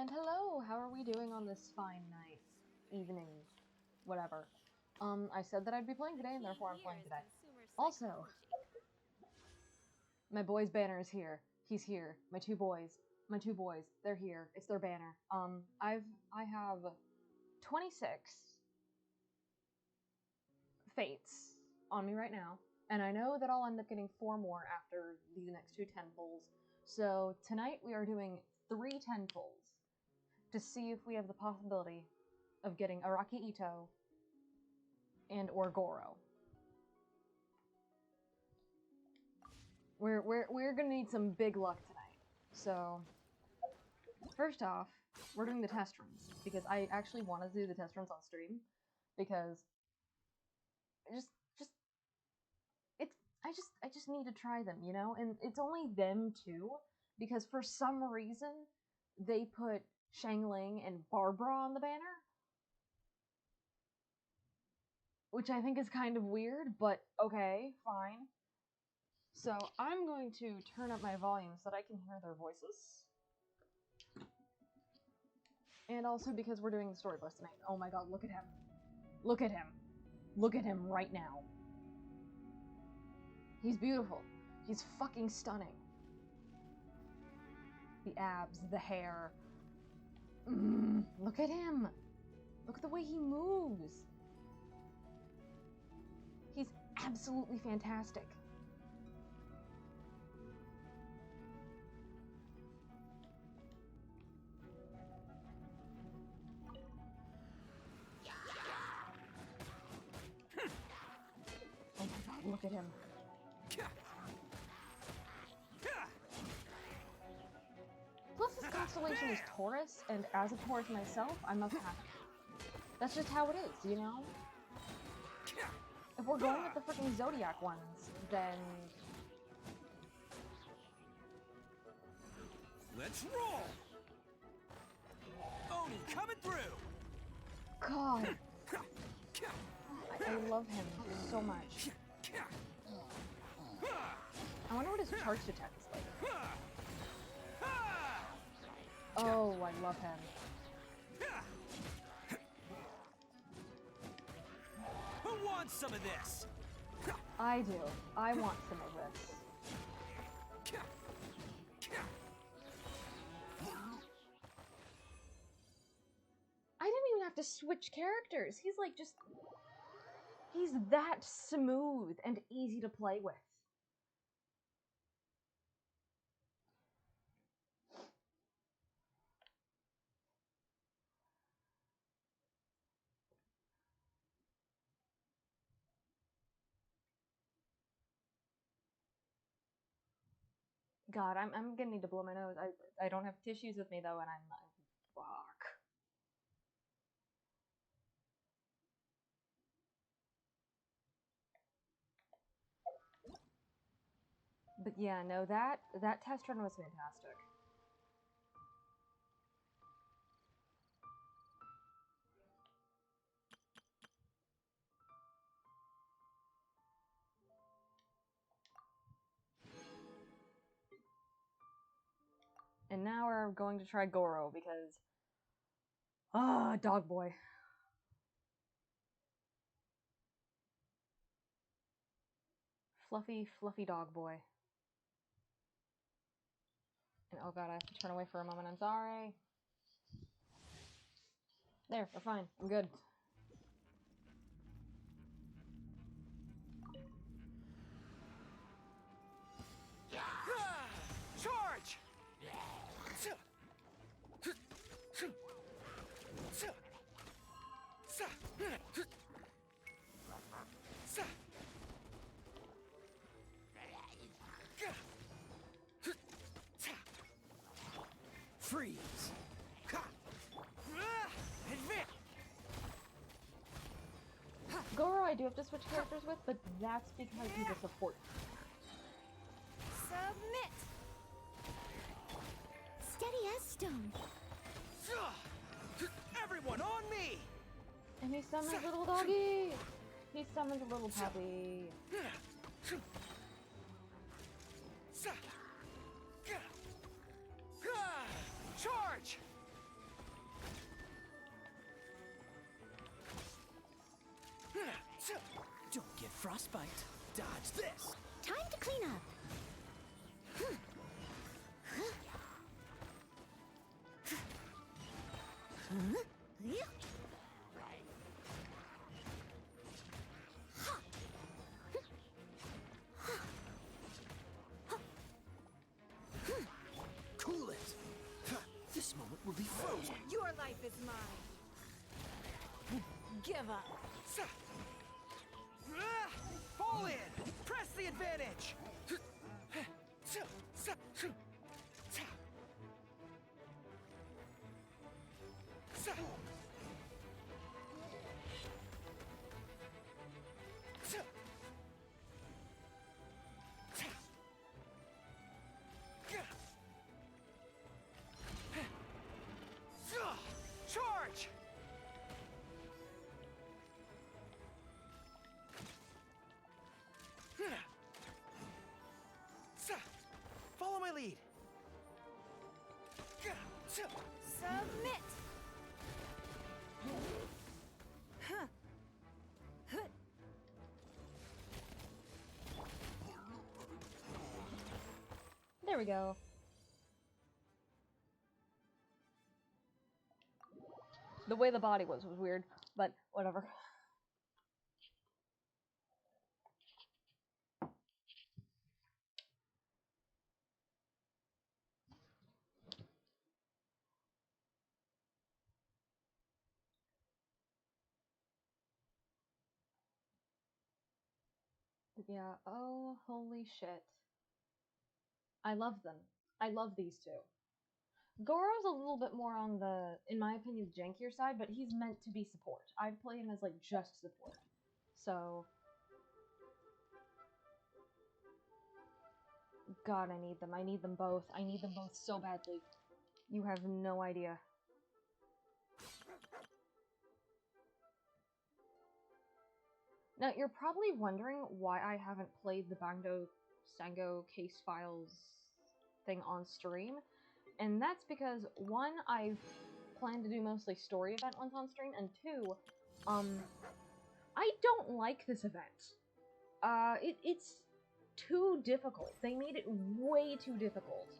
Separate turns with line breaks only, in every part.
And hello, how are we doing on this fine night, evening, whatever. I said that I'd be playing today, and therefore I'm playing today. Also, my boy's banner is here. He's here. My two boys, they're here. It's their banner. I have 26 fates on me right now, and I know that I'll end up getting 4 more after these next 2 10-pulls. So tonight we are doing 3 10-pulls to see if we have the possibility of getting ITTO and or GOROU. We're gonna need some big luck tonight. So first off, we're doing the test runs because I actually want to do the test runs on stream because I just need to try them, you know? And it's only them too, because for some reason they put Shangling and Barbara on the banner, which I think is kind of weird, but okay, fine. So I'm going to turn up my volume so that I can hear their voices. And also because we're doing the story bus tonight. Oh my god, look at him. Look at him. Look at him right now. He's beautiful. He's fucking stunning. The abs, the hair. Look at him. Look at the way he moves. He's absolutely fantastic. Oh my god, look at him. Plus this constellation is Taurus, and as a Taurus myself, I'm not happy. That's just how it is, you know? If we're going with the freaking Zodiac ones, then...
Let's roll! Oni coming through!
God! I love him so much. I wonder what his charge attack is like. Oh, I love him.
Who wants some of this?
I do. I want some of this. I didn't even have to switch characters. He's like just... He's that smooth and easy to play with. God, I'm gonna need to blow my nose. I don't have tissues with me though, and I'm fuck. But yeah, no, that test run was fantastic. And now we're going to try GOROU because... dog boy. Fluffy, fluffy dog boy. And oh god, I have to turn away for a moment, I'm sorry. There, we're fine. I'm good.
Charge! Freeze!
GOROU I do have to switch characters with, but that's because he's a support.
Submit! Steady as stone.
Everyone on me!
And he summons little doggy! He summons a little puppy.
Charge! frostbite. Dodge this.
Time to clean up.
Cool it. This moment will be frozen.
Your life is mine. Give up.
Fall in. Press the advantage. Charge! Follow my lead.
Submit.
There we go. The way the body was weird, but whatever. Yeah, oh, holy shit. I love them. I love these two. Gorou's a little bit more on the, in my opinion, jankier side, but he's meant to be support. I'd play him as, like, just support. So... God, I need them. I need them both. I need them both so badly. You have no idea. Now, you're probably wondering why I haven't played the Bando Sango case files thing on stream. And that's because, one, I've planned to do mostly story event ones on stream, and two, I don't like this event. It's too difficult. They made it way too difficult.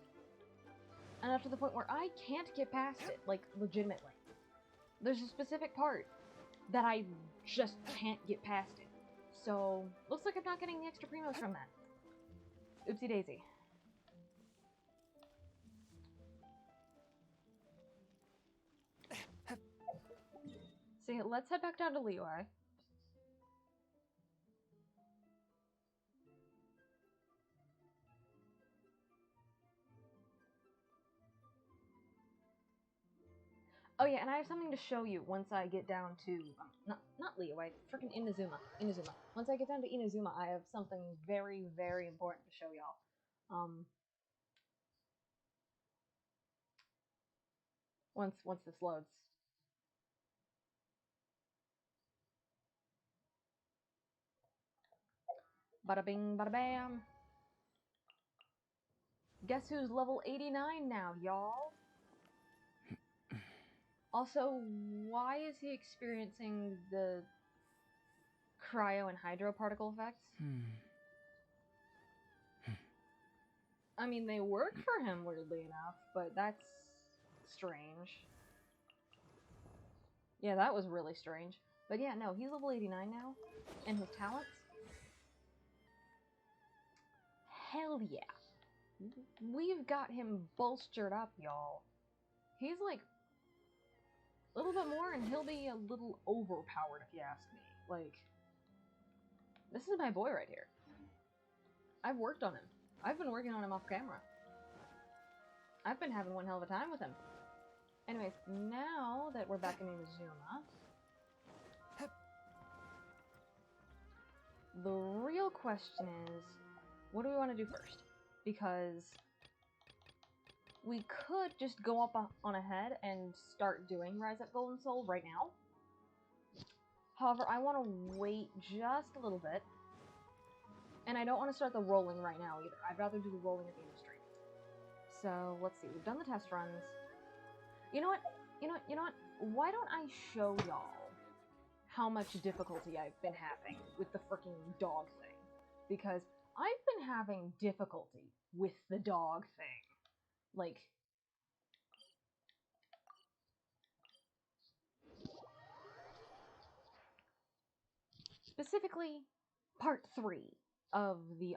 And up to the point where I can't get past it, like, legitimately. There's a specific part that I just can't get past it. So, looks like I'm not getting the extra primos from that. Oopsie daisy. See, let's head back down to Liyue. Oh yeah, and I have something to show you once I get down to, not Liyue, freaking Inazuma. Once I get down to Inazuma, I have something very, very important to show y'all. Once this loads. Bada bing, bada bam. Guess who's level 89 now, y'all? Also, why is he experiencing the cryo and hydro particle effects? I mean, they work for him, weirdly enough, but that's strange. Yeah, that was really strange. But yeah, no, he's level 89 now, and his talents? Hell yeah. We've got him bolstered up, y'all. He's like a little bit more, and he'll be a little overpowered, if you ask me. Like, this is my boy right here. I've worked on him. I've been working on him off camera. I've been having one hell of a time with him. Anyways, now that we're back in Inazuma, the real question is, what do we want to do first? Because we could just go up on ahead and start doing Rise Up Golden Soul right now. However, I want to wait just a little bit. And I don't want to start the rolling right now either. I'd rather do the rolling at the end of the stream. So, let's see. We've done the test runs. You know what? Why don't I show y'all how much difficulty I've been having with the freaking dog thing. Because I've been having difficulty with the dog thing. Like, specifically, part 3 of the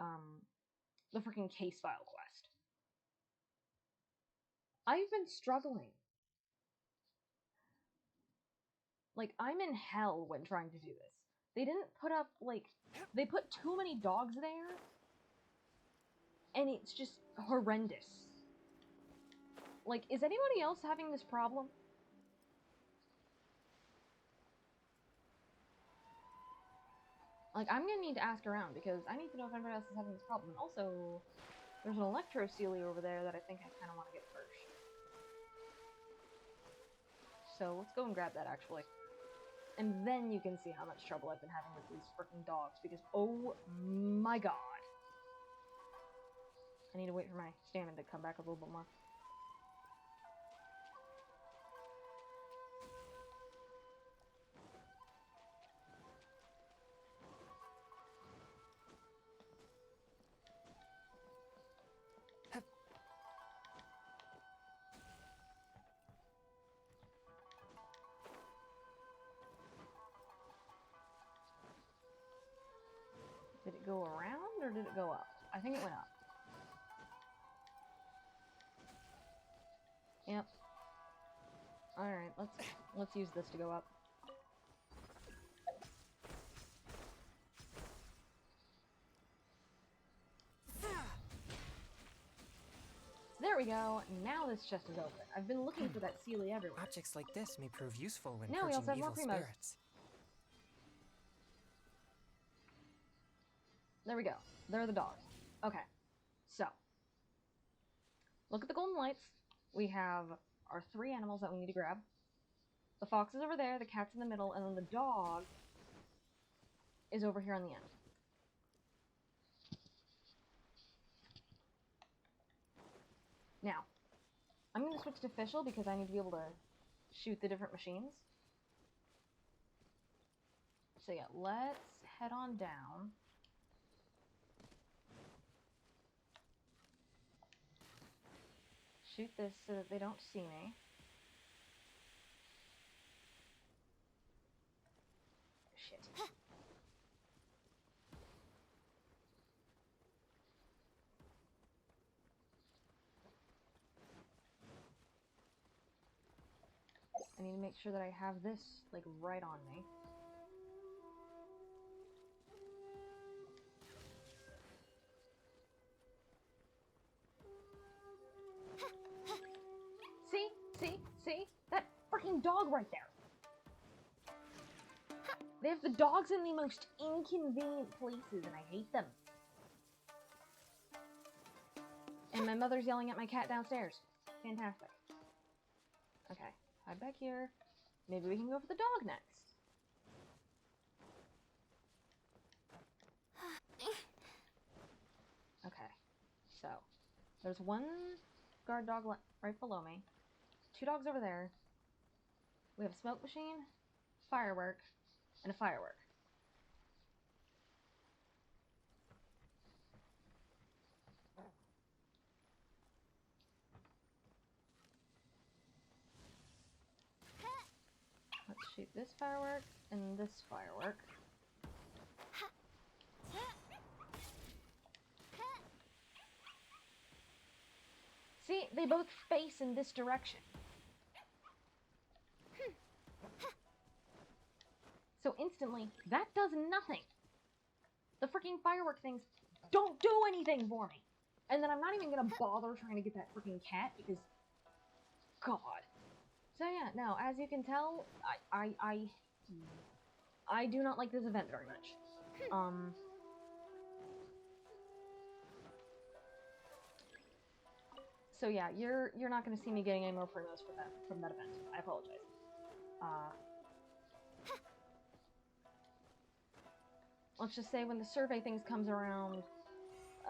freaking case file quest. I've been struggling. Like, I'm in hell when trying to do this. They didn't put up, like, they put too many dogs there, and it's just horrendous. Like, is anybody else having this problem? Like, I'm gonna need to ask around, because I need to know if anybody else is having this problem. And also, there's an Electro Sealy over there that I think I kind of want to get first. So, let's go and grab that, actually. And then you can see how much trouble I've been having with these freaking dogs, because oh my god. I need to wait for my stamina to come back a little bit more. Did it go around, or did it go up? I think it went up. Yep. Alright, let's use this to go up. There we go. Now this chest is open. I've been looking for that Sealy everywhere.
Objects like this may prove useful when
Now we also
purging
have more
evil
primos.
spirits.
There we go. There are the dogs. Okay. So. Look at the golden lights. We have our 3 animals that we need to grab. The fox is over there, the cat's in the middle, and then the dog is over here on the end. Now, I'm going to switch to official because I need to be able to shoot the different machines. So yeah, let's head on down. Shoot this so that they don't see me. Shit. I need to make sure that I have this, like, right on me. See? That freaking dog right there! They have the dogs in the most inconvenient places, and I hate them. And my mother's yelling at my cat downstairs. Fantastic. Okay, hide back here. Maybe we can go for the dog next. Okay, so there's one guard dog right below me. 2 dogs over there. We have a smoke machine, firework, and a firework. Let's shoot this firework and this firework. See, they both face in this direction. So instantly, that does nothing. The freaking firework things don't do anything for me. And then I'm not even gonna bother trying to get that freaking cat because, God. So yeah, no, as you can tell, I do not like this event very much. So yeah, you're not gonna see me getting any more primos from that event. I apologize. Let's just say when the survey things comes around,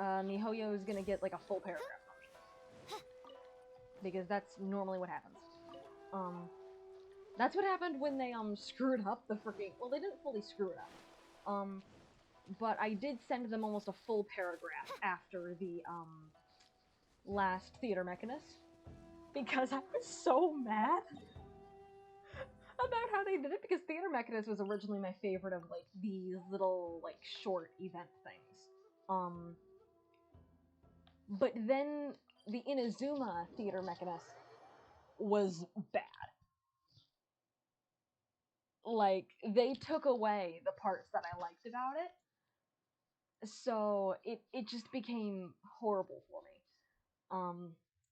MiHoYo is gonna get like a full paragraph from me. Because that's normally what happens. That's what happened when they screwed up the freaking. Well, they didn't fully screw it up. But I did send them almost a full paragraph after the last Theater Mechanist because I was so mad about how they did it, because Theater Mechanist was originally my favorite of like these little like short event things. But then the Inazuma Theater Mechanist was bad. Like, they took away the parts that I liked about it, so it just became horrible for me.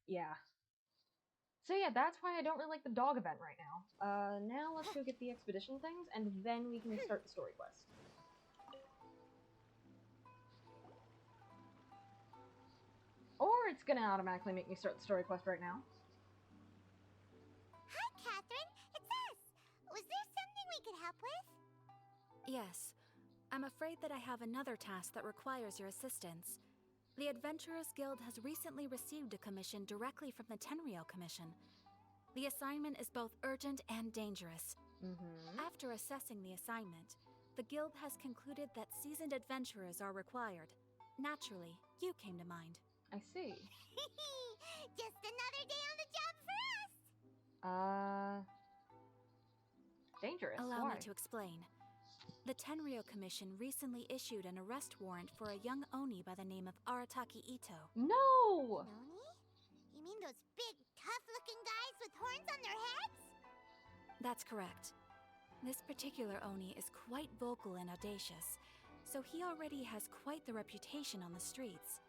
Yeah. So yeah, that's why I don't really like the dog event right now. Now let's go get the expedition things, and then we can start the story quest. Or it's gonna automatically make me start the story quest right now.
Hi, Catherine. It's us. Was there something we could help with?
Yes. I'm afraid that I have another task that requires your assistance. The Adventurers Guild has recently received a commission directly from the Tenryou Commission. The assignment is both urgent and dangerous. After assessing the assignment, the Guild has concluded that seasoned adventurers are required. Naturally, you came to mind.
I see.
Just another day on the job for us.
Dangerous.
Allow
Why?
me to explain. The Tenryou Commission recently issued an arrest warrant for a young Oni by the name of Arataki Ito.
No!
Noni? You mean those big, tough-looking guys with horns on their heads?
That's correct. This particular Oni is quite vocal and audacious, so he already has quite the reputation on the streets.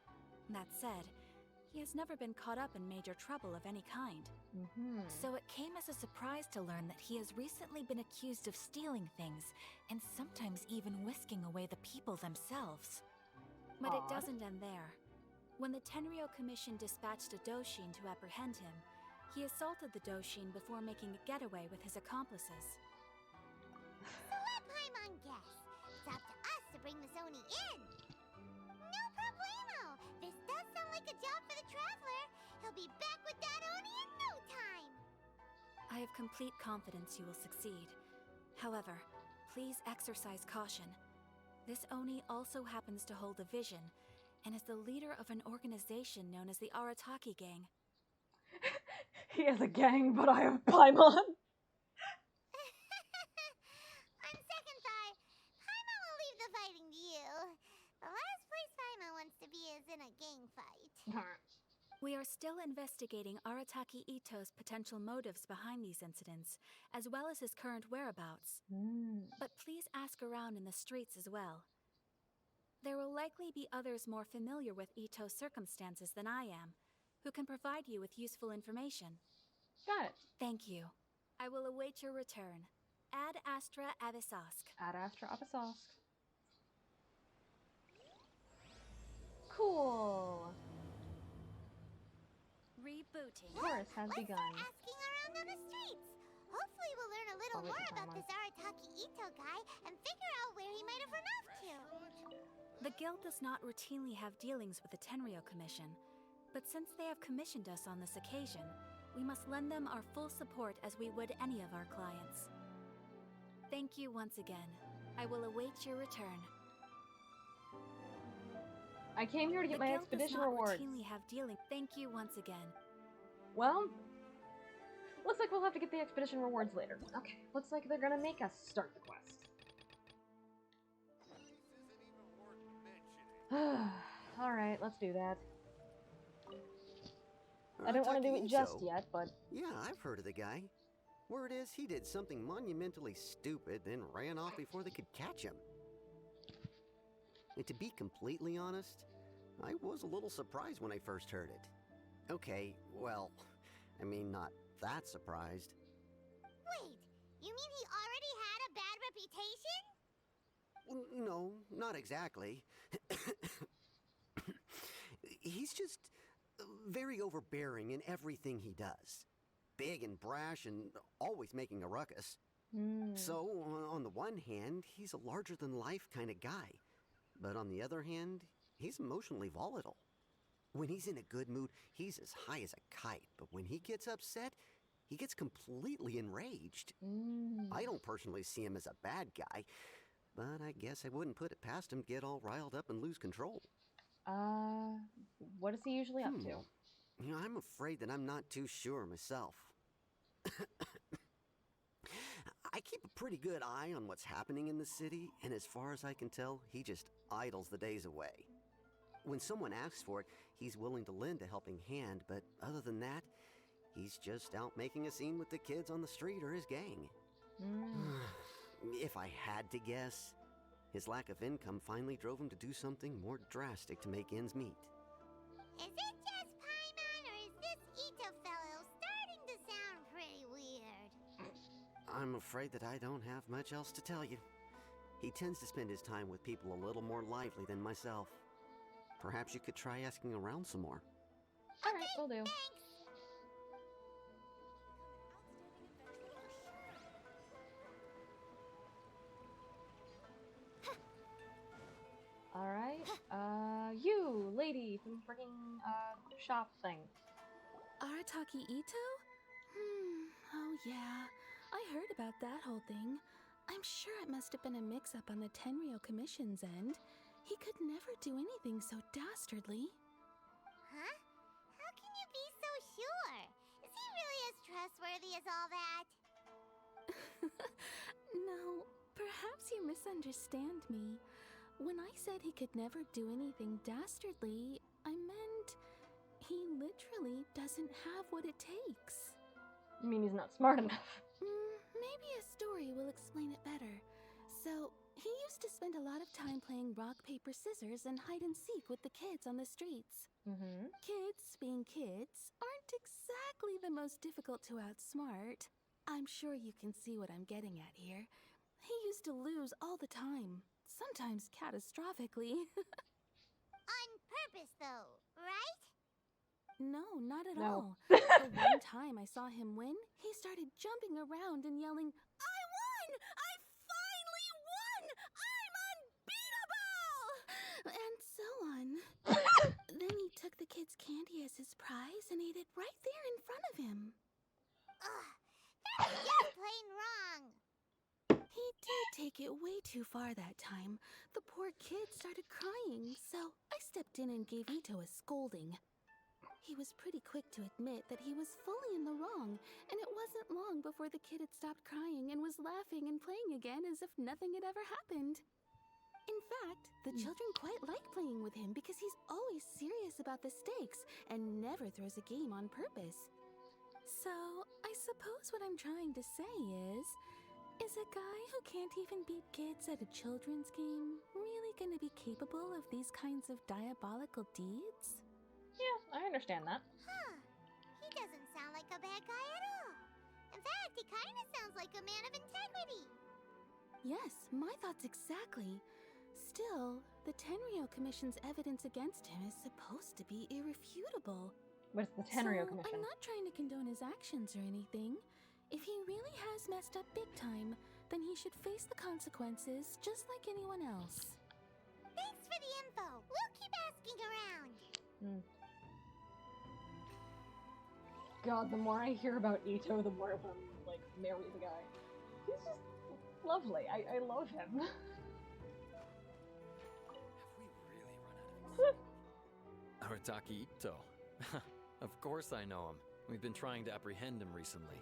That said, he has never been caught up in major trouble of any kind. So it came as a surprise to learn that he has recently been accused of stealing things, and sometimes even whisking away the people themselves. But it
Odd.
doesn't end there. When the Tenryou Commission dispatched a Doshin to apprehend him, he assaulted the Doshin before making a getaway with his accomplices.
So let Paimon guess. It's up to us to bring this Oni in. No problemo. This does sound like a job for the Traveler. He'll be back with that Oni in no time.
I have complete confidence you will succeed. However, please exercise caution. This Oni also happens to hold a vision, and is the leader of an organization known as the Arataki Gang.
He has a gang, but I have Paimon.
On second thought, Paimon will leave the fighting to you. The last place Paimon wants to be is in a gang fight.
We are still investigating Arataki Ito's potential motives behind these incidents, as well as his current whereabouts. But please ask around in the streets as well. There will likely be others more familiar with Ito's circumstances than I am, who can provide you with useful information.
Got it.
Thank you. I will await your return. Ad Astra Abyssosque.
Ad Astra Abyssosque. Cool.
Rebooting.
Chorus has
Let's
begun.
start asking around on the streets. Hopefully we'll learn a little
I'll wait
more
for
about
Paimon.
this Arataki Ito guy and figure out where he might have run off to.
The Guild does not routinely have dealings with the Tenryou Commission, but since they have commissioned us on this occasion, we must lend them our full support as we would any of our clients. Thank you once again. I will await your return.
I came here to get
The
my
Guild
expedition
does not
rewards.
routinely have dealing. Thank you once again.
Well, looks like we'll have to get the expedition rewards later. Okay, looks like they're gonna make us start the quest. Alright, let's do that. I don't want to do it just yet, but...
Yeah, I've heard of the guy. Word is he did something monumentally stupid, then ran off before they could catch him. And to be completely honest, I was a little surprised when I first heard it. Okay, well, I mean, not that surprised.
Wait, you mean he already had a bad reputation?
No, not exactly. He's just very overbearing in everything he does. Big and brash and always making a ruckus. So, on the one hand, he's a larger-than-life kind of guy. But on the other hand, he's emotionally volatile. When he's in a good mood, he's as high as a kite. But when he gets upset, he gets completely enraged. I don't personally see him as a bad guy, but I guess I wouldn't put it past him to get all riled up and lose control.
What is he usually up to?
You know, I'm afraid that I'm not too sure myself. I keep a pretty good eye on what's happening in the city, and as far as I can tell, he just idles the days away. When someone asks for it, he's willing to lend a helping hand, but other than that, he's just out making a scene with the kids on the street or his gang. If I had to guess, his lack of income finally drove him to do something more drastic to make ends meet.
Is it just Paimon, or is this ITTO fellow starting to sound pretty weird?
I'm afraid that I don't have much else to tell you. He tends to spend his time with people a little more lively than myself. Perhaps you could try asking around some more.
Alright, will do.
Thanks.
Alright, you, lady from the freaking, shop thing.
Arataki Ito? Oh yeah. I heard about that whole thing. I'm sure it must have been a mix-up on the Tenryou Commission's end. He could never do anything so dastardly.
Huh? How can you be so sure? Is he really as trustworthy as all that?
No, perhaps you misunderstand me. When I said he could never do anything dastardly, I meant he literally doesn't have what it takes.
You mean he's not smart enough?
Maybe a story will explain it better. So, he used to spend a lot of time playing rock, paper, scissors and hide and seek with the kids on the streets. Kids, being kids, aren't exactly the most difficult to outsmart. I'm sure you can see what I'm getting at here. He used to lose all the time, sometimes catastrophically.
On purpose, though, right?
No, not at
No.
all. The one time I saw him win, he started jumping around and yelling, "I won! I finally won! I'm unbeatable!" And so on. Then he took the kid's candy as his prize and ate it right there in front of him.
Ugh, that's just plain wrong.
He did take it way too far that time. The poor kid started crying, so I stepped in and gave Ito a scolding. He was pretty quick to admit that he was fully in the wrong, and it wasn't long before the kid had stopped crying and was laughing and playing again as if nothing had ever happened. In fact, the children quite like playing with him because he's always serious about the stakes and never throws a game on purpose. So, I suppose what I'm trying to say is a guy who can't even beat kids at a children's game really gonna be capable of these kinds of diabolical deeds?
Yeah, I understand that.
Huh. He doesn't sound like a bad guy at all. In fact, he kind of sounds like a man of integrity.
Yes, my thoughts exactly. Still, the Tenryou Commission's evidence against him is supposed to be irrefutable.
What's the Tenryou
So,
Commission?
I'm not trying to condone his actions or anything. If he really has messed up big time, then he should face the consequences just like anyone else.
Thanks for the info. We'll keep asking around.
God, the more I hear about Ito, the more I want to, like, marry the guy. He's just lovely. I love him.
Have we really run out of Arataki Ito. Of course I know him. We've been trying to apprehend him recently.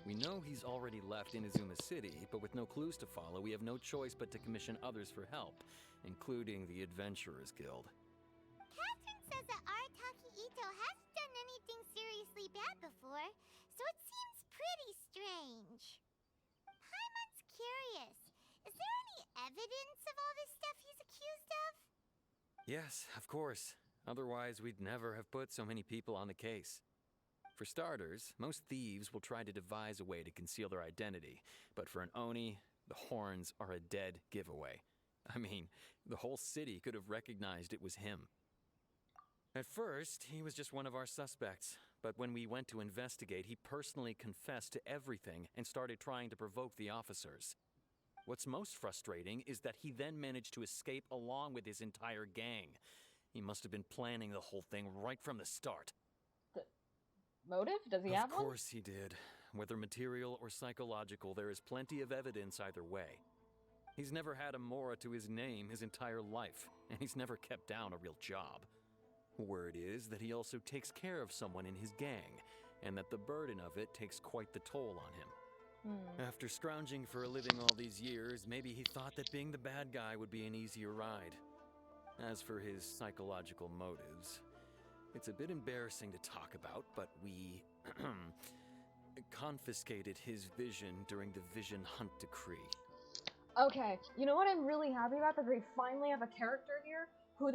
We know he's already left Inazuma City, but with no clues to follow, we have no choice but to commission others for help, including the Adventurers Guild.
Catherine says that Arataki Ito hasn't done anything seriously bad before, so it seems pretty strange. Paimon's curious. Is there any evidence of all this stuff he's accused of?
Yes, of course. Otherwise, we'd never have put so many people on the case. For starters, most thieves will try to devise a way to conceal their identity, but for an Oni, the horns are a dead giveaway. I mean, the whole city could have recognized it was him. At first, he was just one of our suspects, but when we went to investigate, he personally confessed to everything and started trying to provoke the officers. What's most frustrating is that he then managed to escape along with his entire gang. He must have been planning the whole thing right from the start.
motive? Does he have
Of
one?
course he did. Whether material or psychological, there is plenty of evidence either way. He's never had a Mora to his name his entire life, and he's never kept down a real job. Word is that he also takes care of someone in his gang, and that the burden of it takes quite the toll on him. After scrounging for a living all these years, maybe he thought that being the bad guy would be an easier ride. As for his psychological motives, it's a bit embarrassing to talk about, but we confiscated his vision during the Vision Hunt decree.
Okay, you know what I'm really happy about? That they finally have a character here who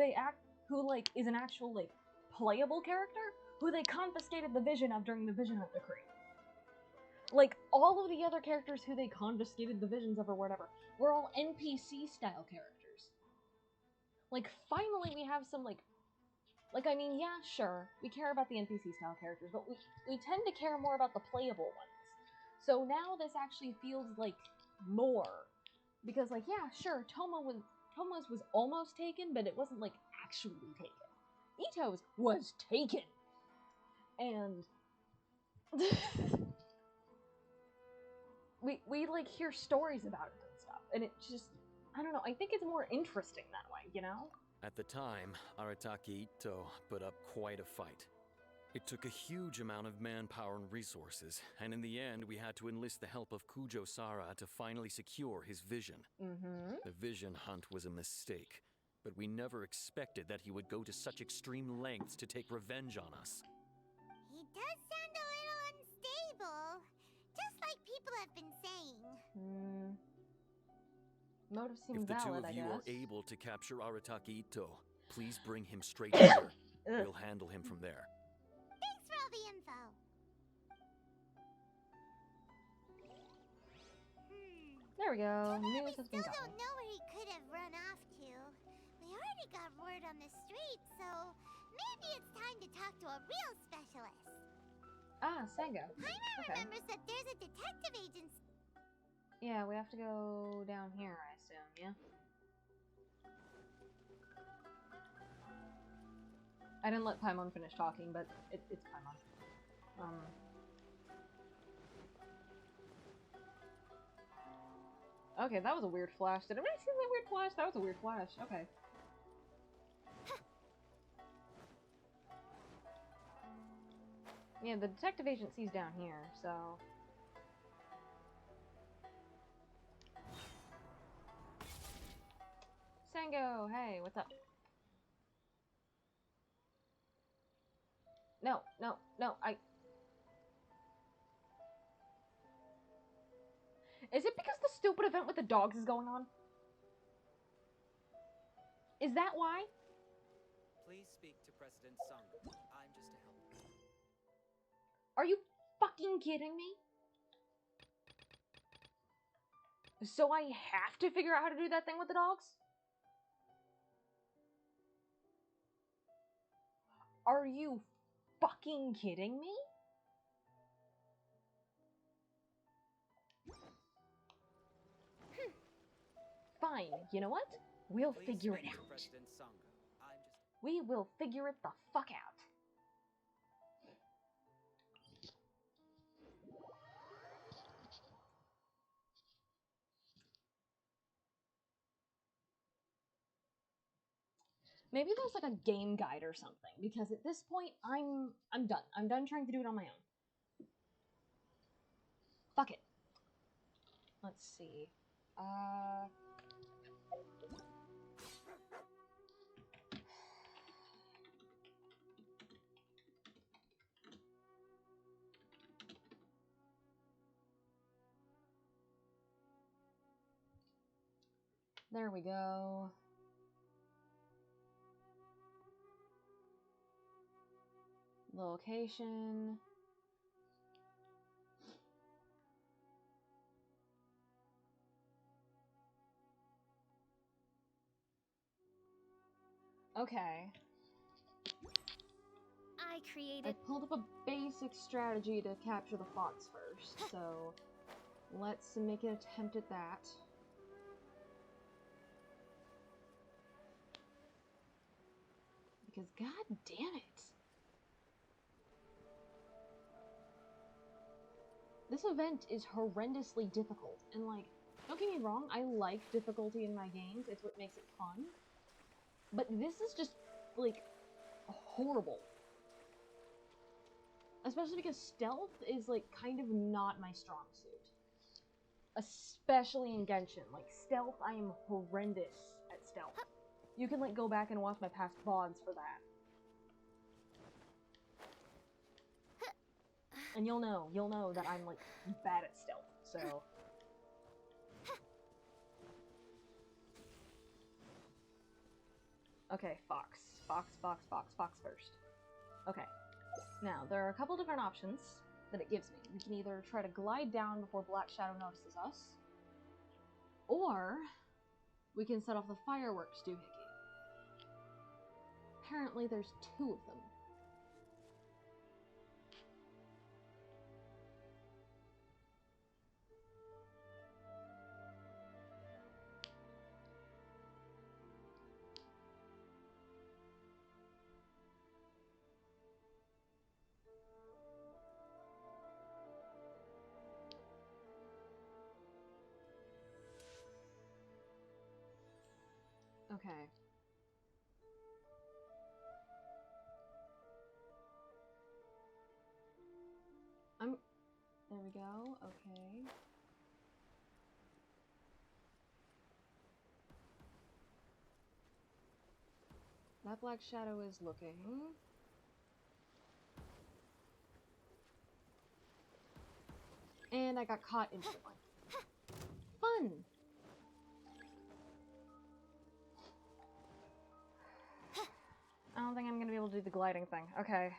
like is an actual like playable character who they confiscated the vision of during the Vision Hunt decree. Like all of the other characters who they confiscated the visions of or whatever were all NPC style characters. Like finally we have some like I mean, yeah, sure, we care about the NPC style characters, but we tend to care more about the playable ones. So now this actually feels like more. Because, like, yeah, sure, Tomo's was almost taken, but it wasn't, like, actually taken. ITTO's was taken! And... we, like, hear stories about it and stuff, and it just... I don't know, I think it's more interesting that way, you know?
At the time, Arataki Itto put up quite a fight. It took a huge amount of manpower and resources, and in the end, we had to enlist the help of Kujo Sara to finally secure his vision. The Vision Hunt was a mistake, but we never expected that he would go to such extreme lengths to take revenge on us.
He does sound a little unstable, just like people have been saying.
Motive seems
If the
valid,
two of you
I
are
guess.
able to capture Arataki Itto, please bring him straight here. We'll handle him from there.
Thanks for all the info.
There we go.
Too bad
News
we
has been
still
gotten.
don't know where he could have run off to. We already got word on the street, so maybe it's time to talk to a real specialist.
Ah, Sango.
Paimon
Okay.
remembers that there's a detective agency.
Yeah, we have to go down here, I assume, yeah? I didn't let Paimon finish talking, but it's Paimon. Okay, that was a weird flash. Did everybody see that weird flash? That was a weird flash. Okay. Yeah, the detective agency's down here, so... Sango, hey, what's up? No, Is it because the stupid event with the dogs is going on? Is that why?
Please speak to President Sangha. I'm just a helper.
Are you fucking kidding me? So I have to figure out how to do that thing with the dogs? Are you fucking kidding me? Fine, you know what? We'll
Please
figure it
speak to
out.
President Sangha. I'm just...
We will figure it the fuck out. Maybe there's like a game guide or something, because at this point, I'm done. I'm done trying to do it on my own. Fuck it. Let's see. There we go. Location. Okay. I pulled up a basic strategy to capture the fox first, so let's make an attempt at that. Because god damn it. This event is horrendously difficult, and like, don't get me wrong, I like difficulty in my games, it's what makes it fun. But this is just, like, horrible. Especially because stealth is, like, kind of not my strong suit. Especially in Genshin. Like, stealth, I am horrendous at stealth. You can, like, go back and watch my past VODs for that. And you'll know that I'm, like, bad at stealth, so... Okay, Fox. Fox first. Okay. Now, there are a couple different options that it gives me. We can either try to glide down before Black Shadow notices us, or we can set off the fireworks doohickey. Apparently there's 2 of them. Okay. There we go, okay. That Black Shadow is looking. And I got caught instantly. Fun! I don't think I'm gonna be able to do the gliding thing. Okay.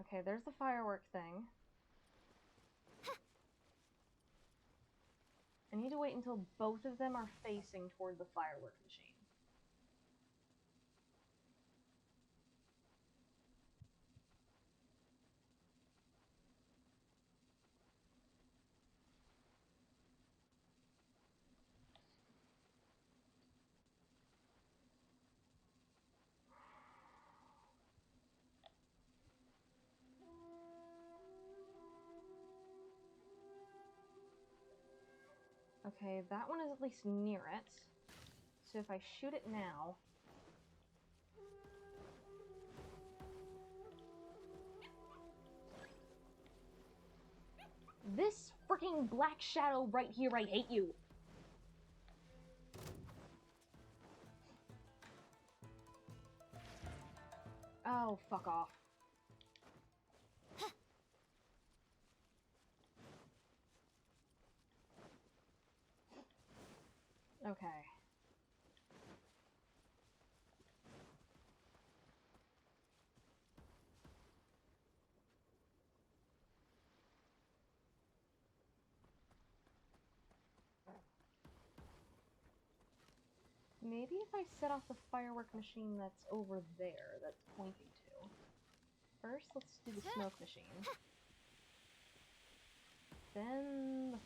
Okay, there's the firework thing. I need to wait until both of them are facing toward the firework machine. Okay, that one is at least near it. So if I shoot it now... This freaking Black Shadow right here, I hate you! Oh, fuck off. Okay. Maybe if I set off the firework machine that's over there, that's pointing to. First, let's do the smoke machine. Then the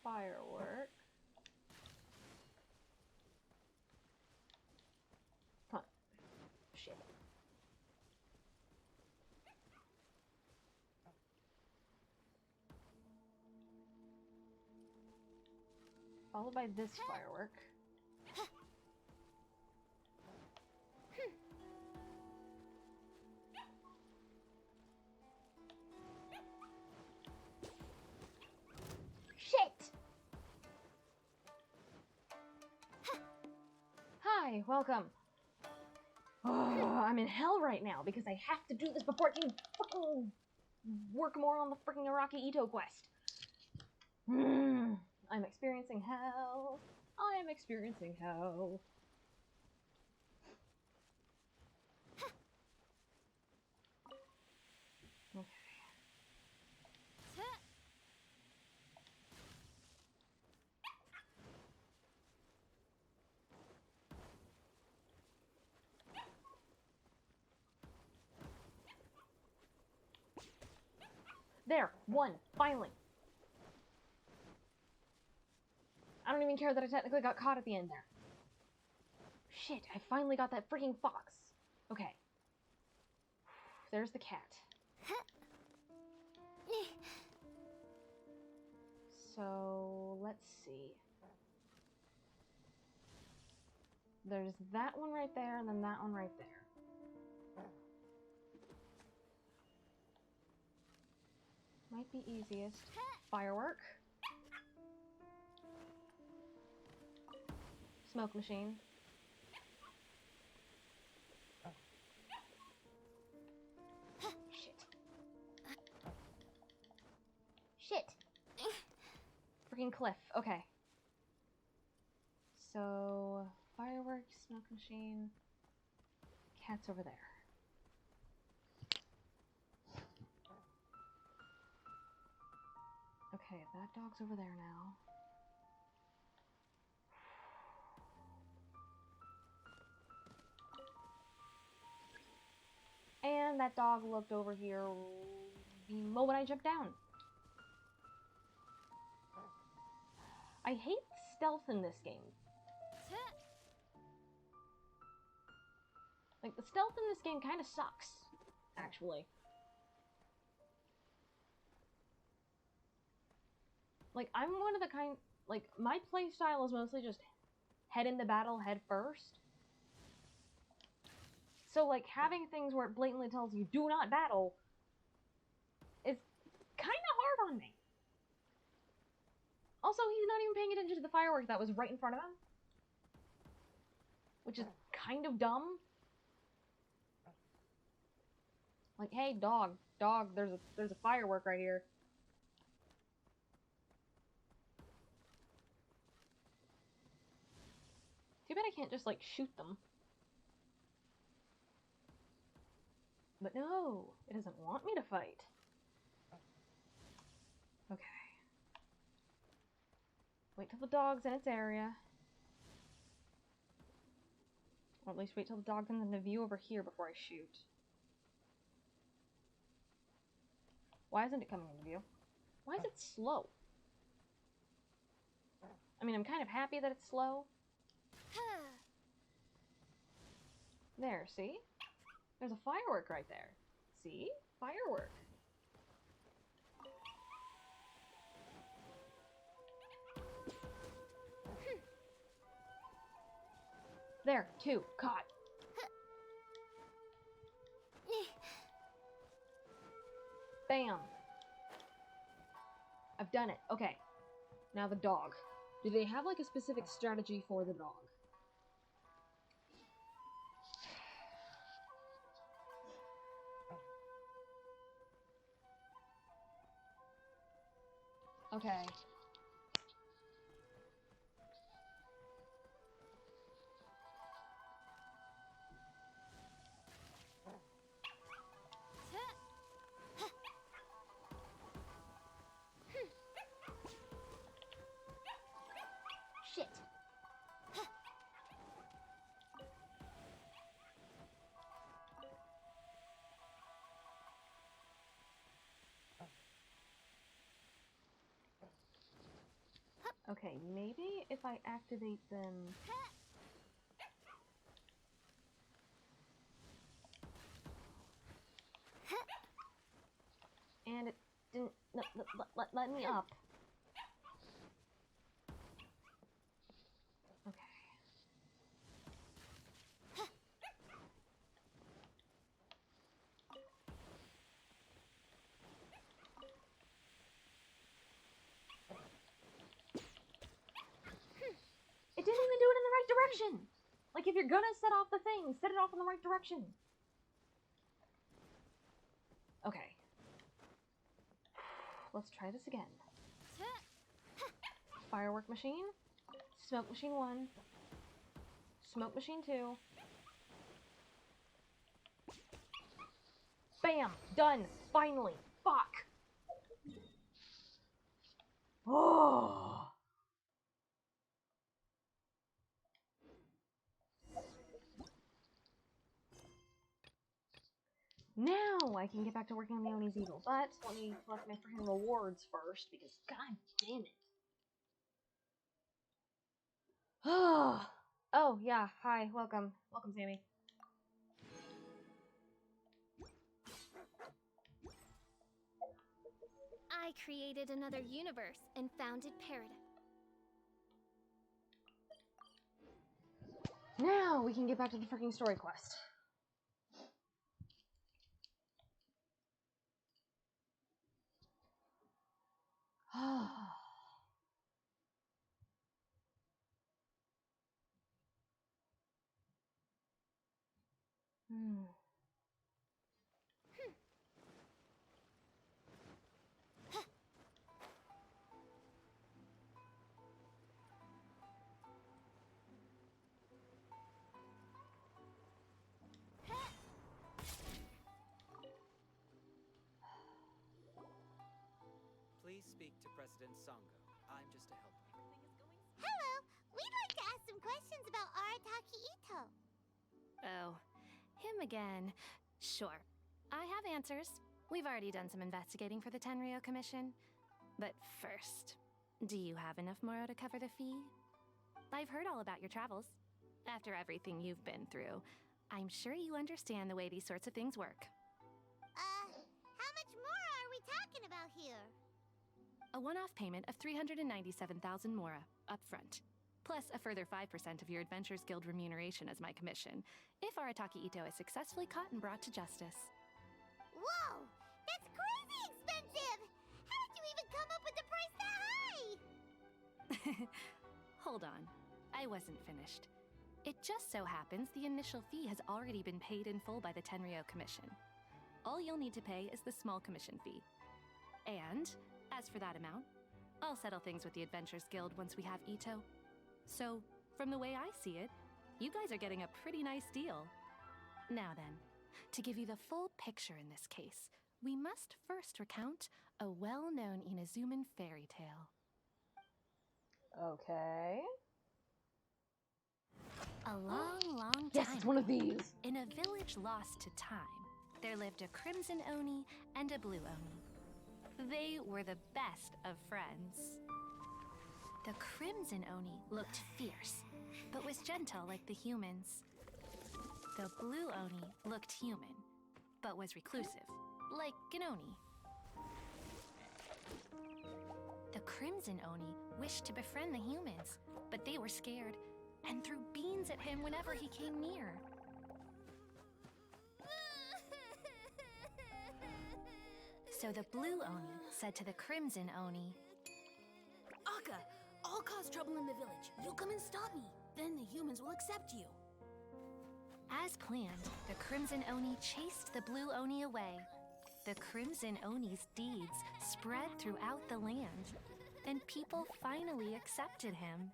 firework. Huh. Shit. Followed by this firework. Shit! Hi, welcome. Oh, I'm in hell right now because I have to do this before I can fucking work more on the freaking ITTO quest. I'm experiencing hell. I am experiencing hell. Okay. There, one, finally. I don't even care that I technically got caught at the end there. Shit, I finally got that freaking fox. Okay. There's the cat. So, let's see. There's that one right there, and then that one right there. Might be easiest. Firework. Smoke machine. Shit. Shit! Freaking cliff. Okay. So, fireworks, smoke machine, cat's over there. Okay, that dog's over there now. And that dog looked over here the moment I jumped down. I hate stealth in this game. Like, the stealth in this game kind of sucks, actually. Like, I'm one of the kind... Like, my playstyle is mostly just head into battle head first. So, like, having things where it blatantly tells you, do not battle, is kind of hard on me. Also, he's not even paying attention to the firework that was right in front of him. Which is kind of dumb. Like, hey, dog, there's a firework right here. Too bad I can't just, like, shoot them. But no, it doesn't want me to fight. Okay. Wait till the dog's in its area. Or at least wait till the dog's in the view over here before I shoot. Why isn't it coming into view? Why is it slow? I mean, I'm kind of happy that it's slow. There, see? There's a firework right there. See? Firework. There, two. Caught. Bam. I've done it. Okay. Now the dog. Do they have, like, a specific strategy for the dog? Okay. Shit. Okay, maybe if I activate them... And it didn't let me up. Okay. It didn't even do it in the right direction! Like, if you're gonna set off the thing, set it off in the right direction. Okay. Let's try this again. Firework machine. Smoke machine 1. Smoke machine 2. Bam! Done! Finally! Fuck! Oh! Now I can get back to working on the Oni's Eagle, but let me collect my freaking rewards first, because god damn it. Oh, yeah. Hi. Welcome. Welcome, Sammy.
I created another universe and founded paradise.
Now we can get back to the freaking story quest. Hmm.
Please speak to President Sango. I'm just a helper.
Hello, we'd like to ask some questions about Arataki Itto.
Oh, him again. Sure. I have answers. We've already done some investigating for the Tenryou Commission. But first, do you have enough Moro to cover the fee? I've heard all about your travels. After everything you've been through, I'm sure you understand the way these sorts of things work.
How much more are we talking about here?
A one-off payment of 397,000 Mora, up front. Plus a further 5% of your Adventures Guild remuneration as my commission, if Arataki Itto is successfully caught and brought to justice.
Whoa! That's crazy expensive! How did you even come up with the price that high?
Hold on. I wasn't finished. It just so happens the initial fee has already been paid in full by the Tenryou Commission. All you'll need to pay is the small commission fee. And, as for that amount, I'll settle things with the Adventures Guild once we have Itto. So, from the way I see it, you guys are getting a pretty nice deal. Now then, to give you the full picture in this case, we must first recount a well-known Inazuman fairy tale.
Okay.
A long, long time
Yes, it's one of
ago,
these.
in a village lost to time, there lived a crimson Oni and a blue Oni. They were the best of friends. The crimson Oni looked fierce, but was gentle like the humans. The blue Oni looked human, but was reclusive, like an Oni. The crimson Oni wished to befriend the humans, but they were scared and threw beans at him whenever he came near. So the blue Oni said to the crimson Oni,
Akka, I'll cause trouble in the village. You come and stop me. Then the humans will accept you.
as planned, the crimson Oni chased the blue Oni away. The crimson Oni's deeds spread throughout the land, and people finally accepted him.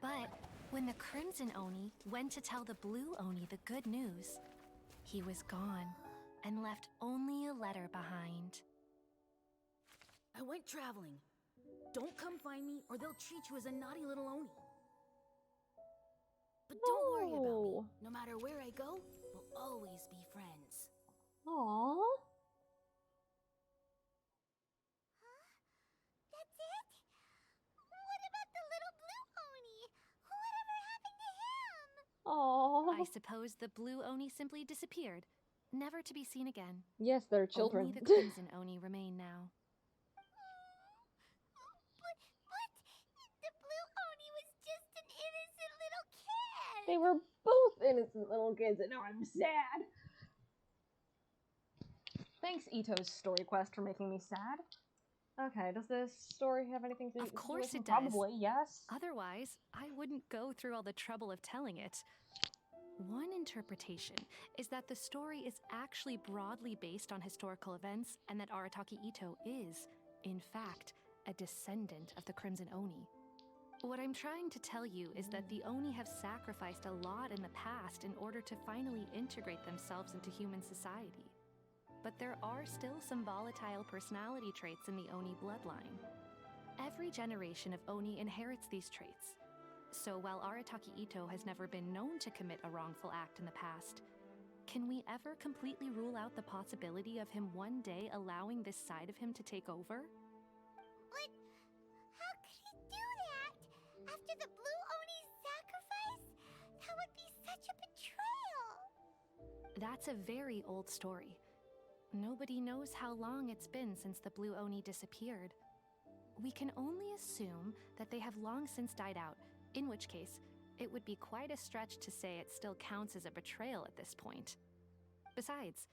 But when the crimson Oni went to tell the blue Oni the good news, he was gone and left only a letter behind.
I went traveling. Don't come find me or they'll treat you as a naughty little Oni. But don't worry about me. No matter where I go, we'll always be friends.
Aww.
Huh? That's it? What about the little blue Oni? Whatever happened to him?
Aww.
I suppose the blue Oni simply disappeared, never to be seen again.
Yes, they're children.
Only the crimson Oni remain now.
But the blue Oni was just an innocent little kid.
They were both innocent little kids, and now I'm sad. Thanks, Ito's story quest, for making me sad. Okay, does this story have anything to do with
Of course
it?
it does.
Probably, yes.
Otherwise, I wouldn't go through all the trouble of telling it. One interpretation is that the story is actually broadly based on historical events and that Arataki Itto is, in fact, a descendant of the Crimson Oni. What I'm trying to tell you is that the Oni have sacrificed a lot in the past in order to finally integrate themselves into human society. But there are still some volatile personality traits in the Oni bloodline. Every generation of Oni inherits these traits. So while Arataki Itto has never been known to commit a wrongful act in the past, can we ever completely rule out the possibility of him one day allowing this side of him to take over?
But how could he do that? After After the Blue Oni's sacrifice? That would be such a betrayal.
That's a very old story. Nobody knows how long it's been since the Blue Oni disappeared. We can only assume that they have long since died out, in which case, it would be quite a stretch to say it still counts as a betrayal at this point. Besides,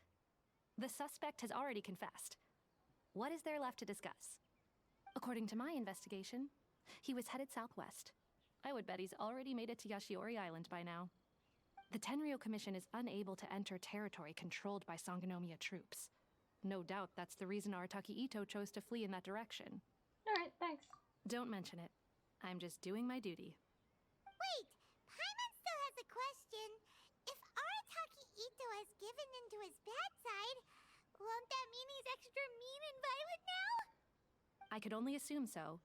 the suspect has already confessed. What is there left to discuss? According to my investigation, he was headed southwest. I would bet he's already made it to Yashiori Island by now. The Tenryo Commission is unable to enter territory controlled by Sangonomiya troops. No doubt that's the reason Arataki Itto chose to flee in that direction.
Alright, thanks.
Don't mention it. I'm just doing my duty.
Wait, Paimon still has a question. If Arataki Itto has given in to his bad side, won't that mean he's extra mean and violent now?
I could only assume so.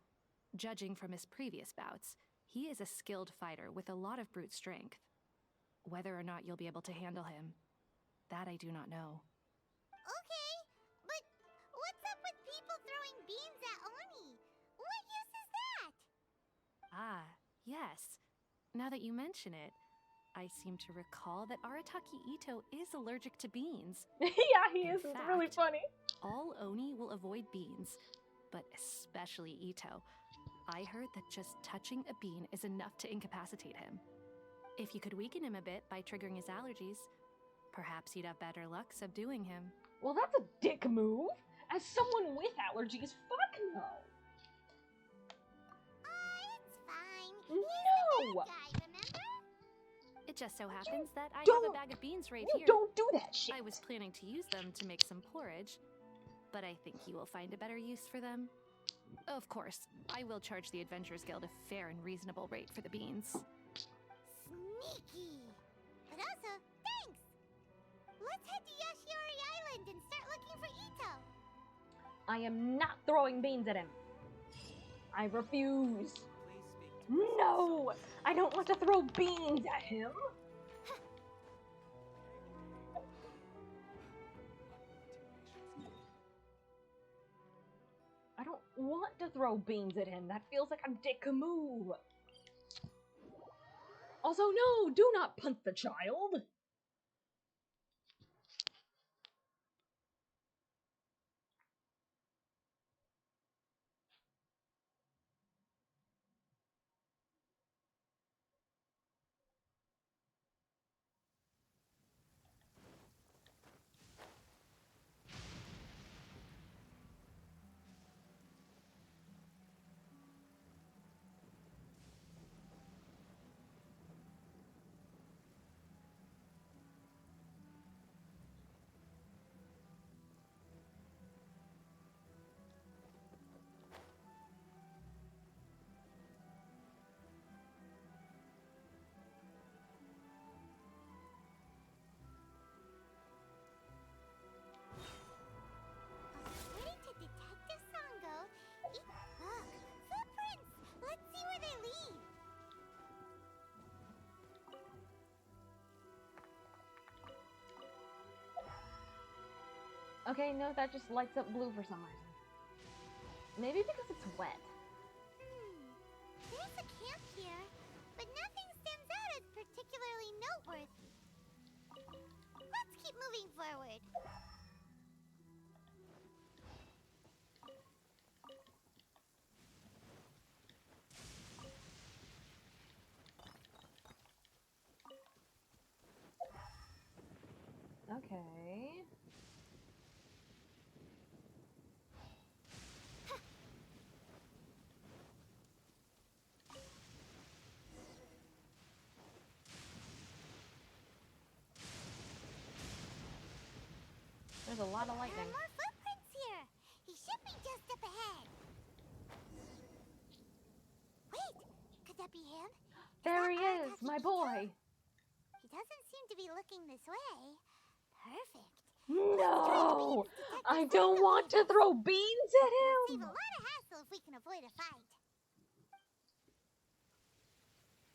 Judging from his previous bouts, he is a skilled fighter with a lot of brute strength. Whether or not you'll be able to handle him, that I do not know.
Okay, but what's up with people throwing beans at Oni? What use is that?
Ah, yes. Now that you mention it, I seem to recall that Arataki Itto is allergic to beans.
Yeah, he
In
is. It's really
fact,
funny.
All Oni will avoid beans, but especially Itto. I heard that just touching a bean is enough to incapacitate him. If you could weaken him a bit by triggering his allergies, perhaps you'd have better luck subduing him.
Well, that's a dick move. As someone with allergies, fuck no.
It's fine.
No!
Guy, remember?
It just so happens that I have
Don't-
a bag of beans right
You
here.
don't do that shit.
I was planning to use them to make some porridge, but I think you will find a better use for them. Of course, I will charge the Adventurers Guild a fair and reasonable rate for the beans.
Sneaky. But also, thanks. Let's head to Yashiori Island and start looking for Itto.
I am not throwing beans at him. I refuse.
Please speak to
No! I don't want to throw beans at him. I don't want to throw beans at him. That feels like a dick move. Also, no, do not punt the child.
According to Detective Sango, look, footprints. Let's see where they lead.
Okay, no, that just lights up blue for some reason. Maybe because it's wet.
There's a camp here, but nothing stands out as particularly noteworthy. Let's keep moving forward.
Okay. There's a lot of
There
lightning.
are more footprints here. He should be just up ahead. Wait, could that be him?
There he
that
is,
Arataki
my
Itto?
boy.
He doesn't seem to be looking this way. Perfect.
No! I don't want to throw beans at
Save
him!
a lot of hassle if we can avoid a fight.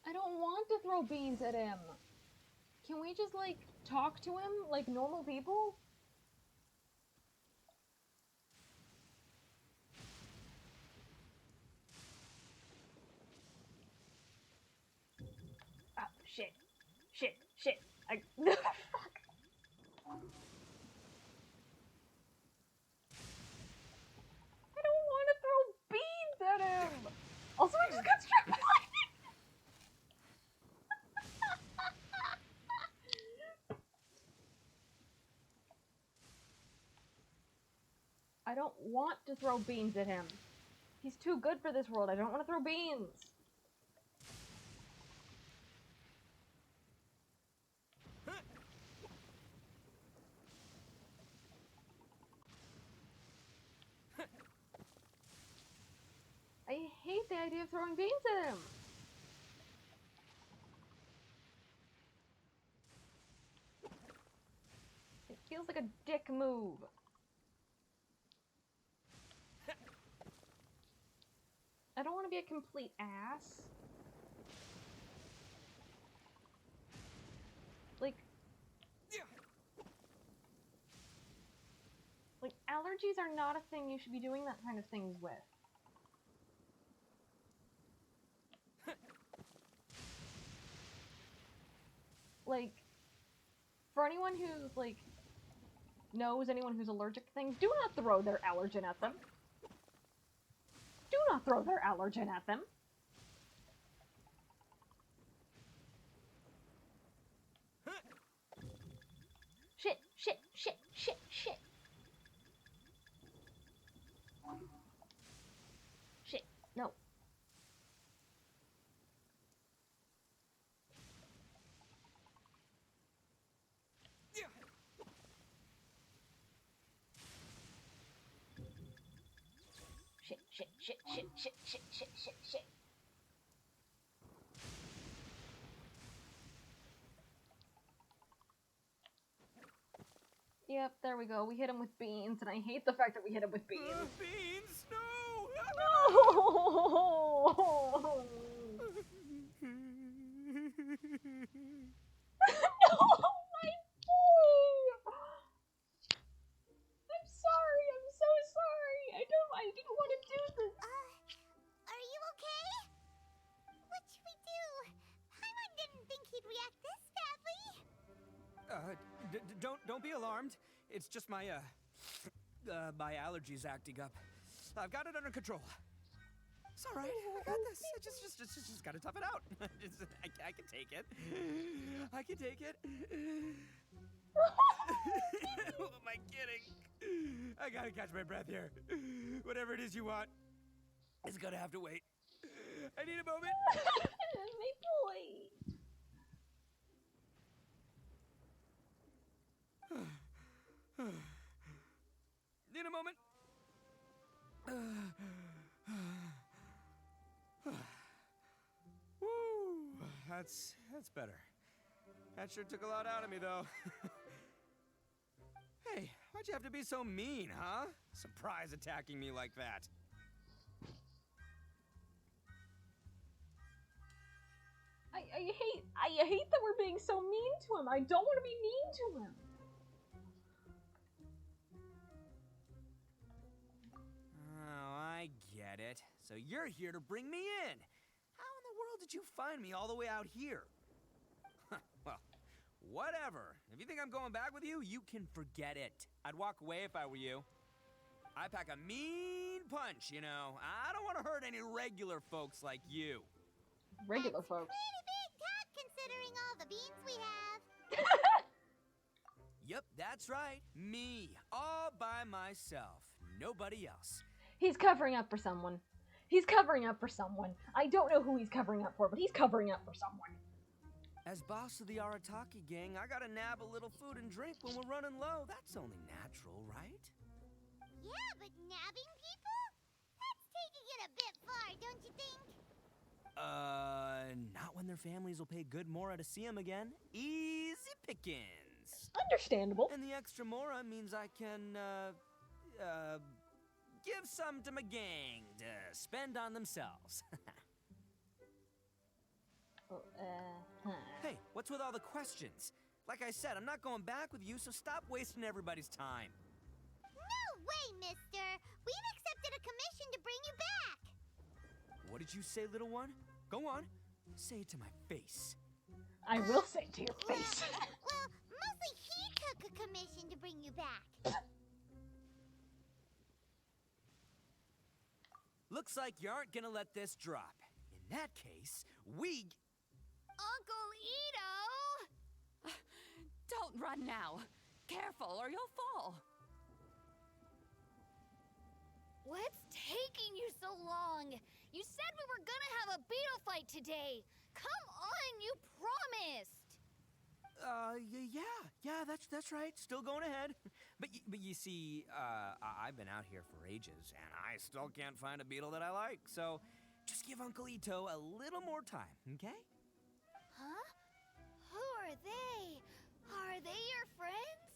I don't want to throw beans at him. Can we just, like, talk to him like normal people? shit, shit, shit. Fuck. I don't want to throw beans at him. Also, I just got strapped. I don't want to throw beans at him. He's too good for this world. I don't want to throw beans. I hate the idea of throwing beans at him. It feels like a dick move. I don't want to be a complete ass. Like, allergies are not a thing you should be doing that kind of things with. Like, for anyone who's, like, knows anyone who's allergic to things, do not throw their allergen at them. Do not throw their allergen at them. Shit, shit, shit, shit, shit. Shit, no. Shit, shit, shit, shit, shit, shit, shit, shit, shit. Yep, there we go. We hit him with beans, and I hate the fact that we hit him with beans.
Beans, no!
No! No, my boy! I'm sorry. I'm so sorry. I didn't want to do this.
Are you okay? What should we do? Paimon didn't think he'd react this badly.
Don't be alarmed. It's just my my allergies acting up. I've got it under control. It's all right. I got this. Just gotta tough it out. I can take it. I can take it. Who am I kidding? I gotta catch my breath here. Whatever it is you want, it's gonna have to wait. I need a moment.
My boy.
Need a moment. Woo, that's better. That sure took a lot out of me, though. Hey, why'd you have to be so mean, huh? Surprise attacking me like that.
I hate that we're being so mean to him. I don't want to be mean to him.
Oh, I get it. So you're here to bring me in. How in the world did you find me all the way out here? Well, whatever. If you think I'm going back with you, you can forget it. I'd walk away if I were you. I pack a mean punch, you know. I don't want to hurt any regular folks like you.
Regular folks.
Pretty big talk considering all the beans we have.
Yep, that's right. Me. All by myself. Nobody else.
He's covering up for someone. He's covering up for someone. I don't know who he's covering up for, but he's covering up for someone.
As boss of the Arataki gang, I gotta nab a little food and drink when we're running low. That's only natural, right?
Yeah, but nabbing people? That's taking it a bit far, don't you think?
Not when their families will pay good mora to see them again. Easy pickings.
Understandable.
And the extra mora means I can, give some to my gang to spend on themselves. Hey, what's with all the questions? Like I said, I'm not going back with you, so stop wasting everybody's time.
No way, mister! We've accepted a commission to bring you back!
What did you say, little one? Go on. Say it to my face.
I will say it to your face.
Well, mostly he took a commission to bring you back.
Looks like you aren't gonna let this drop. In that case, we...
Uncle Ito! Don't run now. Careful or you'll fall.
What's taking you so long? You said we were gonna have a beetle fight today. Come on, you promised.
Yeah, that's right. Still going ahead. But you see, I've been out here for ages, and I still can't find a beetle that I like. So, just give Uncle Ito a little more time, okay?
Huh? Who are they? Are they your friends?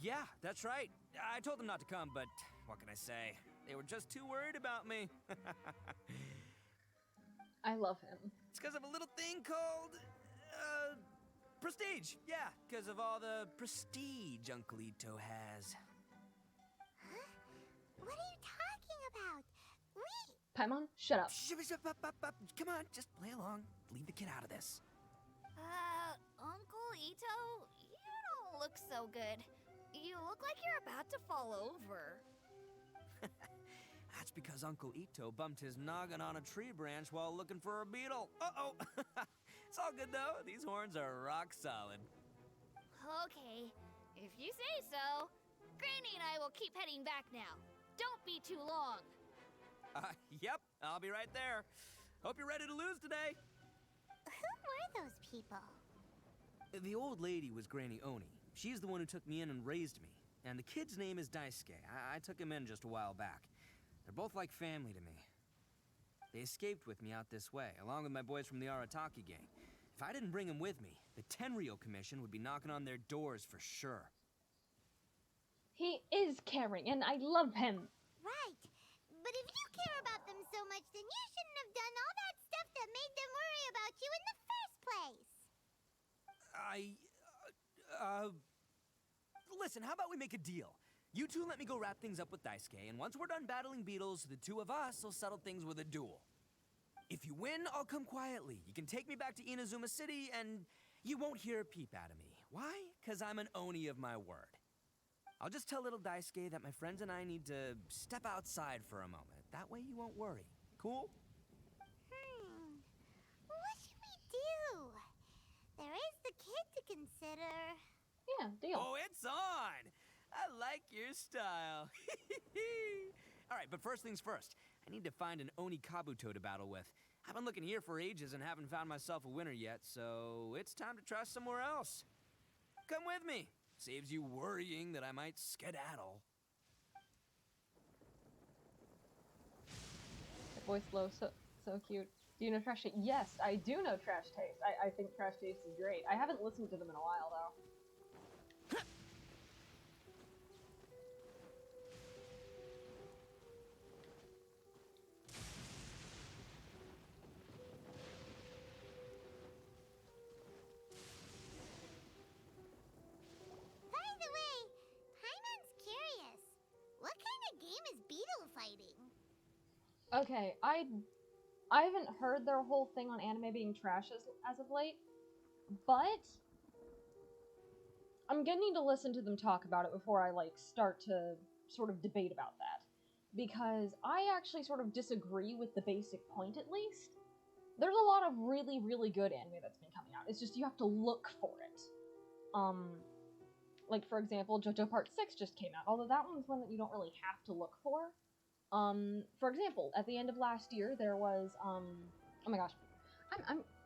Yeah, that's right. I told them not to come, but what can I say? They were just too worried about me.
I love him.
It's because of a little thing called, prestige. Yeah, because of all the prestige Uncle Ito has.
Huh? What are you talking about?
Paimon, shut up.
Come on, just play along. Leave the kid out of this.
Uncle Ito, you don't look so good. You look like you're about to fall over.
That's because Uncle Ito bumped his noggin on a tree branch while looking for a beetle. Uh-oh. It's all good, though. These horns are rock solid.
Okay, if you say so. Granny and I will keep heading back now. Don't be too long.
Yep, I'll be right there. Hope you're ready to lose today.
Who were those people?
The old lady was Granny Oni. She's the one who took me in and raised me. And the kid's name is Daisuke. I took him in just a while back. They're both like family to me. They escaped with me out this way, along with my boys from the Arataki gang. If I didn't bring them with me, the Tenryou Commission would be knocking on their doors for sure.
He is caring, and I love him.
Right. But if you care about them so much, then you shouldn't have done all that stuff that made them worry about you in the first place.
Listen, how about we make a deal? You two let me go wrap things up with Daisuke, and once we're done battling beetles, the two of us will settle things with a duel. If you win, I'll come quietly. You can take me back to Inazuma City, and you won't hear a peep out of me. Why? Because I'm an Oni of my word. I'll just tell little Daisuke that my friends and I need to step outside for a moment. That way you won't worry. Cool?
What should we do? There is the kid to consider.
Yeah, deal.
Oh, it's on! I like your style. All right, but first things first. I need to find an Oni Kabuto to battle with. I've been looking here for ages and haven't found myself a winner yet, so it's time to try somewhere else. Come with me. Saves you worrying that I might skedaddle.
That voice low, so cute. Do you know Trash Taste? Yes, I do know Trash Taste. I think Trash Taste is great. I haven't listened to them in a while, though.
By the way, Paimon's curious. What kind of game is beetle fighting?
Okay, I haven't heard their whole thing on anime being trash as of late, but I'm gonna need to listen to them talk about it before I, like, start to sort of debate about that. Because I actually sort of disagree with the basic point, at least. There's a lot of really, really good anime that's been coming out. It's just you have to look for it. Like, for example, JoJo Part 6 just came out, although that one's one that you don't really have to look for. For example, at the end of last year, there was, oh my gosh,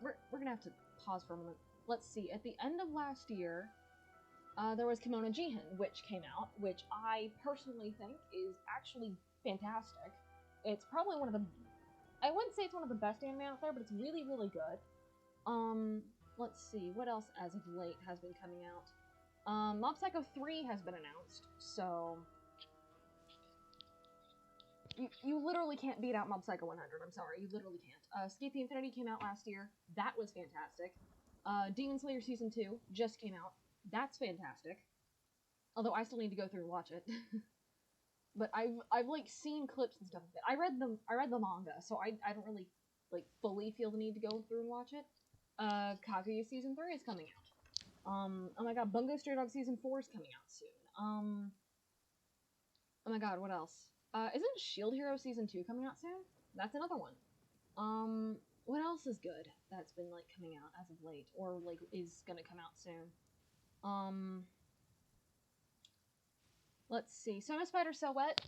we're gonna have to pause for a moment. Let's see, at the end of last year, there was Kimono Jihen, which came out, which I personally think is actually fantastic. It's probably one of the, I wouldn't say it's one of the best anime out there, but it's really, really good. Let's see, what else as of late has been coming out? Mob Psycho 3 has been announced, so you literally can't beat out Mob Psycho 100, I'm sorry, you literally can't. Escape the Infinity came out last year, that was fantastic. Demon Slayer Season 2 just came out, that's fantastic. Although I still need to go through and watch it. But I've like seen clips and stuff of it. I read the manga, so I don't really like fully feel the need to go through and watch it. Kaguya Season 3 is coming out. Oh my god, Bungo Stray Dog Season 4 is coming out soon. Oh my god, what else? Isn't Shield Hero Season 2 coming out soon? That's another one. What else is good that's been, like, coming out as of late, or, like, is gonna come out soon? Let's see. Soma Spider Silhouette,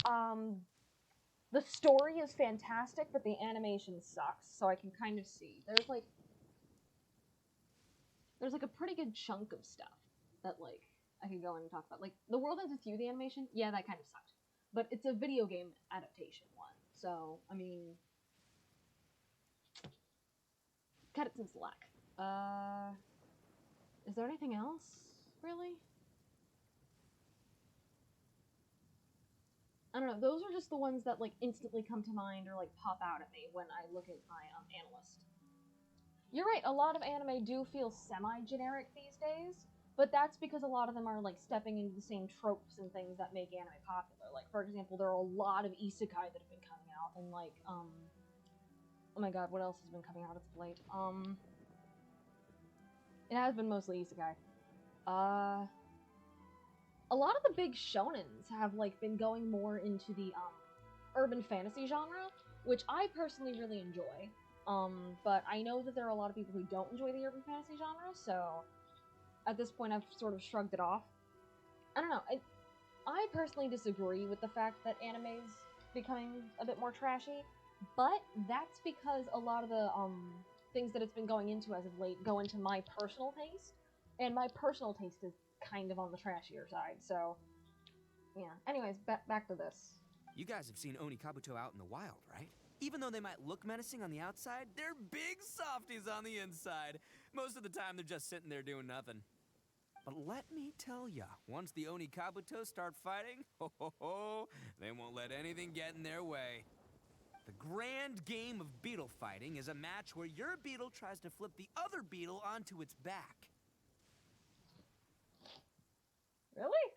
the story is fantastic, but the animation sucks, so I can kind of see. There's a pretty good chunk of stuff that, like, I could go in and talk about. Like, The World Ends With You, the animation, yeah, that kind of sucked. But it's a video game adaptation one, so, I mean, cut it some slack. Is there anything else, really? I don't know, those are just the ones that, like, instantly come to mind or, like, pop out at me when I look at my, analyst. You're right, a lot of anime do feel semi-generic these days, but that's because a lot of them are, like, stepping into the same tropes and things that make anime popular. Like, for example, there are a lot of isekai that have been coming out, and, like, oh my god, what else has been coming out as of late? It has been mostly isekai. A lot of the big shonens have, like, been going more into the, urban fantasy genre, which I personally really enjoy. But I know that there are a lot of people who don't enjoy the urban fantasy genre, so at this point I've sort of shrugged it off. I don't know, I personally disagree with the fact that anime's becoming a bit more trashy, but that's because a lot of the, things that it's been going into as of late go into my personal taste, and my personal taste is kind of on the trashier side, so yeah. Anyways, back to this.
You guys have seen Oni Kabuto out in the wild, right? Even though they might look menacing on the outside, they're big softies on the inside. Most of the time, they're just sitting there doing nothing. But let me tell ya, once the Oni Kabuto start fighting, they won't let anything get in their way. The grand game of beetle fighting is a match where your beetle tries to flip the other beetle onto its back.
Really?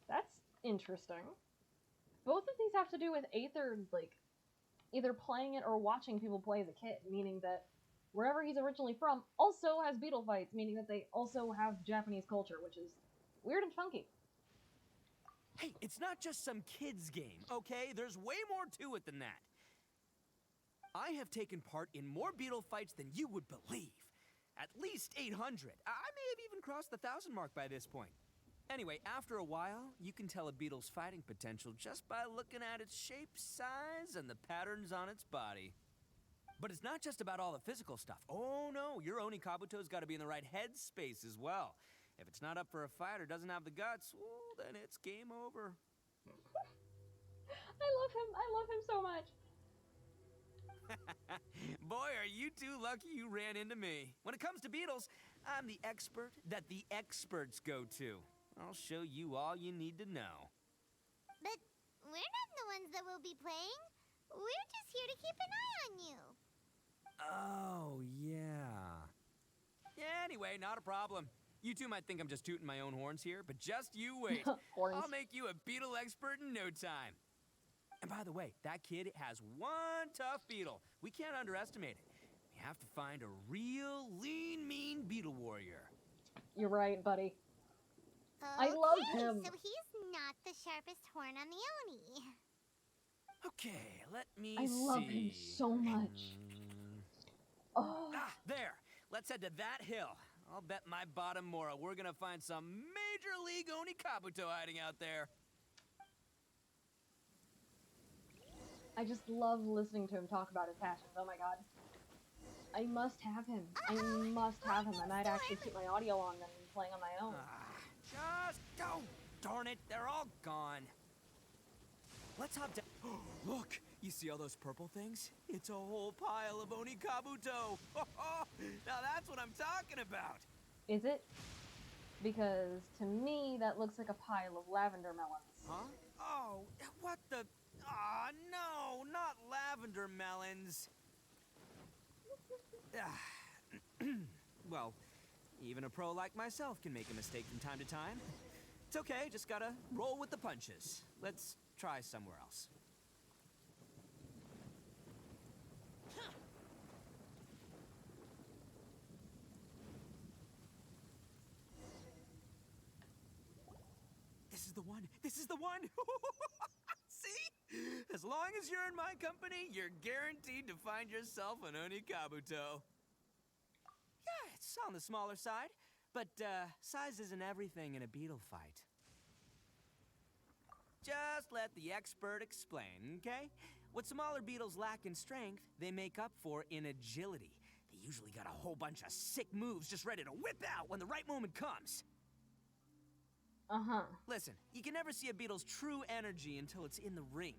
That's interesting. Both of these have to do with either playing it or watching people play as a kid, meaning that wherever he's originally from also has beetle fights, meaning that they also have Japanese culture, which is weird and funky.
Hey, it's not just some kid's game, okay? There's way more to it than that. I have taken part in more beetle fights than you would believe. At least 800. I may have even crossed the 1,000 mark by this point. Anyway, after a while, you can tell a beetle's fighting potential just by looking at its shape, size, and the patterns on its body. But it's not just about all the physical stuff. Oh no, your Oni Kabuto's got to be in the right headspace as well. If it's not up for a fight or doesn't have the guts, well, then it's game over.
I love him so much.
Boy, are you two lucky you ran into me. When it comes to beetles, I'm the expert that the experts go to. I'll show you all you need to know.
But we're not the ones that will be playing. We're just here to keep an eye on you.
Oh, yeah. Yeah, anyway, not a problem. You two might think I'm just tooting my own horns here, but just you wait. I'll make you a beetle expert in no time. And by the way, that kid has one tough beetle. We can't underestimate it. We have to find a real lean, mean beetle warrior.
You're right, buddy.
Okay,
I love him.
So he's not the sharpest horn on the Oni.
Okay, let me see.
I love him so much. Oh.
Ah, there. Let's head to that hill. I'll bet my bottom moral we're gonna find some major league Oni Kabuto hiding out there.
I just love listening to him talk about his passions. Oh my god. I must have him. I must have him. I might actually keep my audio on then and playing on my own.
Just go! Darn it, they're all gone. Let's hop down. Look, you see all those purple things? It's a whole pile of Oni Kabuto. Now that's what I'm talking about.
Is it? Because to me, that looks like a pile of lavender melons.
Huh? Oh, what the? Ah, no, not lavender melons. Well, even a pro like myself can make a mistake from time to time. It's okay, just gotta roll with the punches. Let's try somewhere else. is the one. This is the one. See? As long as you're in my company, you're guaranteed to find yourself an Oni Kabuto. Yeah, it's on the smaller side, but size isn't everything in a beetle fight. Just let the expert explain, okay? What smaller beetles lack in strength, they make up for in agility. They usually got a whole bunch of sick moves just ready to whip out when the right moment comes.
Uh-huh.
Listen, you can never see a beetle's true energy until it's in the ring.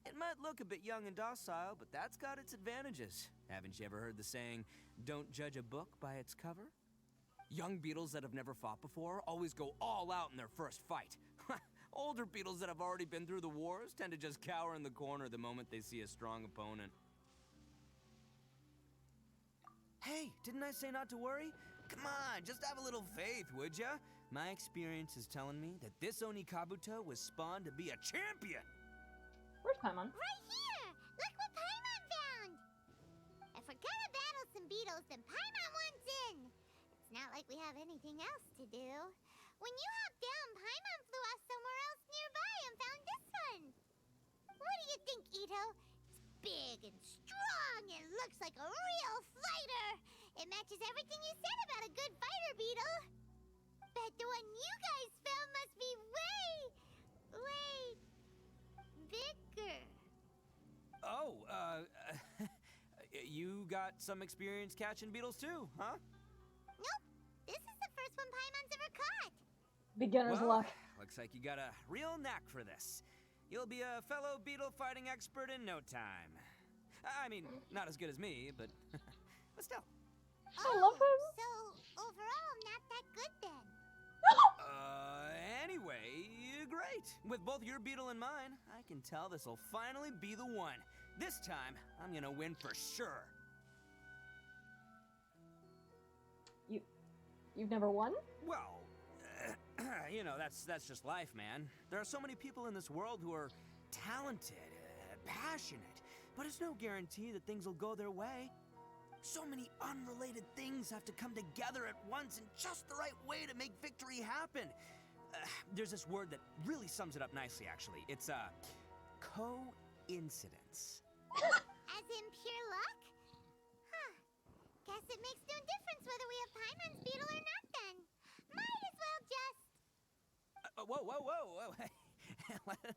It might look a bit young and docile, but that's got its advantages. Haven't you ever heard the saying, don't judge a book by its cover? Young beetles that have never fought before always go all out in their first fight. Older beetles that have already been through the wars tend to just cower in the corner the moment they see a strong opponent. Hey, didn't I say not to worry? Come on, just have a little faith, would ya? My experience is telling me that this Oni Kabuto was spawned to be a champion.
Where's Paimon?
Right here! Look what Paimon found! If we're gonna battle some beetles, then Paimon wants in! It's not like we have anything else to do. When you hopped down, Paimon flew off somewhere else nearby and found this one! What do you think, Itto? It's big and strong and looks like a real fighter! It matches everything you said about a good fighter beetle! Bet the one you guys found must be way bigger.
Oh, you got some experience catching beetles too, huh?
Nope. This is the first one Paimon's ever caught.
Beginner's
Well,
luck.
looks like you got a real knack for this. You'll be a fellow beetle fighting expert in no time. I mean, not as good as me, but still.
I love him.
So, overall, not that good then.
Anyway, great. With both your beetle and mine, I can tell this'll finally be the one. This time, I'm gonna win for sure.
You've never won?
Well, you know, that's just life, man. There are so many people in this world who are talented, passionate, but it's no guarantee that things will go their way. So many unrelated things have to come together at once in just the right way to make victory happen. There's this word that really sums it up nicely, actually. It's coincidence.
As in pure luck? Huh. Guess it makes no difference whether we have Paimon's beetle or not then. Might as well just...
Whoa.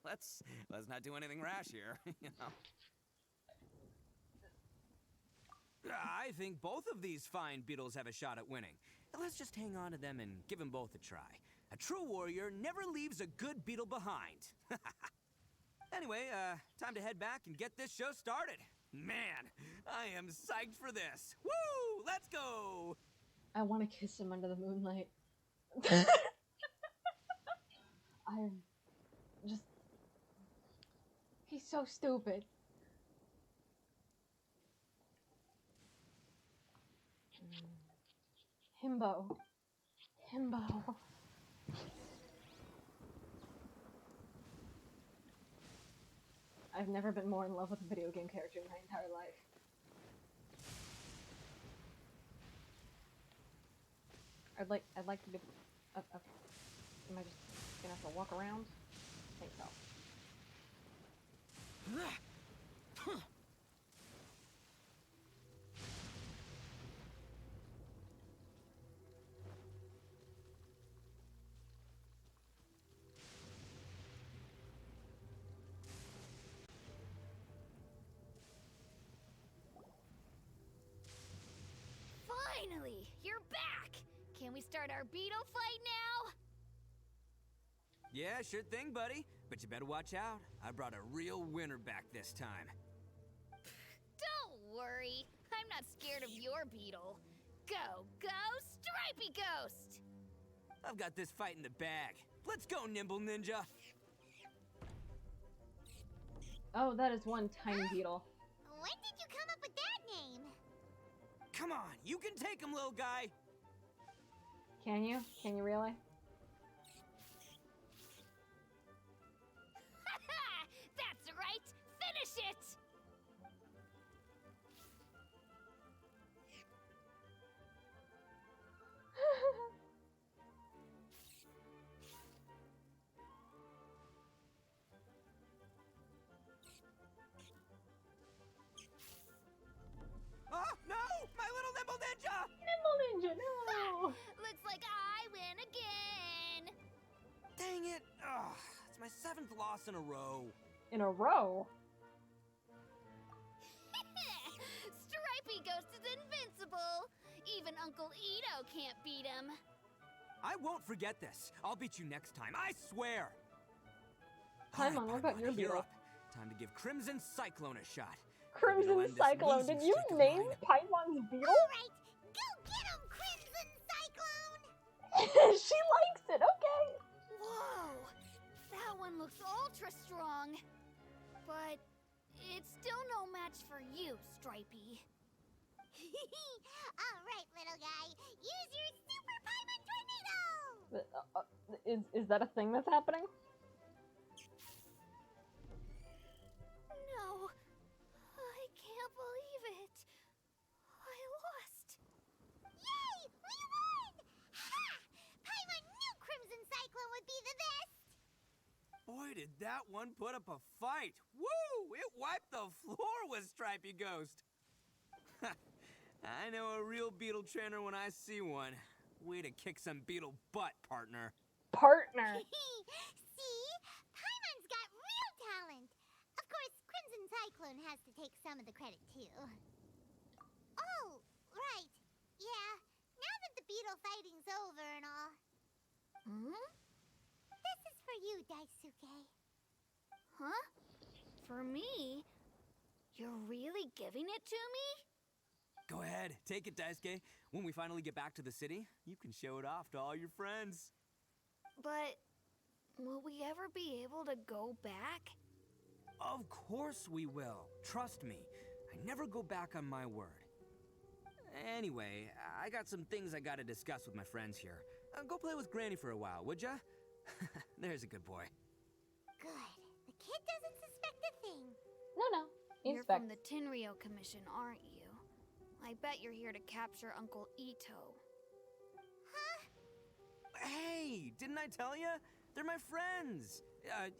let's not do anything rash here, you know. I think both of these fine beetles have a shot at winning. Let's just hang on to them and give them both a try. A true warrior never leaves a good beetle behind. Anyway, time to head back and get this show started. Man, I am psyched for this. Woo! Let's go!
I want to kiss him under the moonlight. I'm just... He's so stupid. Himbo. I've never been more in love with a video game character in my entire life. I'd like to do... okay. Am I just gonna have to walk around? I think so.
Finally, you're back! Can we start our beetle fight now?
Yeah, sure thing, buddy. But you better watch out. I brought a real winner back this time.
Don't worry. I'm not scared of your beetle. Go, Stripey Ghost!
I've got this fight in the bag. Let's go, Nimble Ninja!
Oh, that is one tiny beetle.
When did you come up with that name?
Come on, you can take him, little guy!
Can you? Can you really?
That's right! Finish it!
7th loss in a row.
In a row?
Stripey Ghost is invincible. Even Uncle ITTO can't beat him.
I won't forget this. I'll beat you next time, I swear.
Paimon, what about your
Gear
beetle?
up. Time to give Crimson Cyclone a shot.
Crimson Cyclone. Did you name Paimon's beetle?
Alright, go get him, Crimson Cyclone!
She likes it, okay.
Whoa, that one looks ultra strong. But it's still no match for you, Stripey.
Alright, little guy, use your Super Paimon Tornado!
Is that a thing that's happening?
No, I can't believe it. I lost.
Yay! We won! Ha! Paimon knew Crimson Cyclone would be the best!
Boy, did that one put up a fight. Woo! It wiped the floor with Stripey Ghost. I know a real beetle trainer when I see one. Way to kick some beetle butt, partner.
Partner.
See? Paimon's got real talent. Of course, Crimson Cyclone has to take some of the credit, too. Oh, right. Yeah, now that the beetle fighting's over and all.
Hmm?
This is for you, Daisuke.
Huh? For me? You're really giving it to me?
Go ahead, take it, Daisuke. When we finally get back to the city, you can show it off to all your friends.
But will we ever be able to go back?
Of course we will. Trust me. I never go back on my word. Anyway, I got some things I gotta discuss with my friends here. Go play with Granny for a while, would ya? There's a good boy.
Good. The kid doesn't suspect a thing.
No.
You're
Inspect.
from the Tenryou Commission, aren't you? I bet you're here to capture Uncle ITTO.
Huh?
Hey, didn't I tell ya? They're my friends.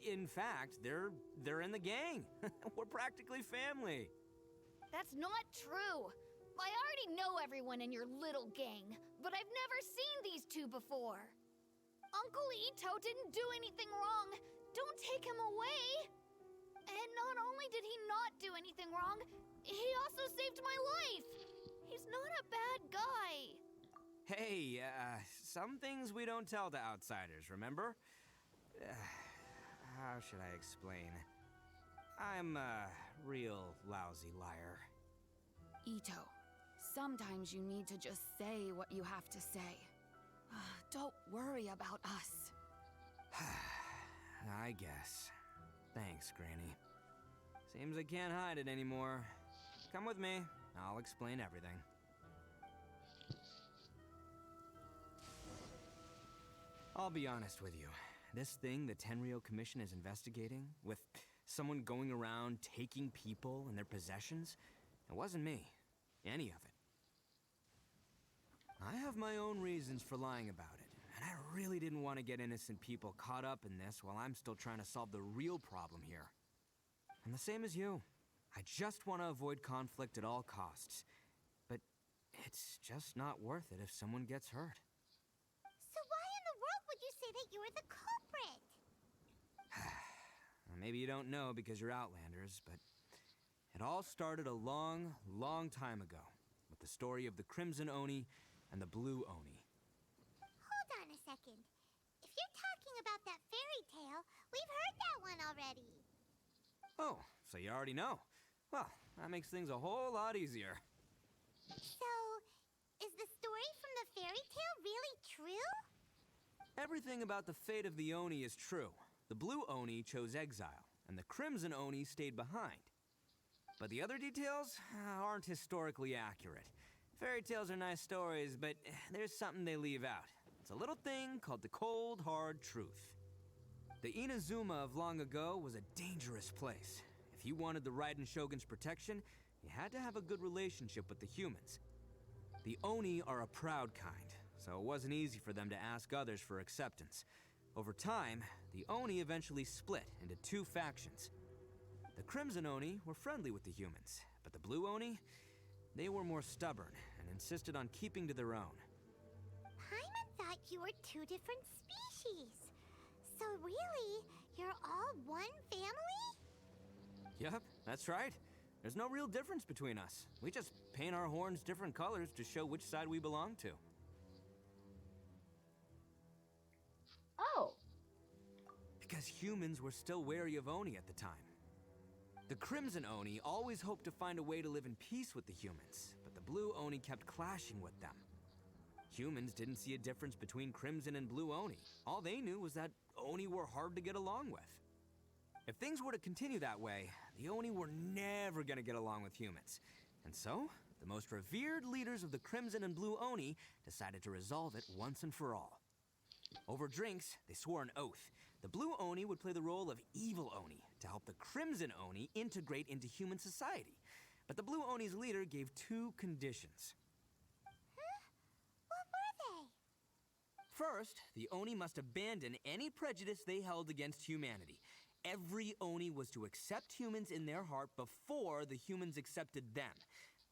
In fact, they're in the gang. We're practically family.
That's not true. I already know everyone in your little gang, but I've never seen these two before. Uncle ITTO didn't do anything wrong. Don't take him away. And not only did he not do anything wrong, he also saved my life. He's not a bad guy.
Hey, some things we don't tell to outsiders, remember? How should I explain? I'm a real lousy liar.
ITTO, sometimes you need to just say what you have to say. Don't worry about us.
I guess. Thanks, Granny. Seems I can't hide it anymore. Come with me. I'll explain everything. I'll be honest with you. This thing the Tenryou Commission is investigating, with someone going around taking people and their possessions, it wasn't me. Any of it. I have my own reasons for lying about it, and I really didn't want to get innocent people caught up in this while I'm still trying to solve the real problem here. And the same as you. I just want to avoid conflict at all costs. But it's just not worth it if someone gets hurt.
So why in the world would you say that you were the culprit?
Maybe you don't know because you're Outlanders, but it all started a long, long time ago with the story of the Crimson Oni and the Blue Oni.
Hold on a second. If you're talking about that fairy tale, we've heard that one already.
Oh, so you already know. Well, that makes things a whole lot easier.
So, is the story from the fairy tale really true?
Everything about the fate of the Oni is true. The Blue Oni chose exile, and the Crimson Oni stayed behind. But the other details aren't historically accurate. Fairy tales are nice stories, but there's something they leave out. It's a little thing called the cold, hard truth. The Inazuma of long ago was a dangerous place. If you wanted the Raiden Shogun's protection, you had to have a good relationship with the humans. The Oni are a proud kind, so it wasn't easy for them to ask others for acceptance. Over time, the Oni eventually split into two factions. The Crimson Oni were friendly with the humans, but the Blue Oni, they were more stubborn and insisted on keeping to their own.
Paimon thought you were two different species. So really, You're all one family?
Yep, that's right. There's no real difference between us. We just paint our horns different colors to show which side we belong to.
Oh.
Because humans were still wary of Oni at the time. The Crimson Oni always hoped to find a way to live in peace with the humans, but the Blue Oni kept clashing with them. Humans didn't see a difference between Crimson and Blue Oni. All they knew was that Oni were hard to get along with. If things were to continue that way, the Oni were never gonna get along with humans. And so, the most revered leaders of the Crimson and Blue Oni decided to resolve it once and for all. Over drinks, they swore an oath. The Blue Oni would play the role of evil Oni to help the Crimson Oni integrate into human society. But the Blue Oni's leader gave 2 conditions.
Huh? What were they?
First, the Oni must abandon any prejudice they held against humanity. Every Oni was to accept humans in their heart before the humans accepted them.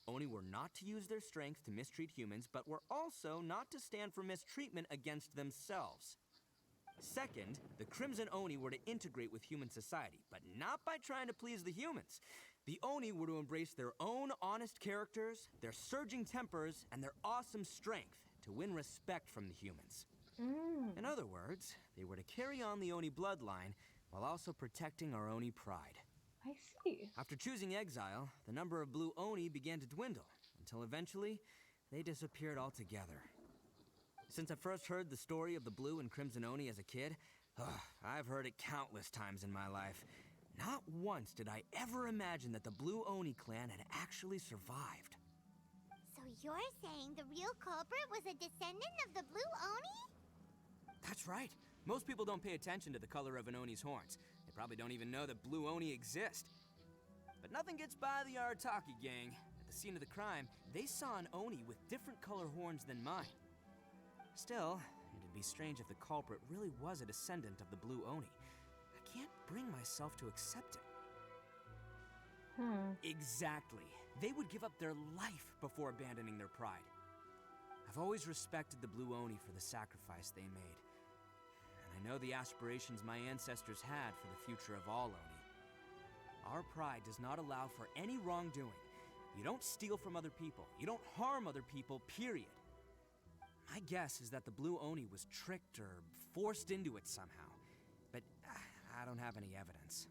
Oni were not to use their strength to mistreat humans, but were also not to stand for mistreatment against themselves. Second, the Crimson Oni were to integrate with human society, but not by trying to please the humans. The Oni were to embrace their own honest characters, their surging tempers, and their awesome strength to win respect from the humans. In other words, they were to carry on the Oni bloodline while also protecting our Oni pride.
I see.
After choosing exile, the number of Blue Oni began to dwindle, until eventually, they disappeared altogether. Since I first heard the story of the Blue and Crimson Oni as a kid, I've heard it countless times in my life. Not once did I ever imagine that the Blue Oni clan had actually survived.
So you're saying the real culprit was a descendant of the Blue Oni?
That's right. Most people don't pay attention to the color of an Oni's horns. They probably don't even know that Blue Oni exist. But nothing gets by the Arataki gang. At the scene of the crime, they saw an Oni with different color horns than mine. Still, it'd be strange if the culprit really was a descendant of the Blue Oni. I can't bring myself to accept it. Exactly. They would give up their life before abandoning their pride. I've always respected the Blue Oni for the sacrifice they made. And I know the aspirations my ancestors had for the future of all Oni. Our pride does not allow for any wrongdoing. You don't steal from other people. You don't harm other people, period. My guess is that the Blue Oni was tricked or forced into it somehow. But I don't have any evidence.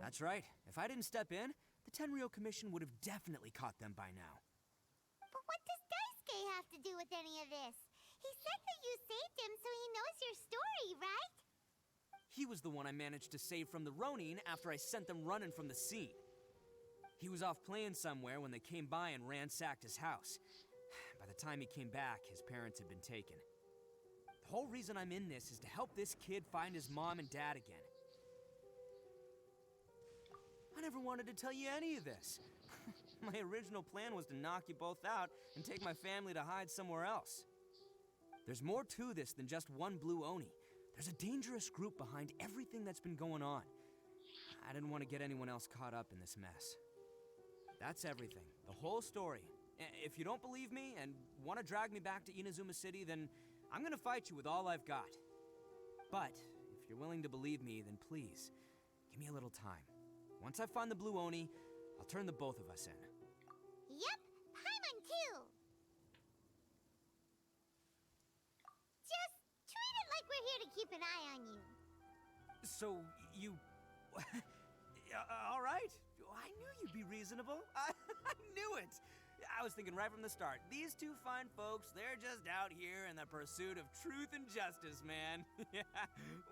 That's right. If I didn't step in, the Tenryou Commission would have definitely caught them by now.
But what does Daisuke have to do with any of this? He said that you saved him so he knows your story, right?
He was the one I managed to save from the Ronin after I sent them running from the scene. He was off playing somewhere when they came by and ransacked his house. By the time he came back, his parents had been taken. The whole reason I'm in this is to help this kid find his mom and dad again. I never wanted to tell you any of this. My original plan was to knock you both out and take my family to hide somewhere else. There's more to this than just one Blue Oni. There's a dangerous group behind everything that's been going on. I didn't want to get anyone else caught up in this mess. That's everything. The whole story. If you don't believe me and want to drag me back to Inazuma City, then I'm gonna fight you with all I've got. But if you're willing to believe me, then please, give me a little time. Once I find the Blue Oni, I'll turn the both of us in.
Yep, Paimon too. Just treat it like we're here to keep an eye on you.
So, you... all right. I knew you'd be reasonable. I knew it. I was thinking right from the start, these two fine folks, they're just out here in the pursuit of truth and justice, man. Yeah,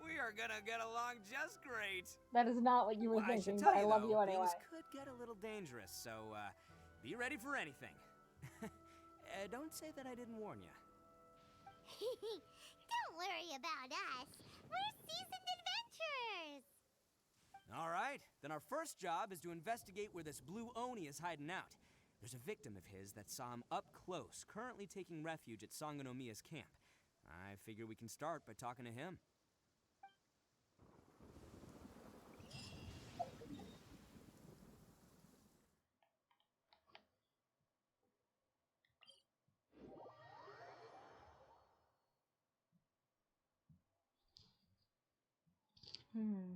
we are gonna get along just great.
That is not what you were thinking,
tell
but I love
though,
you anyway.
Things could get a little dangerous, so be ready for anything. Don't say that I didn't warn you.
Don't worry about us. We're seasoned adventurers.
All right, then our first job is to investigate where this Blue Oni is hiding out. There's a victim of his that saw him up close, currently taking refuge at Sangonomiya's camp. I figure we can start by talking to him.
Hmm.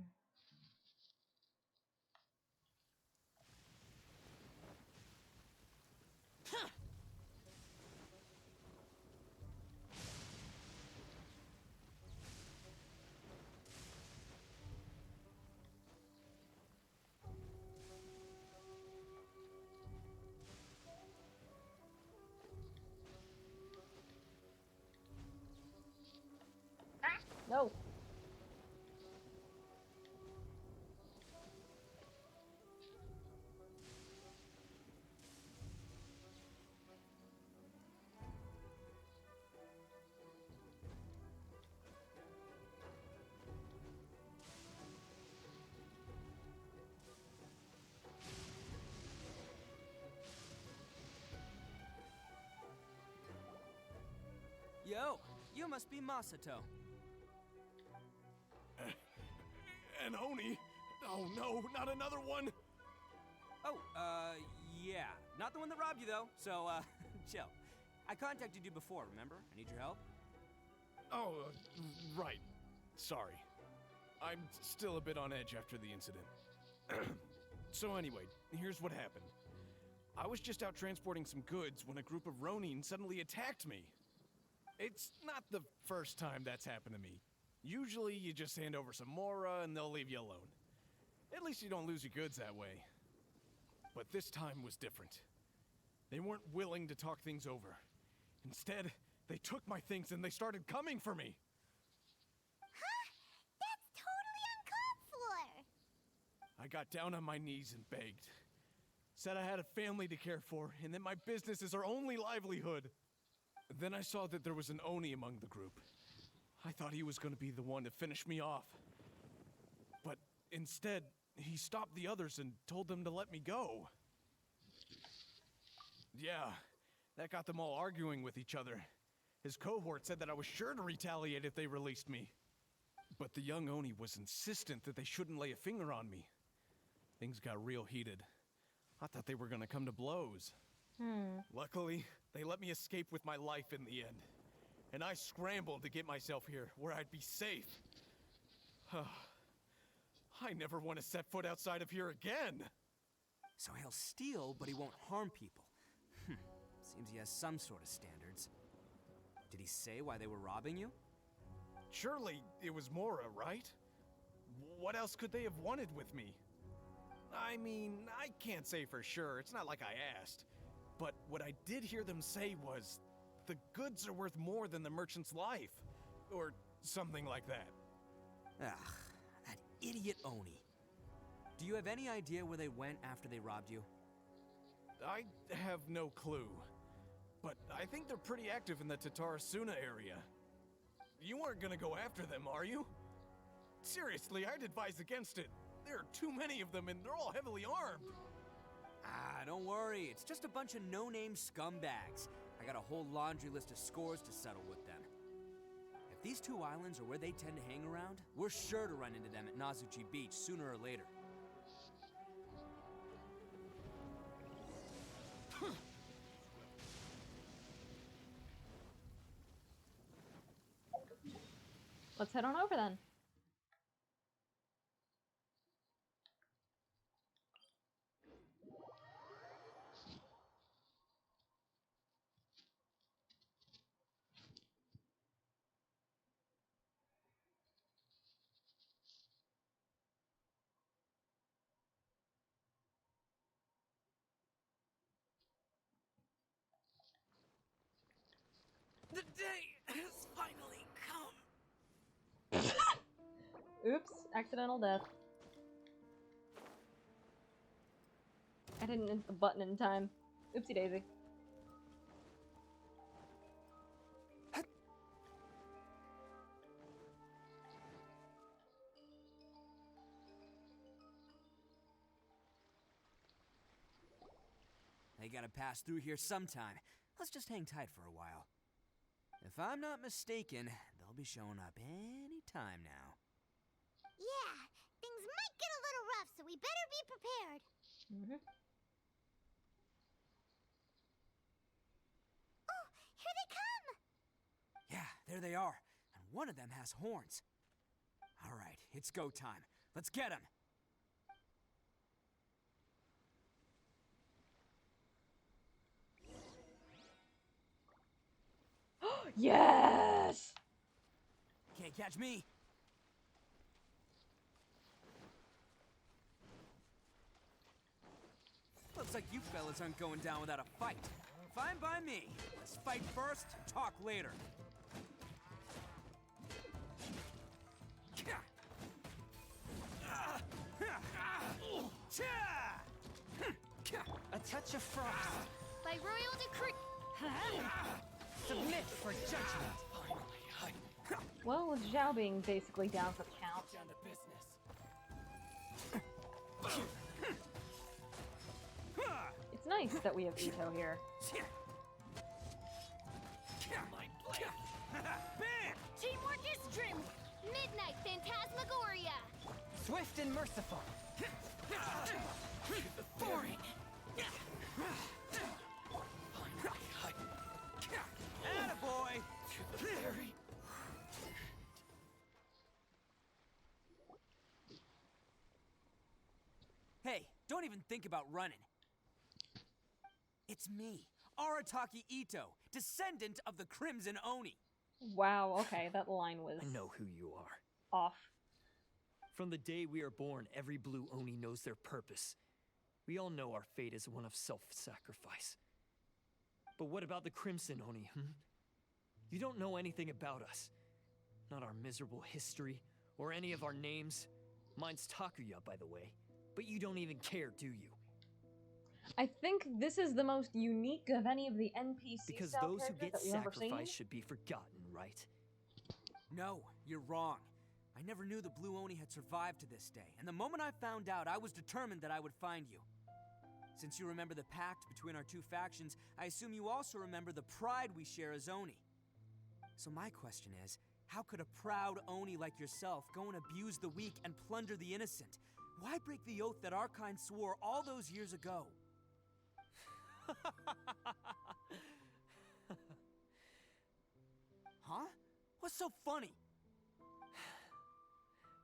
No.
Yo, you must be Masato.
An Oni? Oh no, not another one!
Oh, yeah. Not the one that robbed you, though, so, chill. I contacted you before, remember? I need your help.
Oh, right. Sorry. I'm still a bit on edge after the incident. So anyway, here's what happened. I was just out transporting some goods when a group of Ronin suddenly attacked me. It's not the first time that's happened to me. Usually you just hand over some Mora and they'll leave you alone. At least you don't lose your goods that way. But this time was different. They weren't willing to talk things over. Instead, they took my things and they started coming for me.
Huh? That's totally uncalled for!
I got down on my knees and begged. Said I had a family to care for and that my business is our only livelihood. Then I saw that there was an Oni among the group. I thought he was going to be the one to finish me off. But instead, he stopped the others and told them to let me go. Yeah, that got them all arguing with each other. His cohort said that I was sure to retaliate if they released me. But the young Oni was insistent that they shouldn't lay a finger on me. Things got real heated. I thought they were going to come to blows. Luckily, they let me escape with my life in the end. And I scrambled to get myself here, where I'd be safe. I never want to set foot outside of here again!
So he'll steal, but he won't harm people. Seems he has some sort of standards. Did he say why they were robbing you?
Surely it was Mora, right? What else could they have wanted with me? I mean, I can't say for sure, it's not like I asked. But what I did hear them say was, the goods are worth more than the merchant's life. Or something like that.
Ugh, that idiot Oni. Do you have any idea where they went after they robbed you?
I have no clue. But I think they're pretty active in the Tatarasuna area. You aren't gonna go after them, are you? Seriously, I'd advise against it. There are too many of them and they're all heavily armed.
Ah, don't worry. It's just a bunch of no-name scumbags. I got a whole laundry list of scores to settle with them. If these two islands are where they tend to hang around, we're sure to run into them at Nazuchi Beach sooner or later.
Let's head on over then.
The day has finally come.
Oops, accidental death. I didn't hit the button in time. Oopsie daisy.
They gotta pass through here sometime. Let's just hang tight for a while. If I'm not mistaken, they'll be showing up any time now.
Yeah, things might get a little rough, so we better be prepared. Oh, here they come!
Yeah, there they are. And one of them has horns. All right, it's go time. Let's get him.
Yes!
Can't catch me. Looks like you fellas aren't going down without a fight. Fine by me. Let's fight first, talk later.
A touch of frost.
By royal decree.
Submit for judgment.
Well, with Zhao being basically down for the count.
Down to business.
It's nice that we have Itto here.
Teamwork is strength. Midnight Phantasmagoria.
Swift and merciful. Boring.
Attaboy! Hey, don't even think about running. It's me, Arataki Itto, descendant of the Crimson Oni.
Wow, okay, that line was
I know who you are.
off.
From the day we are born, every blue Oni knows their purpose. We all know our fate is one of self-sacrifice. But what about the Crimson Oni, You don't know anything about us. Not our miserable history, or any of our names. Mine's Takuya, by the way. But you don't even care, do you?
I think this is the most unique of any of the NPC
Because
style
those who
characters
get
that we've ever seen.
sacrificed should be forgotten, right?
No, you're wrong. I never knew the Blue Oni had survived to this day, and the moment I found out, I was determined that I would find you. Since you remember the pact between our two factions, I assume you also remember the pride we share as Oni. So my question is, how could a proud Oni like yourself go and abuse the weak and plunder the innocent? Why break the oath that our kind swore all those years ago? Huh? What's so funny?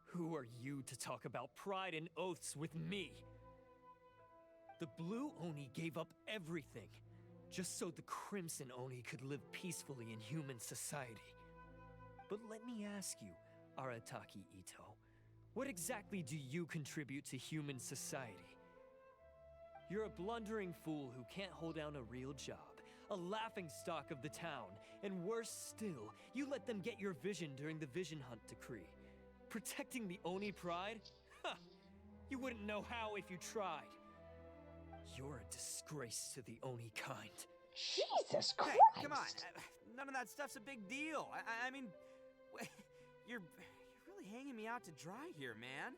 Who are you to talk about pride and oaths with me? The Blue Oni gave up everything, just so the Crimson Oni could live peacefully in human society. But let me ask you, Arataki Itto, what exactly do you contribute to human society? You're a blundering fool who can't hold down a real job, a laughingstock of the town, and worse still, you let them get your vision during the Vision Hunt decree. Protecting the Oni pride? Ha! You wouldn't know how if you tried. You're a disgrace to the Oni kind.
Jesus Christ!
Hey, come on. None of that stuff's a big deal. I mean, you're really hanging me out to dry here, man.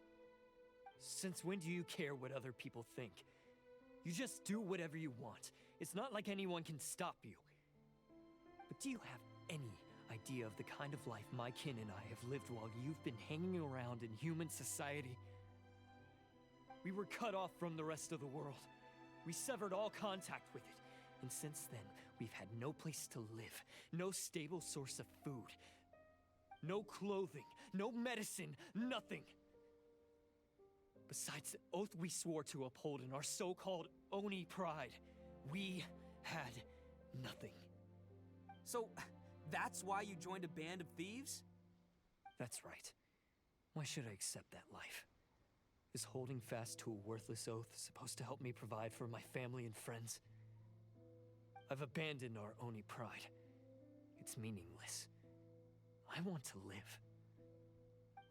Since when do you care what other people think? You just do whatever you want. It's not like anyone can stop you. But do you have any idea of the kind of life my kin and I have lived while you've been hanging around in human society? We were cut off from the rest of the world. We severed all contact with it. And since then, we've had no place to live, no stable source of food, no clothing, no medicine, nothing. Besides the oath we swore to uphold in our so-called Oni pride, we had nothing.
So, that's why you joined a band of thieves?
That's right. Why should I accept that life? Is holding fast to a worthless oath supposed to help me provide for my family and friends? I've abandoned our Oni pride. It's meaningless. I want to live.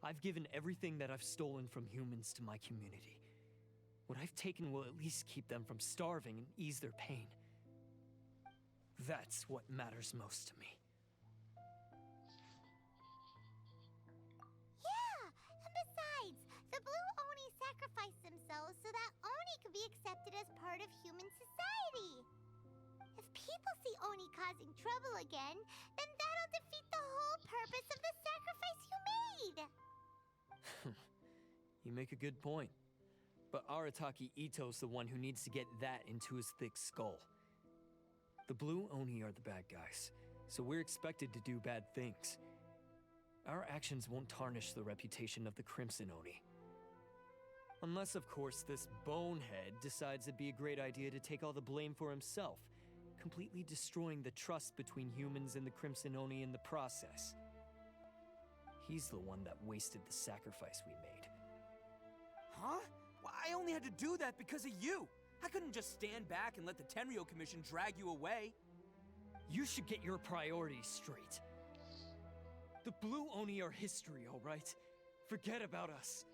I've given everything that I've stolen from humans to my community. What I've taken will at least keep them from starving and ease their pain. That's what matters most to me.
Yeah, and besides, the Blue Oni sacrificed themselves so that Oni could be accepted as part of human society. If people see Oni causing trouble again, then that'll defeat the whole purpose of the sacrifice you made.
You make a good point. But Arataki Itto's the one who needs to get that into his thick skull. The Blue Oni are the bad guys, so we're expected to do bad things. our actions won't tarnish the reputation of the Crimson Oni. Unless, of course, this bonehead decides it'd be a great idea to take all the blame for himself, completely destroying the trust between humans and the Crimson Oni in the process. He's the one that wasted the sacrifice we made.
Huh? Well, I only had to do that because of you. I couldn't just stand back and let the Tenryo Commission drag you away.
You should get your priorities straight. The Blue Oni are history, all right? Forget about us.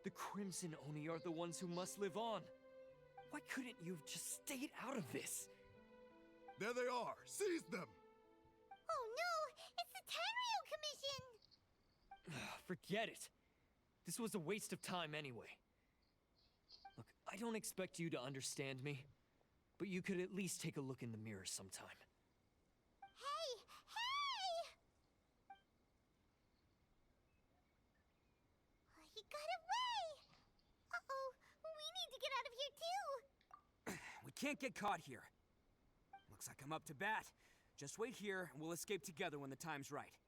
The Crimson Oni are the ones who must live on. Why couldn't you have just stayed out of this?
There they are! Seize them!
Oh no! It's the Tenryo Commission!
Forget it. This was a waste of time anyway. Look, I don't expect you to understand me, but you could at least take a look in the mirror sometime.
Hey! Hey! He got away! Uh-oh, we need to get out of here too!
We can't get caught here. Looks like I'm up to bat. Just wait here, and we'll escape together when the time's right.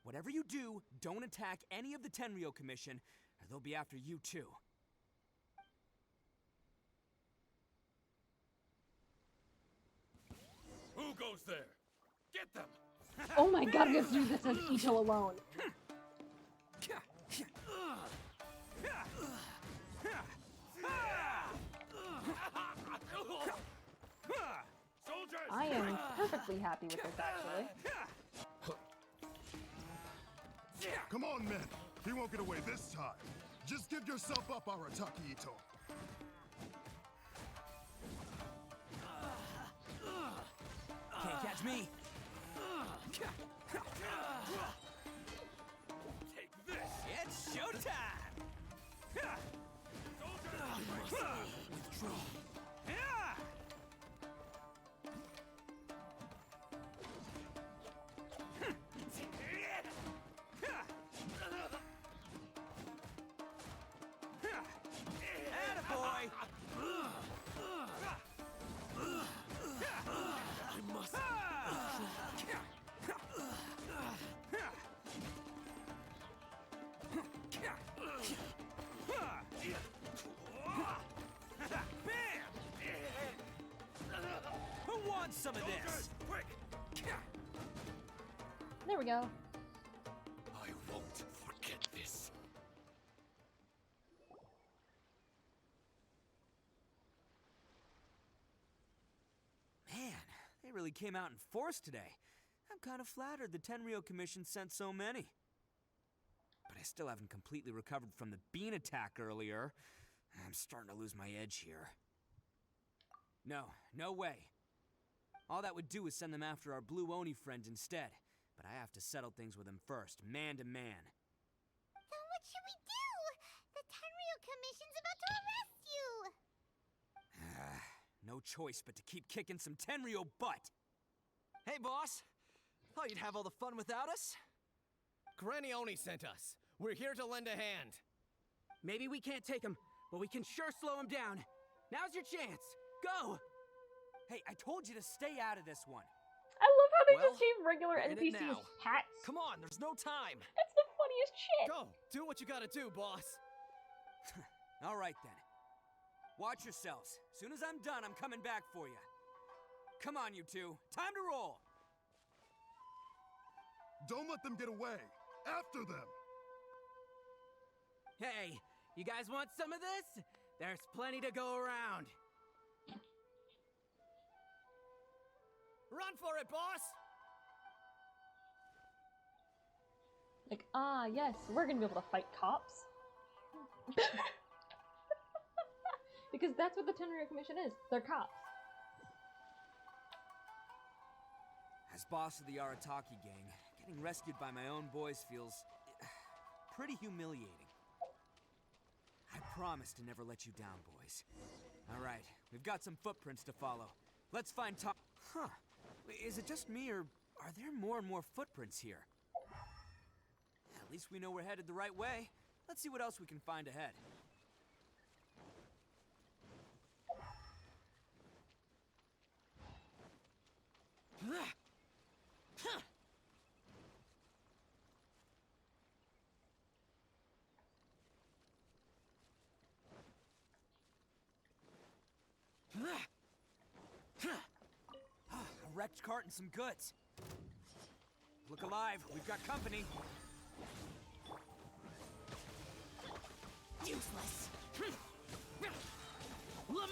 Whatever you do, don't attack any of the Tenryo Commission, or they'll be after you too.
Who goes there? Get them!
Oh my god, we have to do this as ITTO alone.
Soldiers!
I am perfectly happy with this, actually.
Come on, men! He won't get away this time. Just give yourself up, Arataki Ito.
Can't catch me.
Take this!
It's showtime! Withdraw. Attaboy! I must. Who wants some of this?
Quick!
There we go.
I won't forget this.
Man, they really came out in force today. I'm kind of flattered the Tenryo Commission sent so many. But I still haven't completely recovered from the bean attack earlier. I'm starting to lose my edge here. No way. All that would do is send them after our Blue Oni friend instead. But I have to settle things with him first, man to man.
Then what should we do? The Tenryo Commission's about to arrest you!
No choice but to keep kicking some Tenryo butt.
Hey, boss. Thought you'd have all the fun without us? Granny Oni sent us. We're here to lend a hand. Maybe we can't take him, but we can sure slow him down. Now's your chance. Go!
Hey, I told you to stay out of this one.
I love how they
Well,
just gave regular
we're in it
NPCs
now.
hats.
Come on, there's no time.
That's the funniest shit.
Go! Do what you gotta do, boss.
All right, then. Watch yourselves. As soon as I'm done, I'm coming back for you. Come on, you two. Time to roll.
Don't let them get away! After them!
Hey, you guys want some of this? There's plenty to go around. Run for it, boss!
Like, ah, yes, we're gonna be able to fight cops. Because that's what the Tenryo Commission is. They're cops.
As boss of the Arataki gang, getting rescued by my own boys feels pretty humiliating. I promise to never let you down, boys. All right, we've got some footprints to follow. Let's find Tom. Huh. Is it just me, or are there more and more footprints here? At least we know we're headed the right way. Let's see what else we can find ahead. stretch cart and some goods. Look alive, we've got company.
Useless. Lament.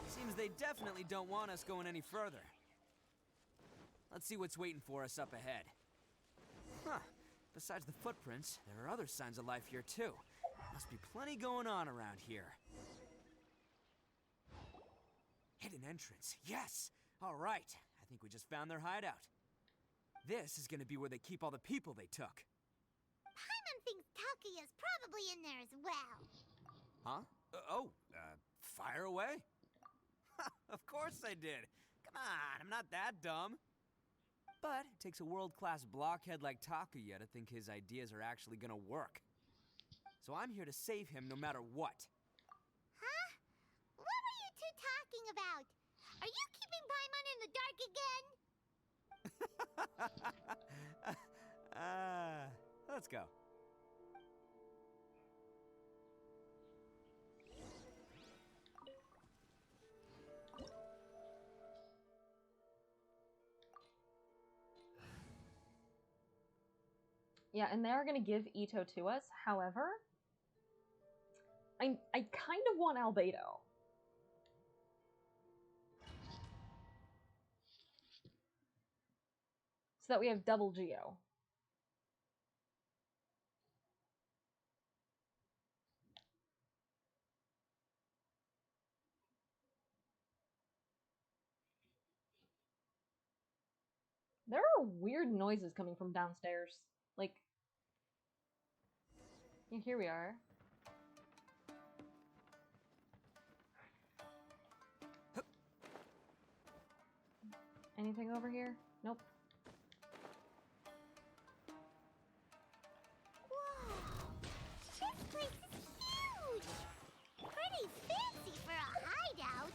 Seems they definitely don't want us going any further. Let's see what's waiting for us up ahead. Huh. Besides the footprints, there are other signs of life here too. Must be plenty going on around here. Hidden entrance. Yes! All right. I think we just found their hideout. This is gonna be where they keep all the people they took.
Paimon thinks Takuya's probably in there as well.
Huh? Fire away? Of course I did. Come on, I'm not that dumb. But it takes a world-class blockhead like Takuya to think his ideas are actually gonna work. So I'm here to save him no matter what.
Huh? What are you two talking about? Are you keeping Paimon in the dark again?
Let's go.
Yeah, and they are going to give ITTO to us. However, I kind of want Albedo. So that we have double Geo. There are weird noises coming from downstairs. Like, yeah, here we are. Anything over here? Nope.
Whoa! This place is huge! Pretty fancy for a hideout.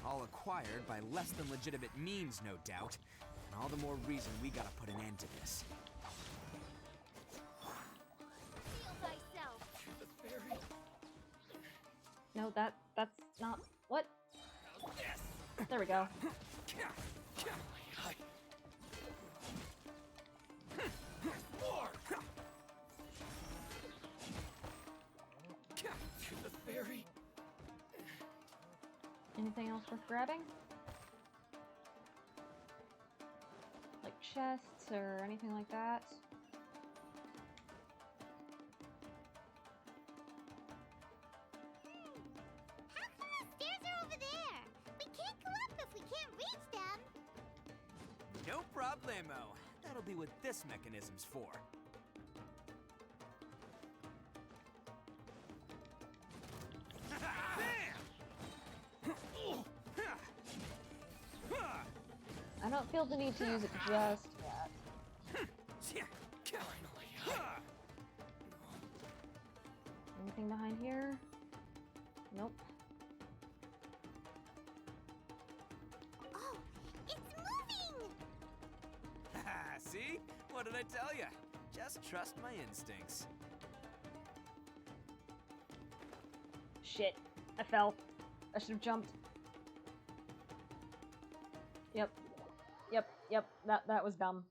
All acquired by less than legitimate means, no doubt. And all the more reason we gotta put an end to this.
Feel myself.
No, that's not what? There we go. Anything else worth grabbing? Like chests or anything like that?
How come the stairs are over there? We can't go up if we can't reach them.
No problemo. That'll be what this mechanism's for.
I don't feel the need to use it just yet. Anything behind here? Nope.
Oh, it's moving!
See? What did I tell you? Just trust my instincts.
Shit. I fell. I should have jumped. Yep. That was dumb.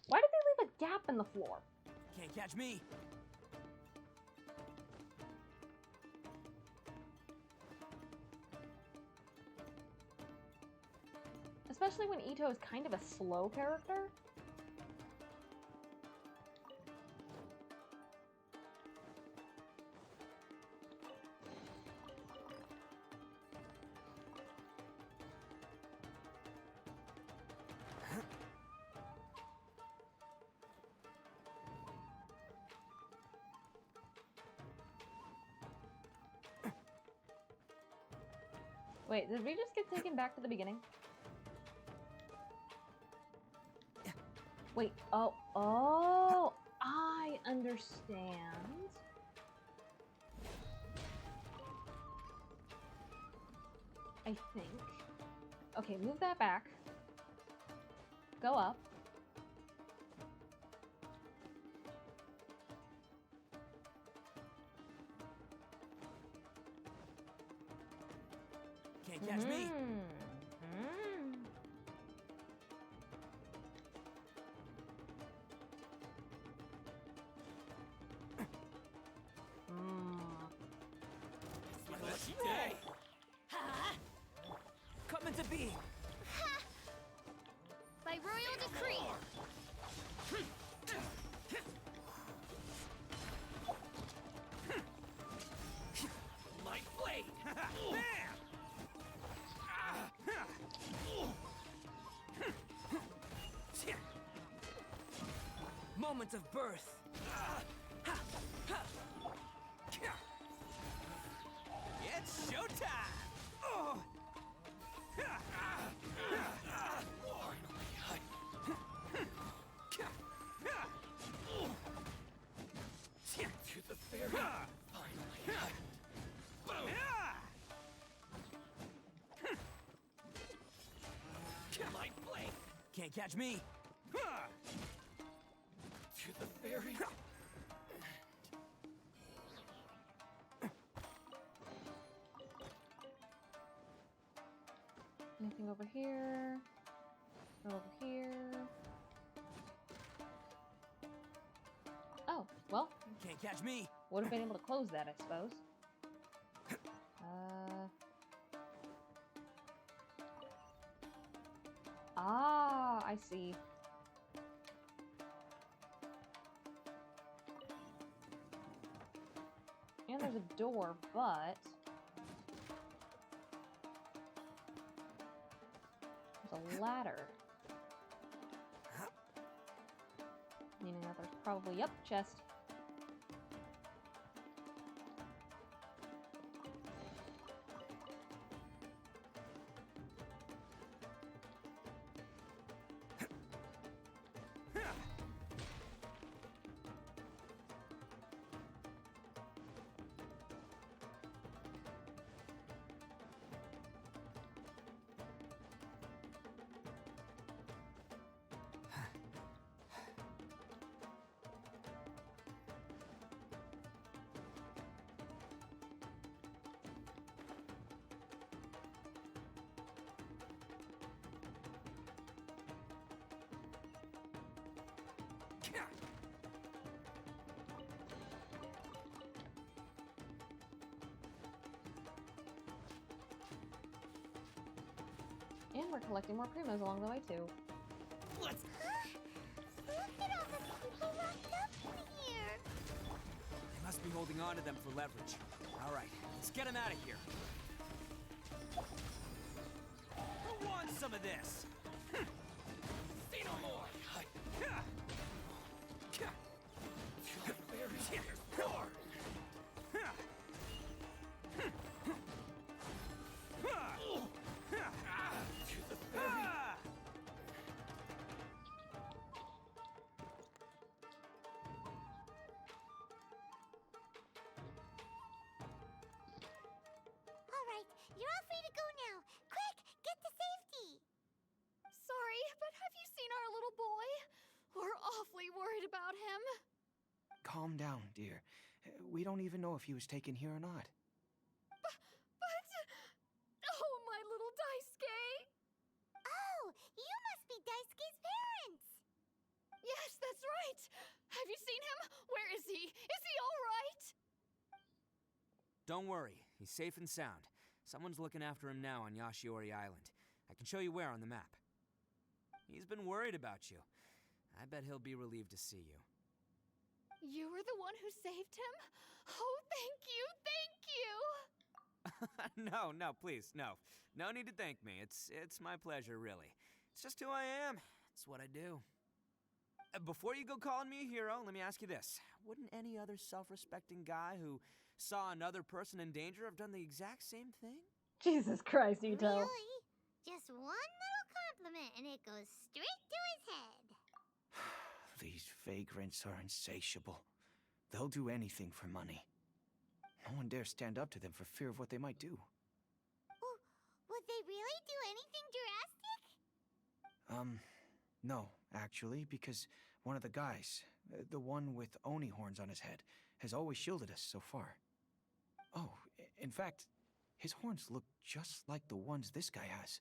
Why did they leave a gap in the floor?
Can't catch me.
Especially when ITTO is kind of a slow character. Wait, did we just get taken back to the beginning? Wait, oh, I understand. I think. Okay, move that back. Go up.
Can't catch me.
Lucky day.
Come into being.
By royal decree.
Light blade. Bam! Moment of birth. It's showtime! Oh.
To the very finally. Light blade.
Can't catch me.
To the very
Anything over here? No over here. Oh, well,
Can't catch me.
would have been able to close that, I suppose. Ah, I see. And there's a door, but there's a ladder. Meaning that there's probably, yep, chest. And we're collecting more primos along the way, too.
Let's.
Look at all the people locked up in here.
They must be holding on to them for leverage. All right, let's get them out of here. Who wants some of this?
say no more. To the very roar.
All right, you're all free to go now. Quick, get to safety.
Sorry, but have you seen our little boy? We're awfully worried about him.
Calm down, dear. We don't even know if he was taken here or not.
But... Oh, my little Daisuke!
Oh, you must be Daisuke's parents.
Yes, that's right! Have you seen him? Where is he? Is he all right?
Don't worry, he's safe and sound. Someone's looking after him now on Yashiori Island. I can show you where on the map. He's been worried about you. I bet he'll be relieved to see you.
You were the one who saved him? Oh, thank you, thank you!
No, please, no. No need to thank me. It's my pleasure, really. It's just who I am. It's what I do. Before you go calling me a hero, let me ask you this. Wouldn't any other self-respecting guy who saw another person in danger have done the exact same thing?
Jesus Christ, Ito.
Really? Just one little compliment and it goes straight to his head.
These vagrants are insatiable. They'll do anything for money. No one dares stand up to them for fear of what they might do.
Would they really do anything drastic?
No, actually, because one of the guys, the one with Oni horns on his head, has always shielded us so far. Oh, in fact, His horns look just like the ones this guy has.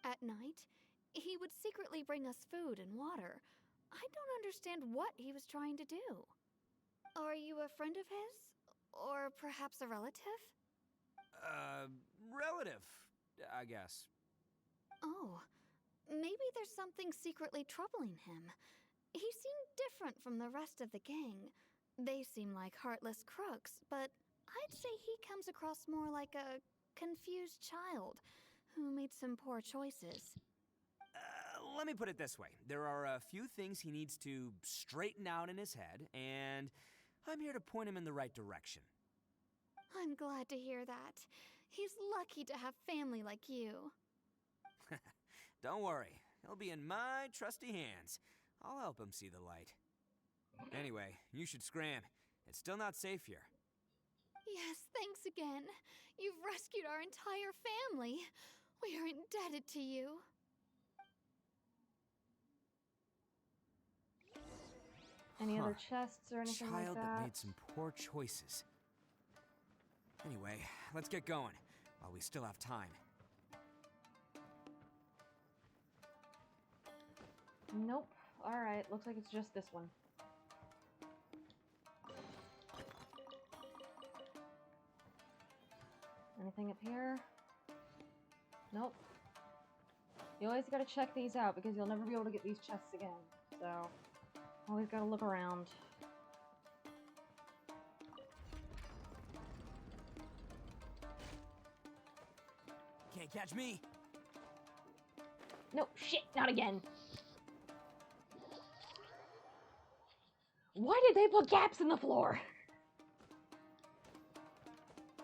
At night, he would secretly bring us food and water. I don't understand what he was trying to do. Are you a friend of his? Or perhaps a relative?
Relative, I guess.
Oh, maybe there's something secretly troubling him. He seemed different from the rest of the gang. They seem like heartless crooks, but I'd say he comes across more like a confused child who made some poor choices.
Let me put it this way. There are a few things he needs to straighten out in his head, and I'm here to point him in the right direction.
I'm glad to hear that. He's lucky to have family like you.
Don't worry. He'll be in my trusty hands. I'll help him see the light. Anyway, you should scram. It's still not safe here.
Yes, thanks again. You've rescued our entire family. We are indebted to you.
Any other chests or anything
Child
like
that
that?
made some poor choices. Anyway, let's get going while we still have time.
Nope. Alright, looks like it's just this one. Anything up here? Nope. You always gotta check these out because you'll never be able to get these chests again. So, always gotta look around.
Can't catch me.
No, shit, not again. Why did they put gaps in the floor?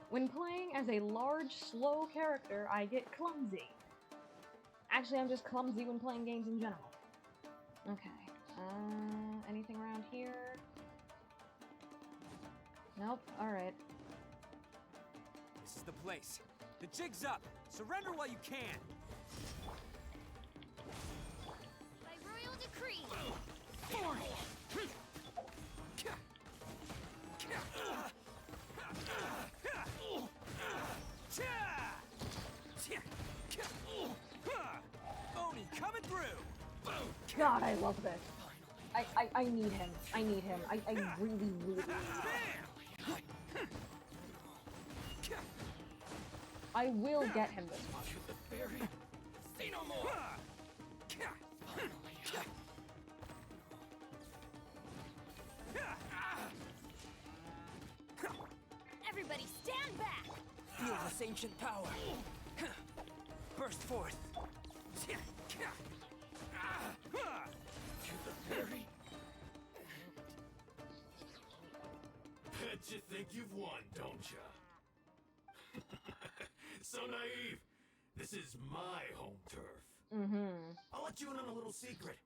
When playing as a large, slow character, I get clumsy. Actually, I'm just clumsy when playing games in general. Okay. Anything around here? Nope. Alright.
This is the place. The jig's up. Surrender while you can.
By royal decree.
Oni coming through.
God, I love this. I need him. I need him. I really, really need him. I will get him this one.
Say no more.
Everybody stand back!
Feel this ancient power. Burst forth.
To the very... Bet you think you've won, don't ya? So naive. This is my home turf.
Mm-hmm.
I'll let you in on a little secret.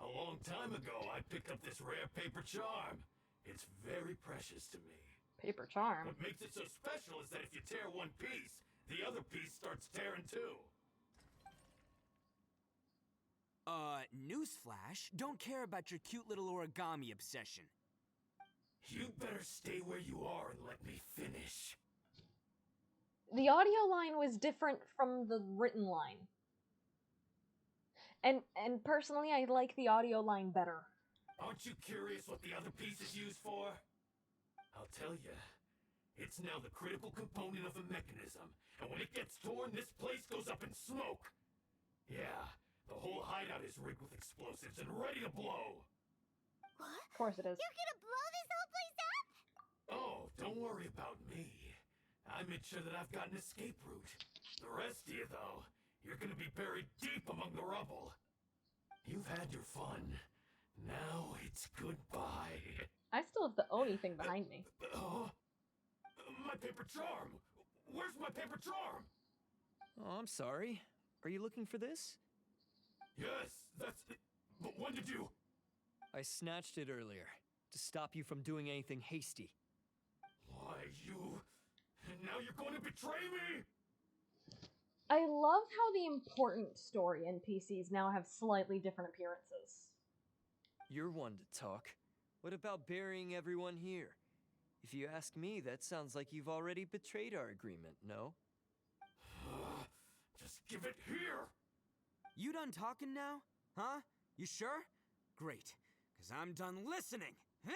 A long time ago, I picked up this rare paper charm. It's very precious to me.
Paper charm.
What makes it so special is that if you tear one piece, the other piece starts tearing too.
Newsflash, don't care about your cute little origami obsession.
You better stay where you are and let me finish.
The audio line was different from the written line. And personally, I like the audio line better.
Aren't you curious what the other piece is used for? I'll tell you. It's now the critical component of the mechanism, and when it gets torn, this place goes up in smoke. Yeah, the whole hideout is rigged with explosives and ready to blow.
What?
Of course it is.
You're gonna blow this whole place up?
Oh, don't worry about me. I made sure that I've got an escape route. The rest of you, though, you're gonna be buried deep among the rubble. You've had your fun. Now it's goodbye.
I still have the Oni thing behind me.
My paper charm! Where's my paper charm?
Oh, I'm sorry. Are you looking for this?
Yes, that's it. But when did you...
I snatched it earlier, to stop you from doing anything hasty.
Why, you... And now you're going to betray me?
I love how the important story NPCs now have slightly different appearances.
You're one to talk. What about burying everyone here? If you ask me, that sounds like you've already betrayed our agreement, no?
it here!
You done talking now? Huh? You sure? Great, because I'm done listening. Yeah!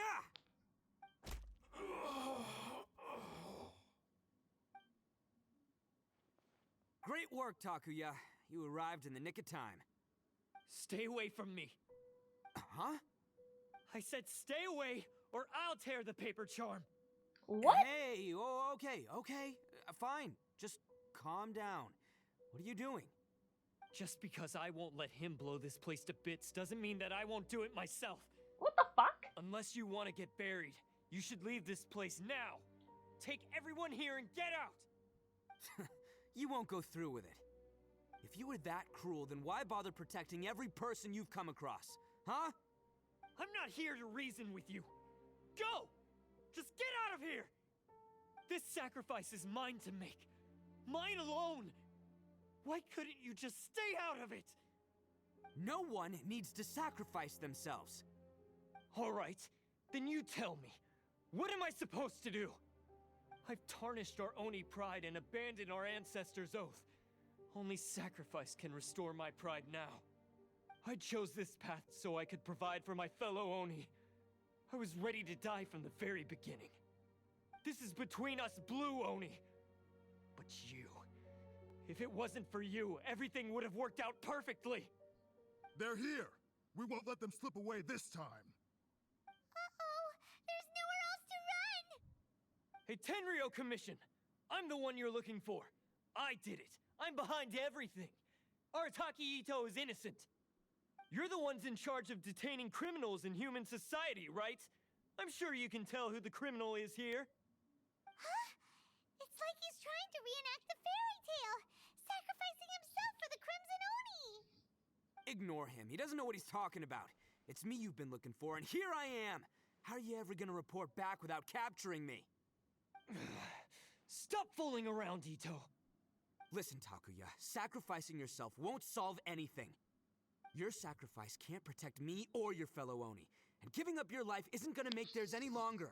Great work, Takuya. You arrived in the nick of time.
Stay away from me.
Huh?
I said stay away, or I'll tear the paper charm.
What?
Hey, oh, okay. Fine. Just calm down. What are you doing?
Just because I won't let him blow this place to bits doesn't mean that I won't do it myself.
What the fuck?
Unless you want to get buried, you should leave this place now. Take everyone here and get out!
You won't go through with it. If you were that cruel, then why bother protecting every person you've come across? Huh?
I'm not here to reason with you. Go! Just get out of here! This sacrifice is mine to make. Mine alone! Why couldn't you just stay out of it?
No one needs to sacrifice themselves.
All right, then you tell me. What am I supposed to do? I've tarnished our Oni pride and abandoned our ancestors' oath. Only sacrifice can restore my pride now. I chose this path so I could provide for my fellow Oni. I was ready to die from the very beginning. This is between us Blue Oni. But you... if it wasn't for you, everything would have worked out perfectly!
They're here! We won't let them slip away this time!
Uh-oh! There's nowhere else to run!
Hey, Tenryo Commission! I'm the one you're looking for. I did it. I'm behind everything. Arataki Itto is innocent. You're the ones in charge of detaining criminals in human society, right? I'm sure you can tell who the criminal is here.
Huh? It's like he's trying to reenact the fairy tale, sacrificing himself for the Crimson Oni!
Ignore him. He doesn't know what he's talking about. It's me you've been looking for, and here I am! How are you ever gonna report back without capturing me?
Stop fooling around, Itto.
Listen, Takuya, sacrificing yourself won't solve anything. Your sacrifice can't protect me or your fellow Oni, and giving up your life isn't gonna make theirs any longer.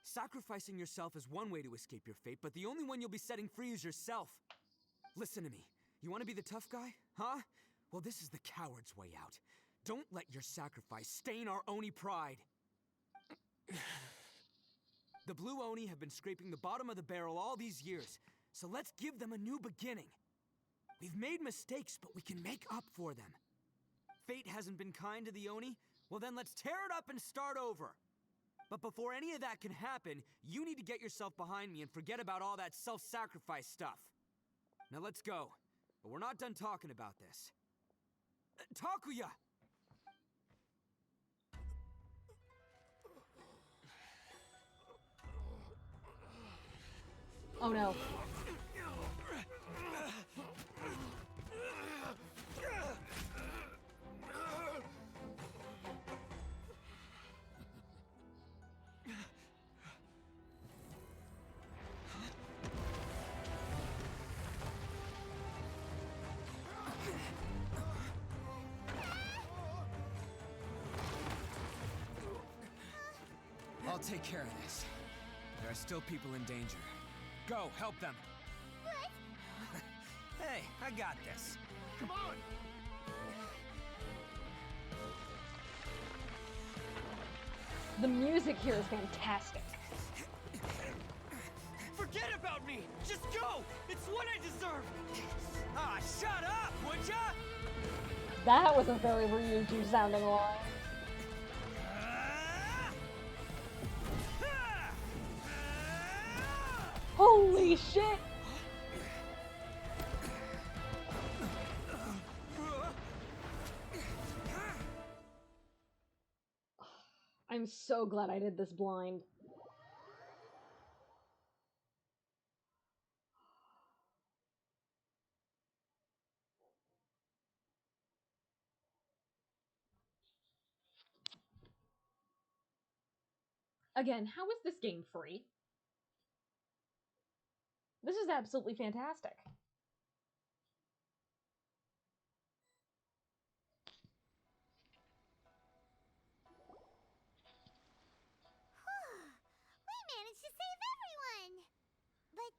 Sacrificing yourself is one way to escape your fate, but the only one you'll be setting free is yourself. Listen to me. You want to be the tough guy? Huh? Well, this is the coward's way out. Don't let your sacrifice stain our Oni pride. The Blue Oni have been scraping the bottom of the barrel all these years, so let's give them a new beginning. We've made mistakes, but we can make up for them. Fate hasn't been kind to the Oni? Well then let's tear it up and start over. But before any of that can happen, you need to get yourself behind me and forget about all that self-sacrifice stuff. Now let's go. But we're not done talking about this. Takuya!
Oh no.
I'll take care of this. There are still people in danger. Go, help them.
What?
Hey, I got this.
Come on!
The music here is fantastic.
Forget about me! Just go! It's what I deserve!
Ah, shut up, would ya?
That was a very Ryuju sounding line. Holy shit! I'm so glad I did this blind. Again, how is this game free? This is absolutely fantastic.
We managed to save everyone! But...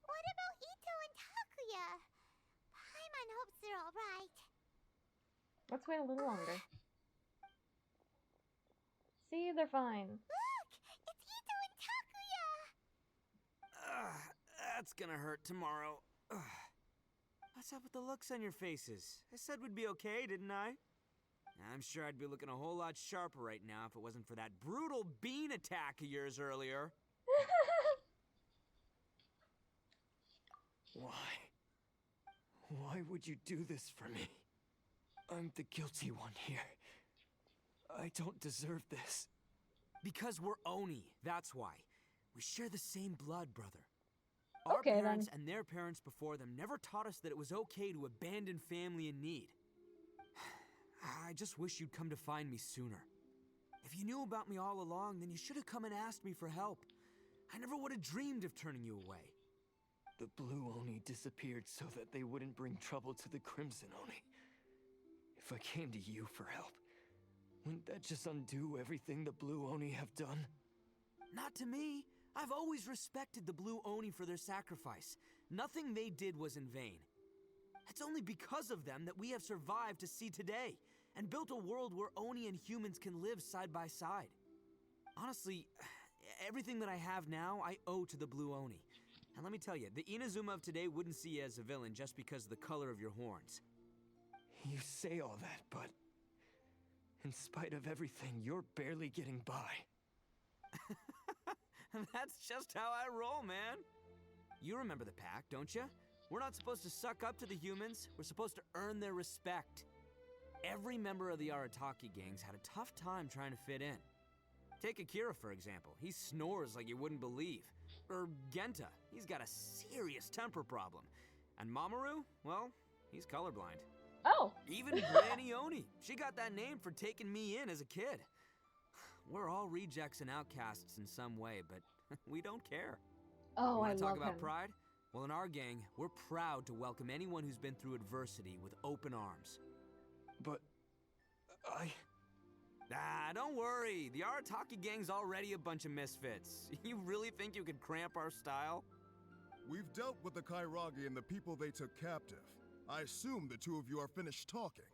what about Itto and Paimon hopes they're alright.
Let's wait a little longer. See, they're fine.
Look! It's Ito and Takuya!
That's gonna hurt tomorrow. What's up with the looks on your faces? I said we'd be okay, didn't I? I'm sure I'd be looking a whole lot sharper right now if it wasn't for that brutal bean attack of yours earlier.
Why would you do this for me? I'm the guilty one here. I don't deserve this.
Because we're Oni, that's why. We share the same blood, brother. Our
Okay,
parents
then.
and their parents before them never taught us that it was okay to abandon family in need. I just wish you'd come to find me sooner. If you knew about me all along, then you should have come and asked me for help. I never would have dreamed of turning you away.
The Blue Oni disappeared so that they wouldn't bring trouble to the Crimson Oni. If I came to you for help, wouldn't that just undo everything the Blue Oni have done?
Not to me. I've always respected the Blue Oni for their sacrifice. Nothing they did was in vain. It's only because of them that we have survived to see today, and built a world where Oni and humans can live side by side. Honestly, everything that I have now, I owe to the Blue Oni. And let me tell you, the Inazuma of today wouldn't see you as a villain just because of the color of your horns.
You say all that, but in spite of everything, you're barely getting by.
That's just how I roll, man. You remember the pack, don't you? We're not supposed to suck up to the humans. We're supposed to earn their respect. Every member of the Arataki gangs had a tough time trying to fit in. Take Akira, for example. He snores like you wouldn't believe. Or Genta. He's got a serious temper problem. And Mamoru, well, he's colorblind.
Oh!
Even Granny Oni. She got that name for taking me in as a kid. We're all rejects and outcasts in some way, but we don't care.
Oh, I
Wanna
love
talk about
him.
pride? Well, in our gang, we're proud to welcome anyone who's been through adversity with open arms.
But
Don't worry. The Arataki gang's already a bunch of misfits. You really think you could cramp our style?
We've dealt with the Kairagi and the people they took captive. I assume the two of you are finished talking.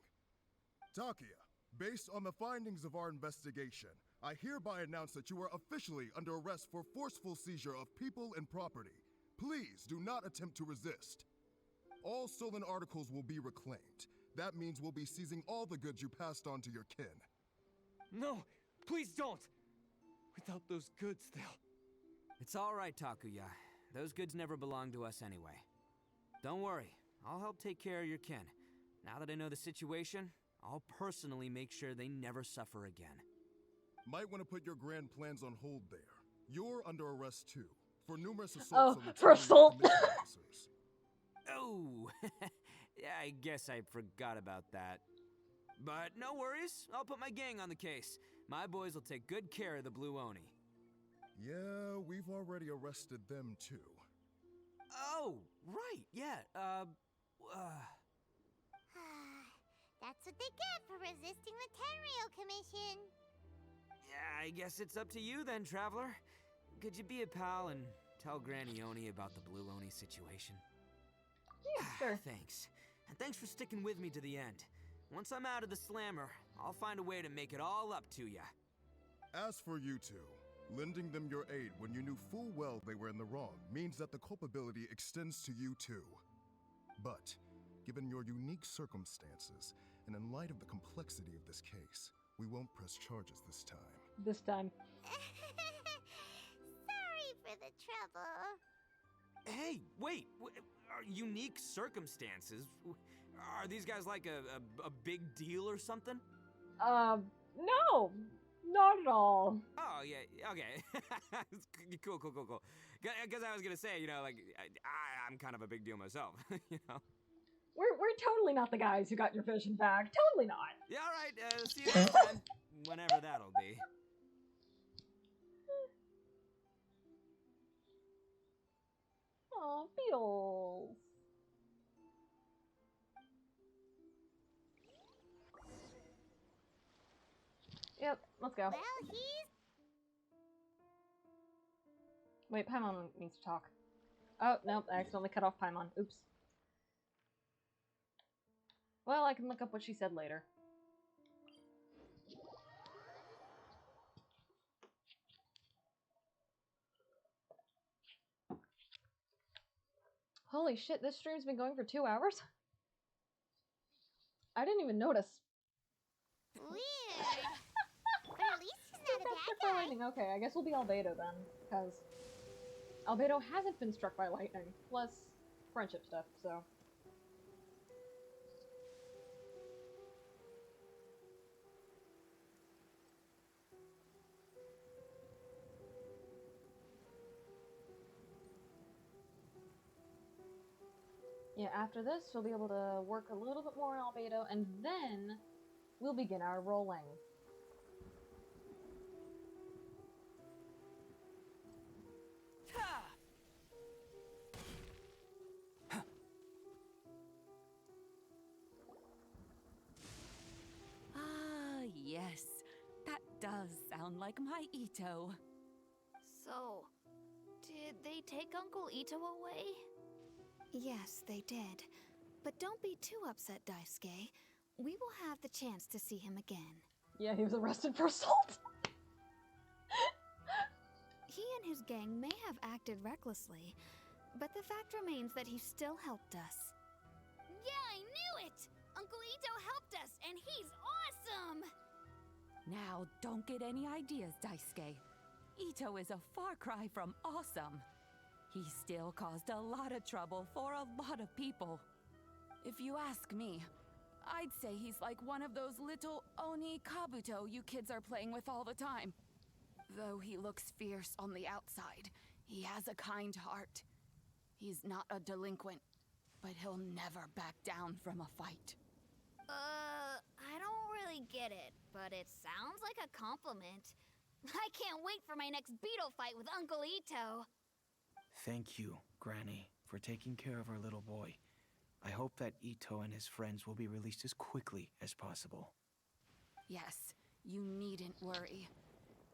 Takuya, based on the findings of our investigation, I hereby announce that you are officially under arrest for forceful seizure of people and property. Please do not attempt to resist. All stolen articles will be reclaimed. That means we'll be seizing all the goods you passed on to your kin.
no, please don't! Without those goods, they'll...
It's all right, Takuya. Those goods never belonged to us anyway. Don't worry. I'll help take care of your kin. Now that I know the situation, I'll personally make sure they never suffer again.
Might want to put your grand plans on hold there. You're under arrest too, for numerous assaults
Oh,
on the
for assault?
commission officers.
Oh, yeah, I guess I forgot about that. But no worries, I'll put my gang on the case. My boys will take good care of the Blue Oni.
Yeah, we've already arrested them too.
Oh, right, yeah,
That's what they get for resisting the Tenryo Commission.
Yeah, I guess it's up to you then, Traveler. Could you be a pal and tell Granny Oni about the Blue Oni situation?
Yeah, sure.
Thanks. And thanks for sticking with me to the end. Once I'm out of the slammer, I'll find a way to make it all up to ya.
As for you two, lending them your aid when you knew full well they were in the wrong means that the culpability extends to you too. But, given your unique circumstances, and in light of the complexity of this case, we won't press charges this time.
This time.
Sorry for the trouble.
Hey, wait! Unique circumstances? Are these guys like a big deal or something?
No! Not at all.
Oh, yeah, okay. Cool. Because I was gonna say, you know, like, I'm kind of a big deal myself, you know?
We're totally not the guys who got your vision back. Totally not.
Yeah, alright, see you next time. Whenever that'll be.
Aw, Beetles. Yep, let's go.
Well, he's...
Wait, Paimon needs to talk. Oh, nope, I accidentally cut off Paimon. Oops. Well, I can look up what she said later. Holy shit, this stream's been going for 2 hours? I didn't even notice.
Weird. But at least he's not a bad guy.
Okay, I guess we'll be Albedo then, because Albedo hasn't been struck by lightning, plus friendship stuff, so. Yeah, after this, we'll be able to work a little bit more on Albedo, and then we'll begin our rolling.
Ah, yes. That does sound like my ITTO.
So, did they take Uncle ITTO away? Yes, they did. But don't be too upset, Daisuke. We will have the chance to see him again.
Yeah, he was arrested for assault.
He and his gang may have acted recklessly, but the fact remains that he still helped us. Yeah, I knew it! Uncle ITTO helped us, and he's awesome!
Now, don't get any ideas, Daisuke. ITTO is a far cry from awesome. He still caused a lot of trouble for a lot of people. If you ask me, I'd say he's like one of those little Oni Kabuto you kids are playing with all the time. Though he looks fierce on the outside, he has a kind heart. He's not a delinquent, but he'll never back down from a fight.
I don't really get it, but it sounds like a compliment. I can't wait for my next beetle fight with Uncle ITTO.
Thank you, Granny, for taking care of our little boy. I hope that ITTO and his friends will be released as quickly as possible.
Yes, you needn't worry.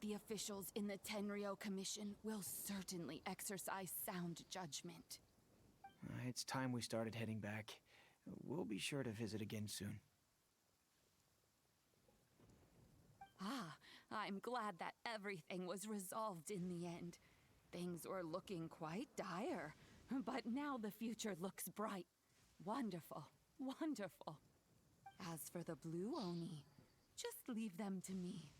The officials in the Tenryo Commission will certainly exercise sound judgment.
It's time we started heading back. We'll be sure to visit again soon.
Ah, I'm glad that everything was resolved in the end. Things were looking quite dire, but now the future looks bright. Wonderful, wonderful. As for the Blue Oni, just leave them to me.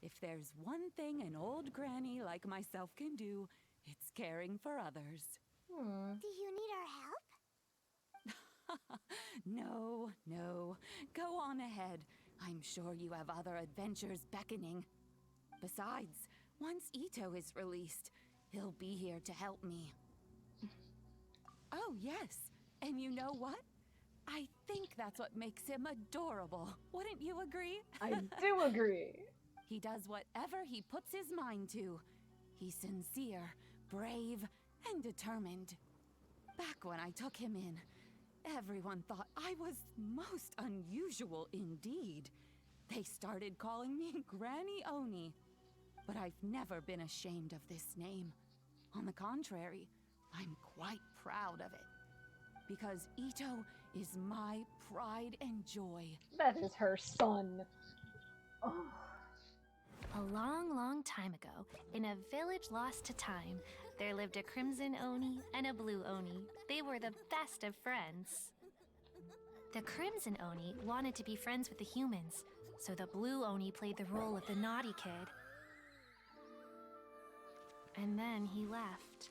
If there's one thing an old granny like myself can do, it's caring for others.
Do you need our help?
No, no. Go on ahead. I'm sure you have other adventures beckoning. Besides, once ITTO is released, he'll be here to help me. Oh, yes. And you know what? I think that's what makes him adorable. Wouldn't you agree?
I do agree.
He does whatever he puts his mind to. He's sincere, brave, and determined. Back when I took him in, everyone thought I was most unusual indeed. They started calling me Granny Oni. But I've never been ashamed of this name. On the contrary, I'm quite proud of it. Because ITTO is my pride and joy.
That is her son. Oh.
A long, long time ago, in a village lost to time, there lived a Crimson Oni and a Blue Oni. They were the best of friends. The Crimson Oni wanted to be friends with the humans, so the Blue Oni played the role of the naughty kid. And then he left.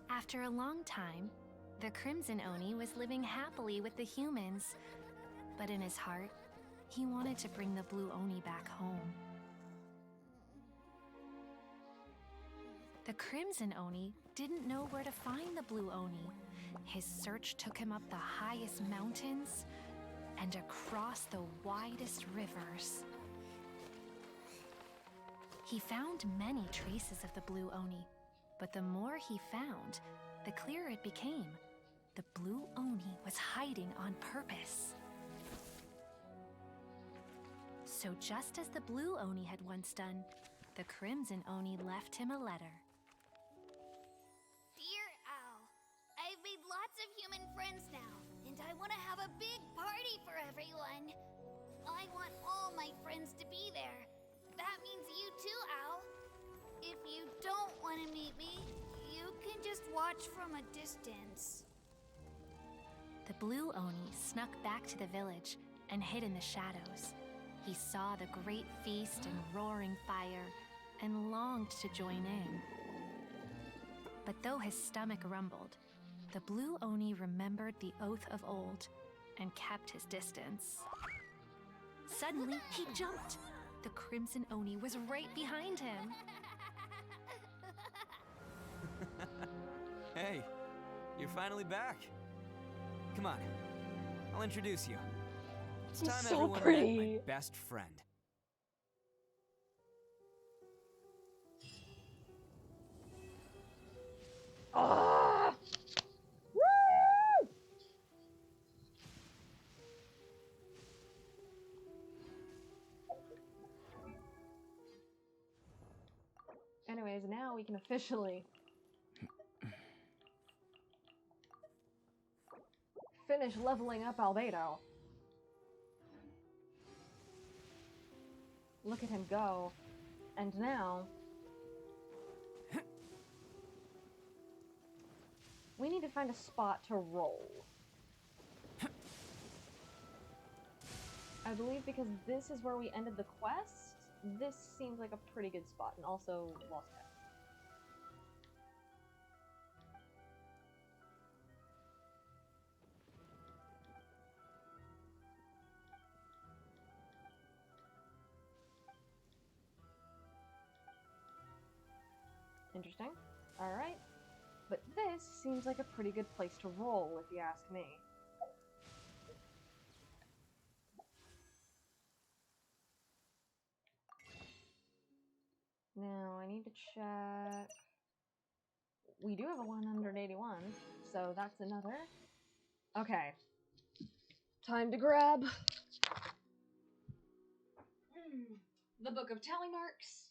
After a long time, the Crimson Oni was living happily with the humans, but in his heart, he wanted to bring the Blue Oni back home. The Crimson Oni didn't know where to find the Blue Oni. His search took him up the highest mountains and across the widest rivers. He found many traces of the Blue Oni, but the more he found, the clearer it became. The Blue Oni was hiding on purpose. So just as the Blue Oni had once done, the Crimson Oni left him a letter.
Dear Al, I've made lots of human friends now, and I want to have a big party for everyone. I want all my friends to be there. That means you too, Al. If you don't want to meet me, you can just watch from a distance.
The blue Oni snuck back to the village and hid in the shadows. He saw the great feast and roaring fire and longed to join in. But though his stomach rumbled, the blue Oni remembered the oath of old and kept his distance. Suddenly, he jumped. The Crimson Oni was right behind him.
Hey, you're finally back. Come on, I'll introduce you. It's
He's
time
so
everyone
pretty.
met my best friend.
Ah! Woo! Anyways, now we can officially finish leveling up Albedo. Look at him go. And now we need to find a spot to roll. I believe because this is where we ended the quest, this seems like a pretty good spot, and also Lost Pets. Interesting. Alright. But this seems like a pretty good place to roll, if you ask me. Now, I need to check... We do have a 181, so that's another. Okay. Time to grab... the Book of Tally Marks,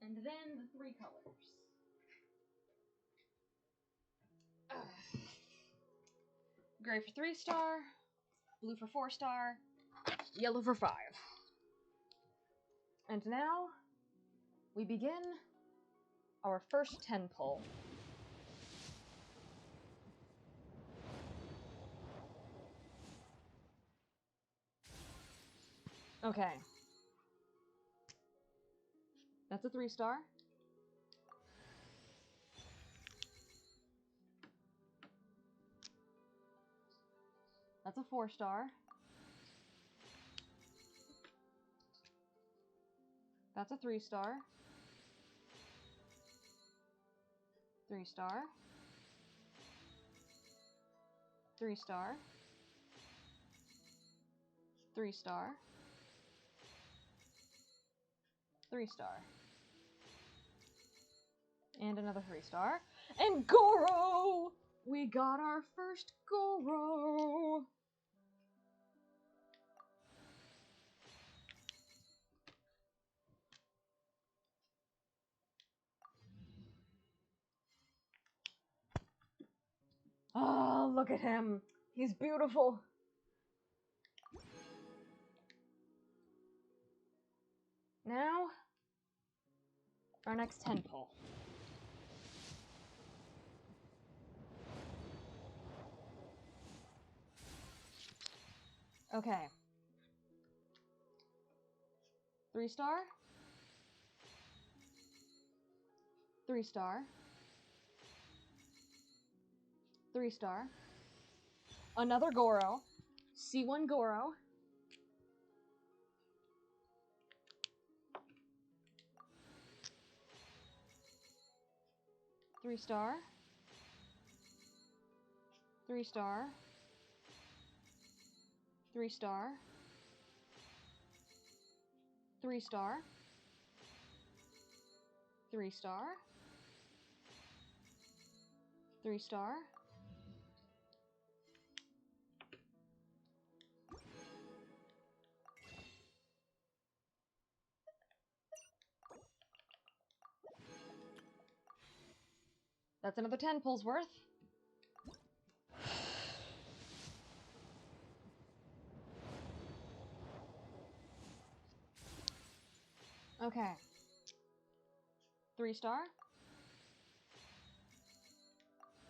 and then the 3 colors. Gray for 3-star, blue for 4-star, yellow for 5. And now, we begin our first 10 pull. Okay. That's a 3-star. That's a 4-star. That's a 3-star. 3-star. 3-star. 3-star. 3-star. And another 3-star. And GOROU! We got our first GOROU! Oh, look at him. He's beautiful. Now, our next 10 pull. Okay. 3-star. 3-star. 3-star. Another GOROU. C1 GOROU. 3-star. 3-star. 3-star. 3-star. 3-star. 3-star. That's another 10 pulls worth. Okay. 3-star.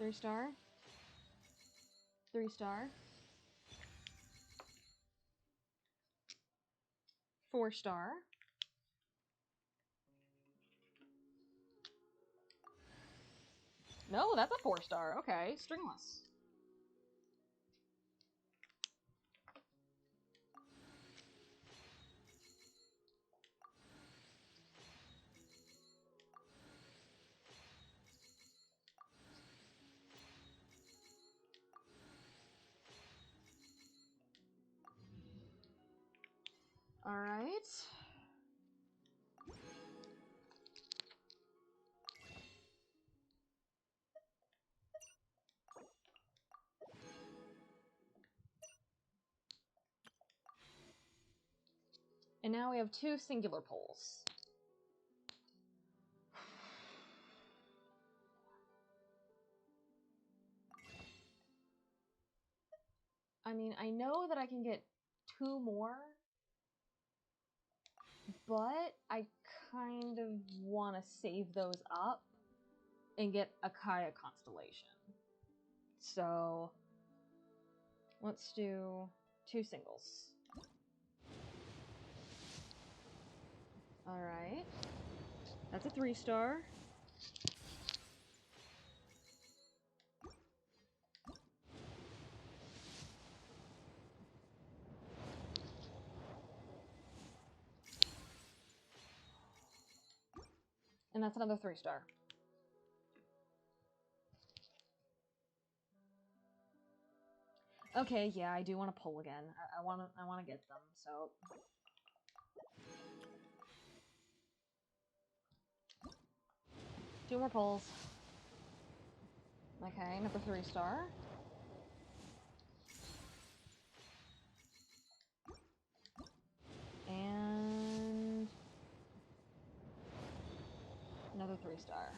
3-star. 3-star. 4-star. No, that's a 4-star. Okay, stringless. All right. And now we have 2 singular poles. I mean, I know that I can get 2 more, but I kind of want to save those up and get a Kaya constellation. So let's do 2 singles. All right. That's a 3-star. And that's another 3-star. Okay, yeah, I do want to pull again. I want to get them. So 2 more pulls. Okay, another 3-star. And another 3-star.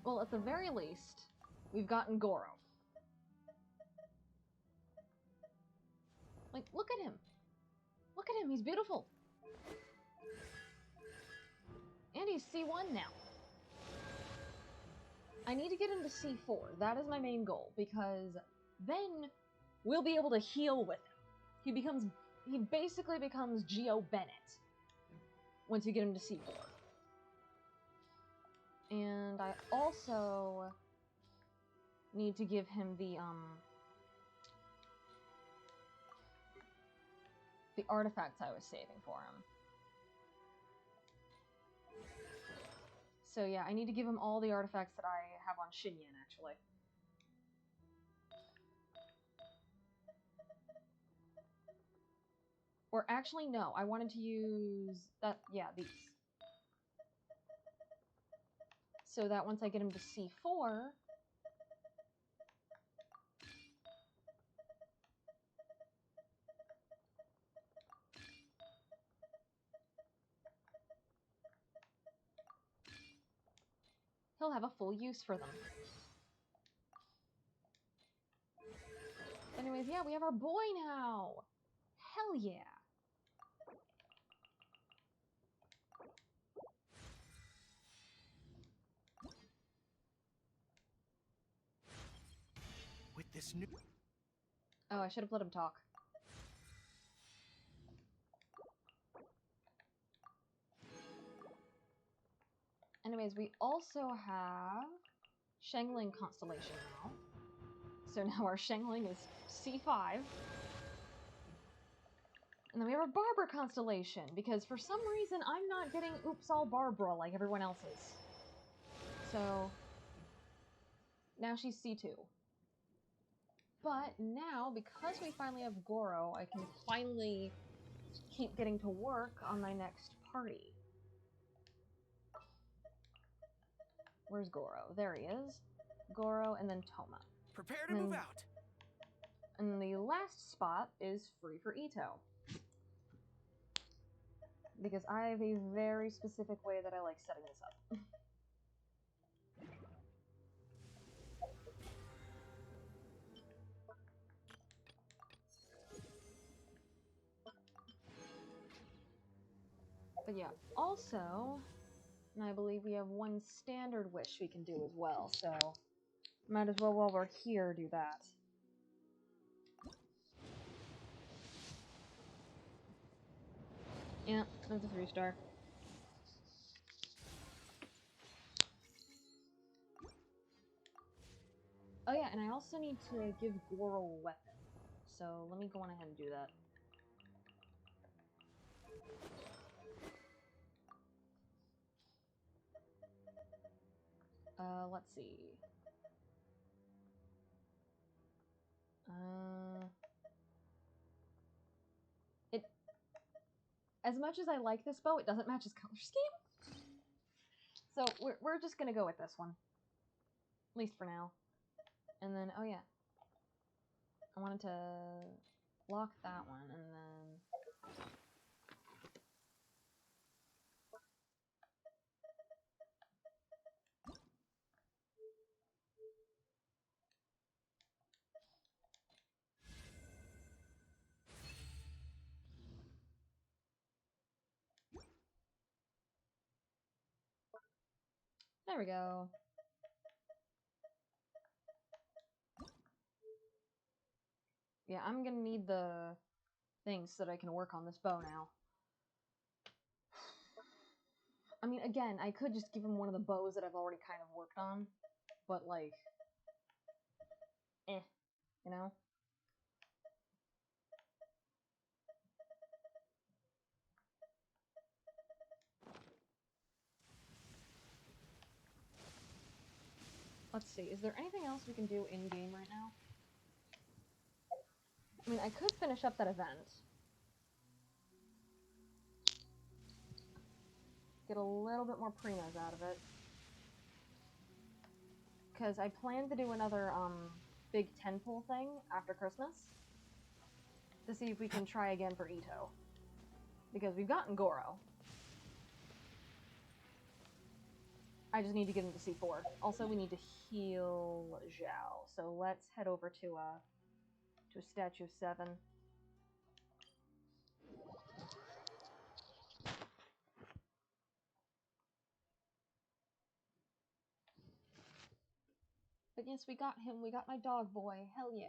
Well, at the very least, we've gotten GOROU. Like, look at him. Look at him, he's beautiful. And he's C1 now. I need to get him to C4. That is my main goal, because then we'll be able to heal with him. He basically becomes Geo Bennett once you get him to C4. And I also need to give him the artifacts I was saving for him. So yeah, I need to give him all the artifacts that I have on Shinyan, actually. Or actually, no, I wanted to use that, yeah, these. So that once I get him to C4, he'll have a full use for them. Anyways, yeah, we have our boy now! Hell yeah!
With this new...
Oh, I should have let him talk. Anyways, we also have Shangling Constellation now. So now our Shangling is C5. And then we have our Barbara Constellation, because for some reason I'm not getting Oops All Barbara like everyone else is. So now she's C2. But now, because we finally have GOROU, I can finally keep getting to work on my next party. Where's GOROU? There he is. GOROU and then Toma.
Prepare to move out!
And the last spot is free for ITTO. Because I have a very specific way that I like setting this up. But yeah, also, and I believe we have one standard wish we can do as well, so might as well, while we're here, do that. Yeah, that's a 3-star. Oh yeah, and I also need to give GOROU a weapon. So let me go on ahead and do that. Let's see. As much as I like this bow, it doesn't match his color scheme. So we're just gonna go with this one. At least for now. And then, oh yeah. I wanted to lock that one, and then... There we go. Yeah, I'm gonna need the things so that I can work on this bow now. I mean, again, I could just give him one of the bows that I've already kind of worked on, but like, you know? Let's see, is there anything else we can do in-game right now? I mean, I could finish up that event. Get a little bit more primos out of it. Because I plan to do another, big tentpole thing after Christmas. To see if we can try again for ITTO. Because we've gotten GOROU. I just need to get him to C4. Also, we need to heal Zhao. So let's head over to a statue of 7. But yes, we got him. We got my dog boy. Hell yeah.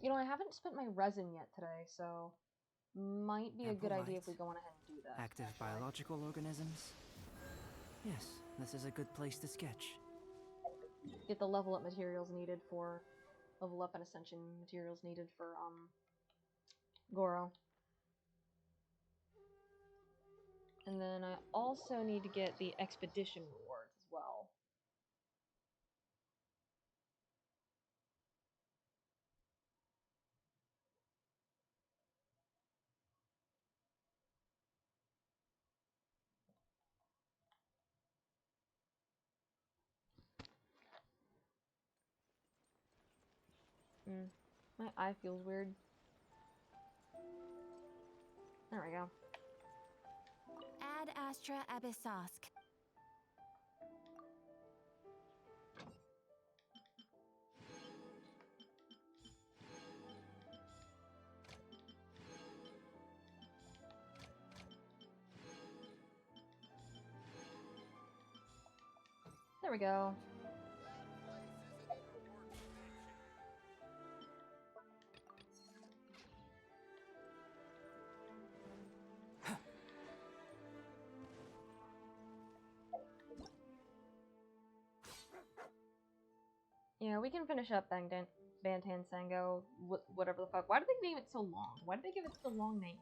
You know, I haven't spent my resin yet today, so might be a good idea if we go on ahead and do that.
Active biological organisms? Yes, this is a good place to sketch.
Get the level up materials needed for... Level up and ascension materials needed for, GOROU. And then I also need to get the expedition rewards as well. My eye feels weird. There we go.
Ad Astra Abyssosk.
There we go. Yeah, we can finish up Bantan Sango, whatever the fuck. Why did they name it so long? Why did they give it such a long name?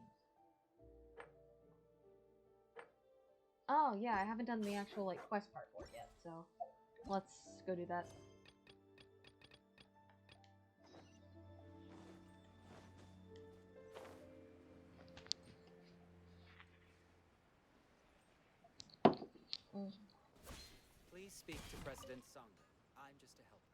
Oh, yeah, I haven't done the actual, like, quest part for it yet, so let's go do that.
Please speak to President Sangha. I'm just a helper.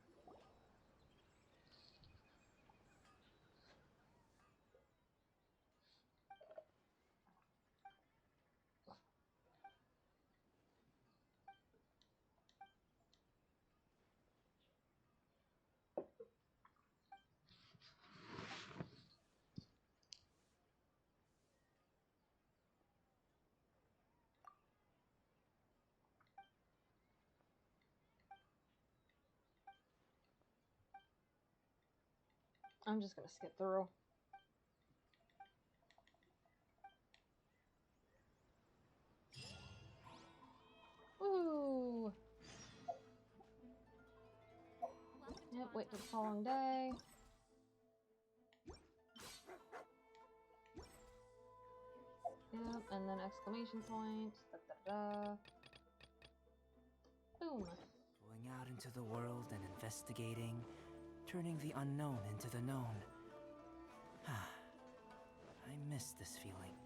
I'm just gonna skip through. Ooh. Yep, wait till the following day. Yep, and then exclamation point. Da, da, da. Boom.
Going out into the world and investigating, turning the unknown into the known. I miss this feeling.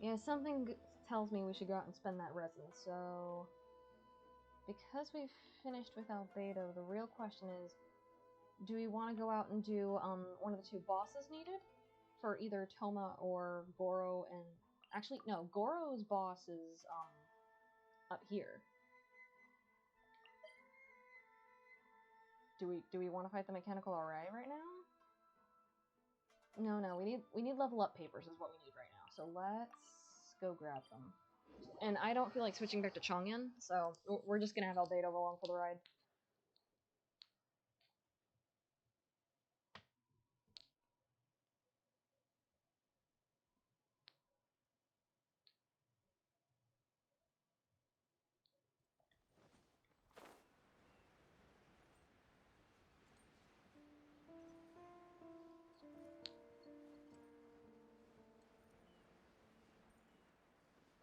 Yeah, something tells me we should go out and spend that resin, so... Because we've finished with Albedo, the real question is, do we want to go out and do one of the two bosses needed? For either Toma or GOROU, and... Actually, no, GOROU's boss is, up here. Do we want to fight the mechanical array right now? No, we need level up papers is what we need right now. So let's go grab them. And I don't feel like switching back to Chongyan, so we're just gonna have Albedo along for the ride.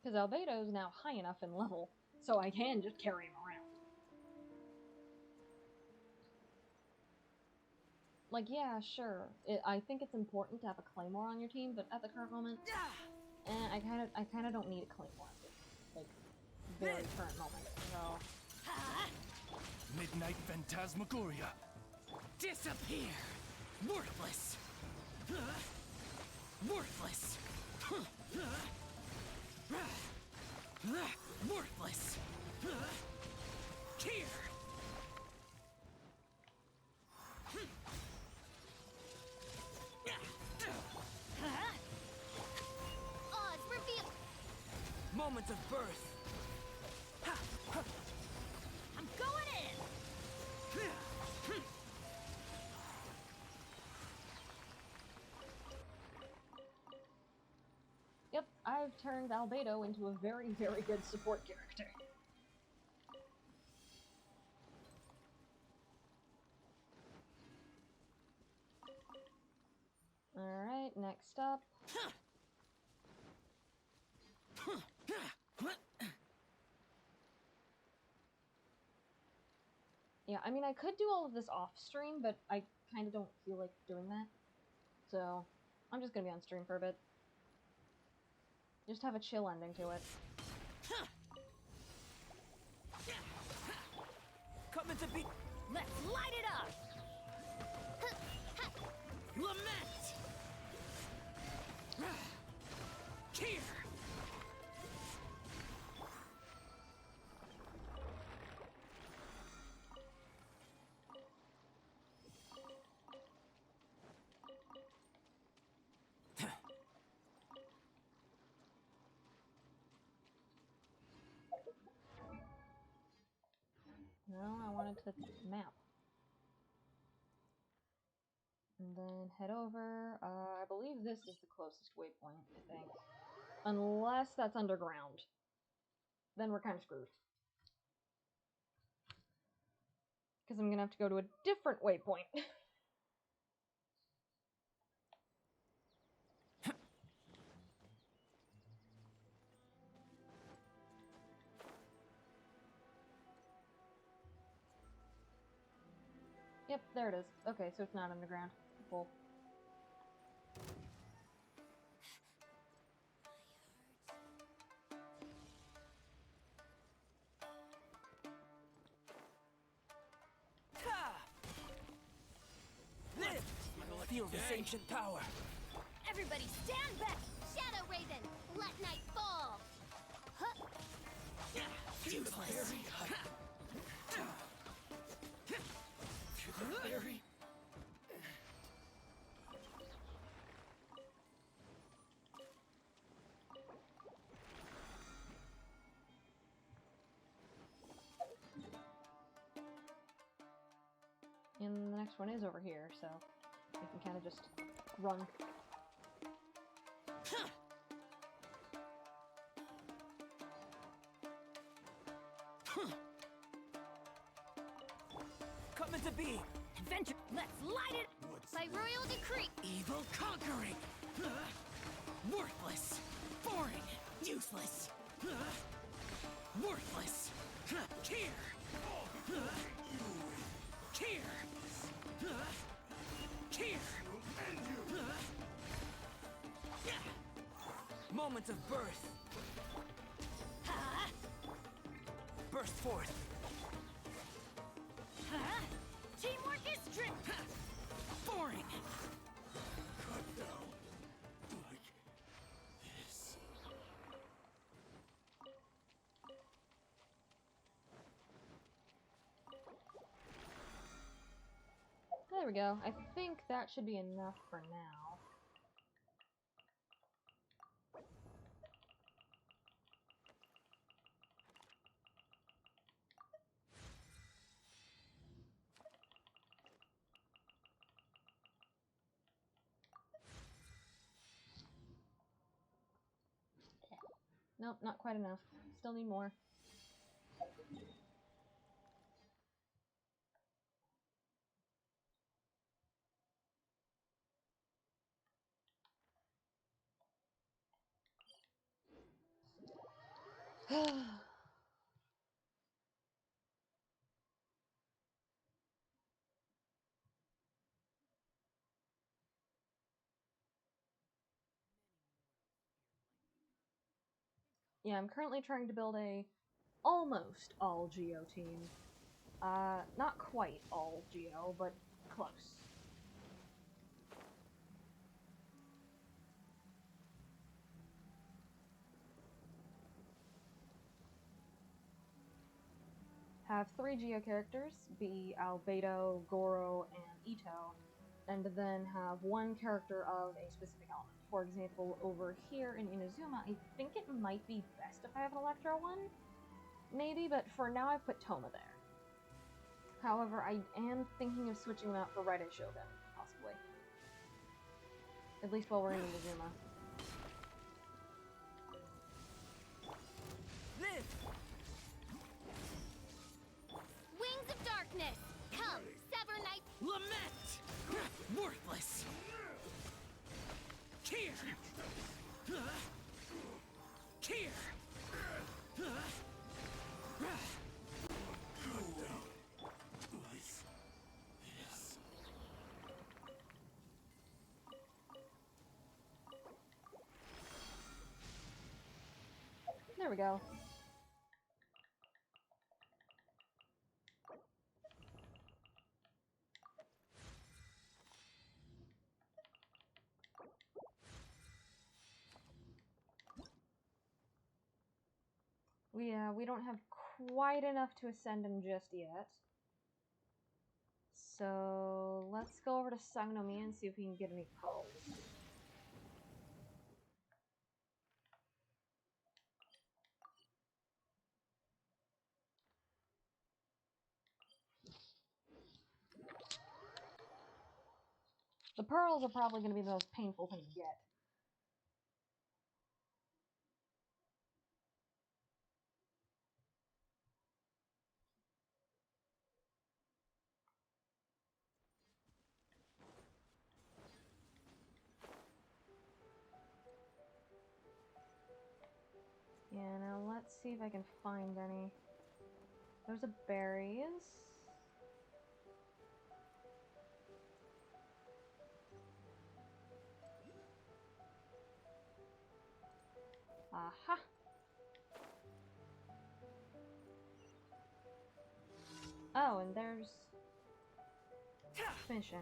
Because Albedo is now high enough in level, so I can just carry him around. Like, yeah, sure. I think it's important to have a claymore on your team, but at the current moment, I kind of don't need a claymore at this, like, very current moment. So.
Midnight Phantasmagoria.
Disappear! Worthless! Worthless! Worthless! Here!
Oz, reveal!
Moment of birth!
I'm going in!
Yep, I've turned Albedo into a very, very good support character. Alright, next up. Yeah, I mean, I could do all of this off stream, but I kind of don't feel like doing that. So, I'm just gonna be on stream for a bit. Just have a chill ending to it.
Coming to be.
Let's light it up!
Lament! Here!
No, I wanted to map. And then head over. I believe this is the closest waypoint, I think. Unless that's underground. Then we're kind of screwed. Because I'm gonna have to go to a different waypoint. Yep, there it is. Okay, so it's not underground. Cool.
Feel this ancient power.
Everybody stand back! Shadow Raven, let night fall! Huh.
Useless.
And the next one is over here, so we can kind of just run.
Coming to be! Adventure! Let's light it!
By royal decree!
Evil conquering! Worthless! Boring! Useless! Worthless! Here! Here! Here! Moment of birth! Burst forth!
Teamwork is strict!
Boring!
Cut down like this.
There we go. I think that should be enough for now. Nope, not quite enough. Still need more. Yeah, I'm currently trying to build a almost all Geo team. Not quite all Geo, but close. Have 3 Geo characters, be Albedo, GOROU, and ITTO, and then have 1 character of a specific element. For example, over here in Inazuma, I think it might be best if I have an Electro one, maybe, but for now I've put Toma there. However, I am thinking of switching them out for Raide Shogun, possibly. At least while we're in Inazuma.
Live!
Wings of darkness! Come, sever night!
Lament! Worthless! Here! Here!
There we go. We don't have quite enough to ascend him just yet. So let's go over to Sangonomiya and see if we can get any pearls. The pearls are probably going to be the most painful thing to get. Yeah, now let's see if I can find any. Those are berries. Aha! Oh, and there's Mission.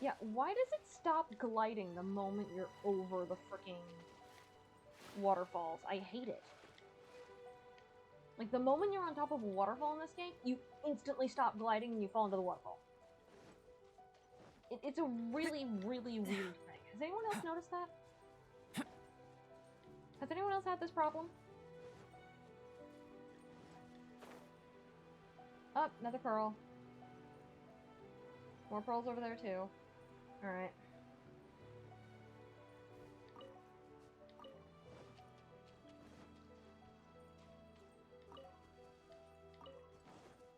Yeah, why does it stop gliding the moment you're over the freaking waterfalls? I hate it. Like, the moment you're on top of a waterfall in this game, you instantly stop gliding and you fall into the waterfall. It's a really, really weird thing. Has anyone else noticed that? Has anyone else had this problem? Oh, another pearl. More pearls over there, too. Alright.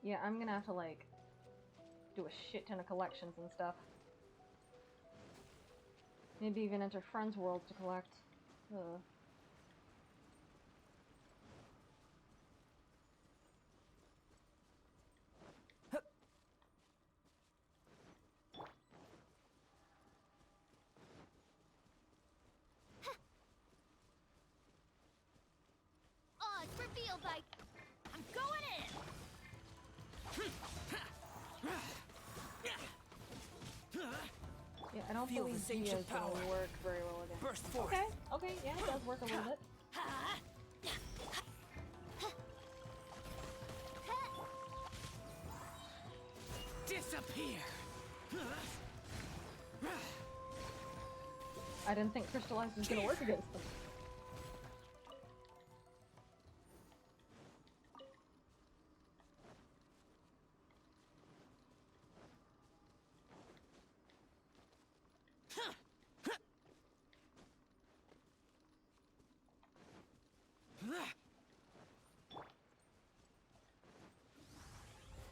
Yeah, I'm gonna have to, like, do a shit ton of collections and stuff. Maybe even enter friends' worlds to collect. Ugh.
Oz, reveal thy... I'm going in!
Yeah, I don't
Feel
believe
this
G is
ancient
gonna
power.
work very well again.
Burst forth.
Okay, okay, yeah, it does work a little bit.
Disappear.
I didn't think Crystallize was gonna work against them.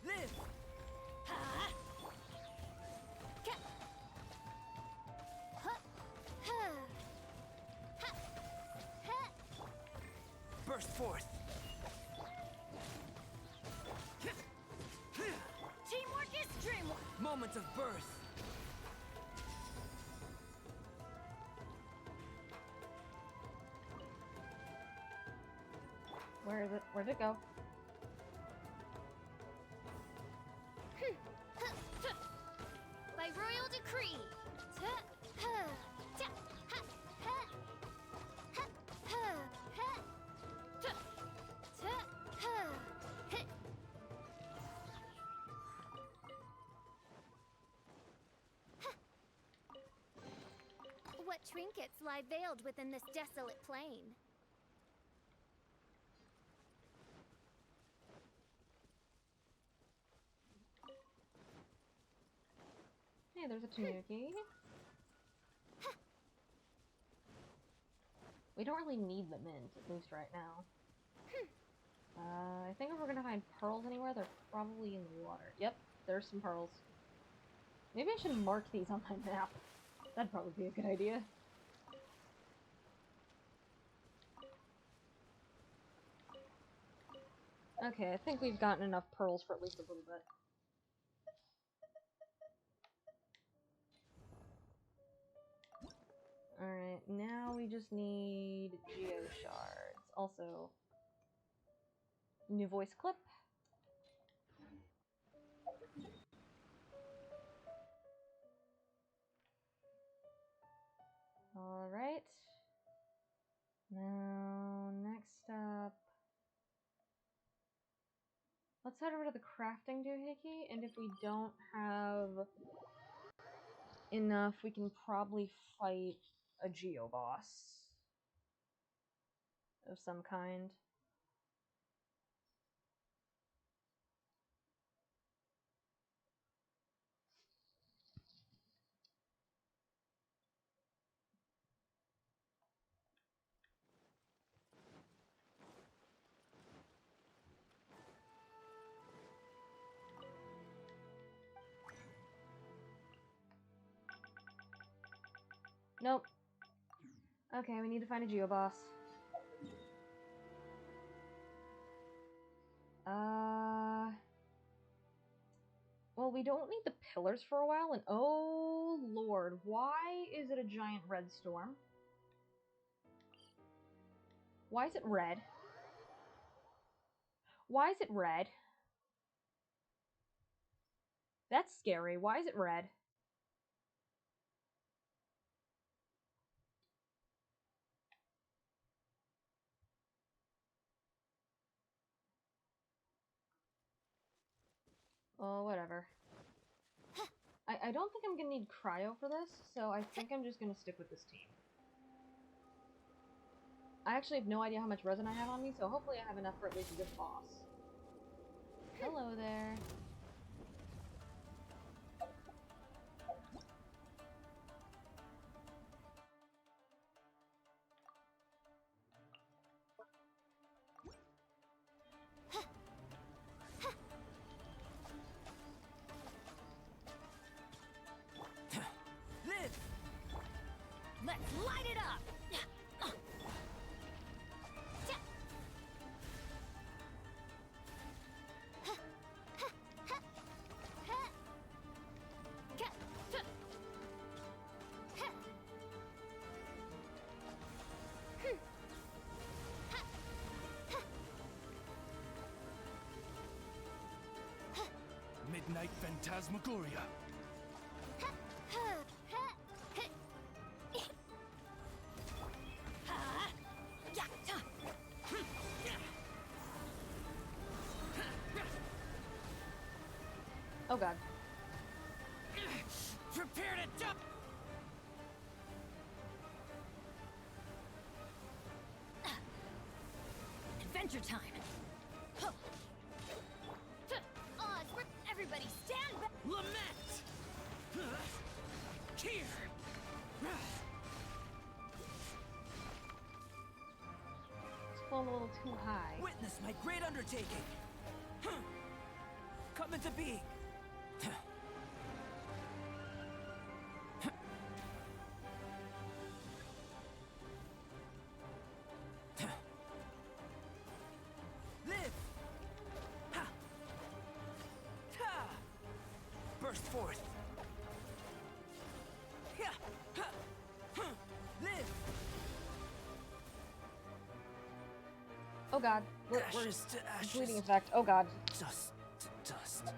Live. Burst forth.
Teamwork is dreamwork!
Moment of birth.
Where is it? Where'd it go?
By royal decree! What trinkets lie veiled within this desolate plain?
Hey, there's a Tanuki. We don't really need the mint, at least right now. I think if we're gonna find pearls anywhere, they're probably in the water. Yep, there's some pearls. Maybe I should mark these on my map. That'd probably be a good idea. Okay, I think we've gotten enough pearls for at least a little bit. Alright, now we just need Geo shards. Also, new voice clip. Alright. Now, next up... let's head over to the crafting doohickey, and if we don't have enough, we can probably fight a Geo boss of some kind. Nope. Okay, we need to find a Geo boss. Well, we don't need the pillars for a while, and oh lord, why is it a giant red storm? Why is it red? Why is it red? That's scary. Why is it red? Oh, whatever. I don't think I'm gonna need cryo for this, so I think I'm just gonna stick with this team. I actually have no idea how much resin I have on me, so hopefully I have enough for at least this boss. Hello there.
Live! Let's light it up!
Midnight Phantasmagoria.
Oh god.
Prepare to jump! Adventure time! Oz, everybody stand back! Lament! Here!
It's flown a little too high.
Witness my great undertaking! Come into being! Live! Ha! Ha! Burst forth! Ha! Ha! Huh! Live!
Oh god. We're
Ashes to ashes.
bleeding effect. Oh god.
Dust to dust.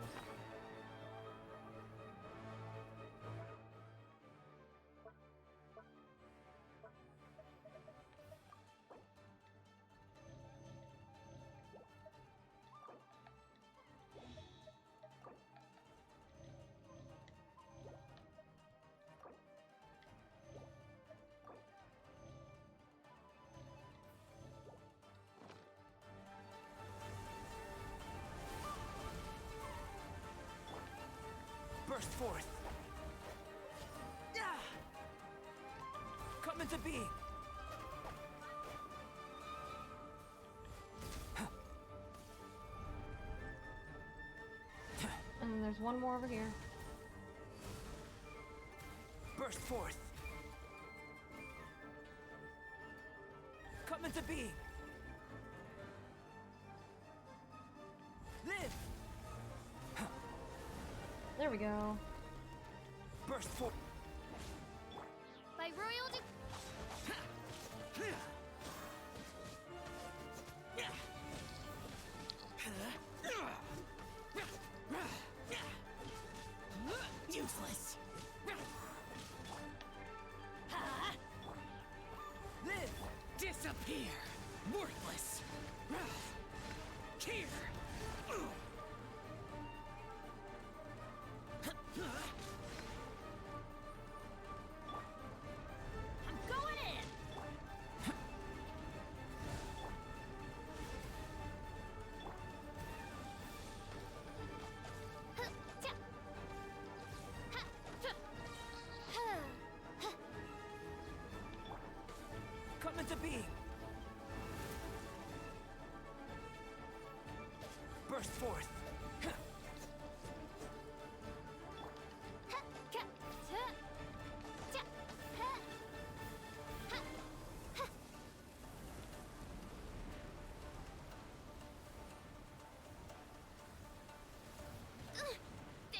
Burst forth. Yeah. Come into being.
And then there's one more over here.
Burst forth. Come into being. Live.
There we go.
Burst forth.
By royal useless.
Live. Disappear. Worthless. Here.
I'm going in.
Come into being. Burst forth.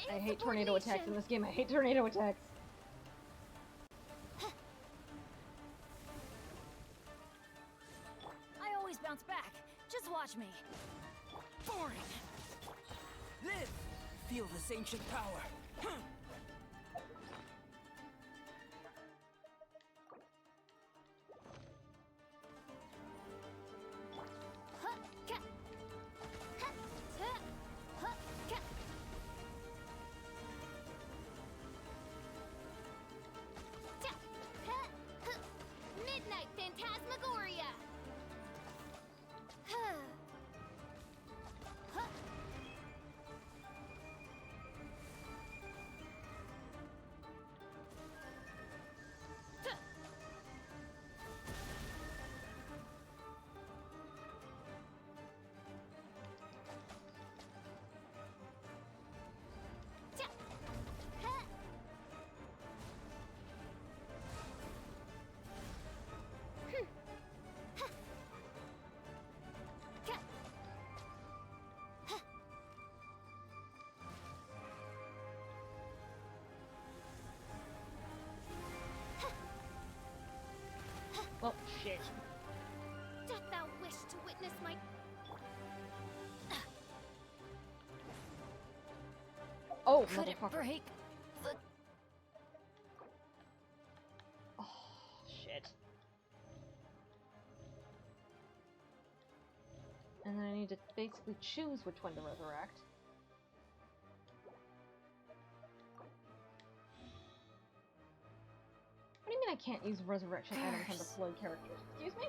I hate tornado attacks in this game. I hate tornado attacks.
I always bounce back. Just watch me.
Boring. Live. Feel this ancient power.
Well, shit.
Doth thou wish to witness my...
Oh,
Could it
motherfucker.
break the...
Oh, shit. And then I need to basically choose which one to resurrect. What do you mean I can't use resurrection items on deployed characters? Excuse me?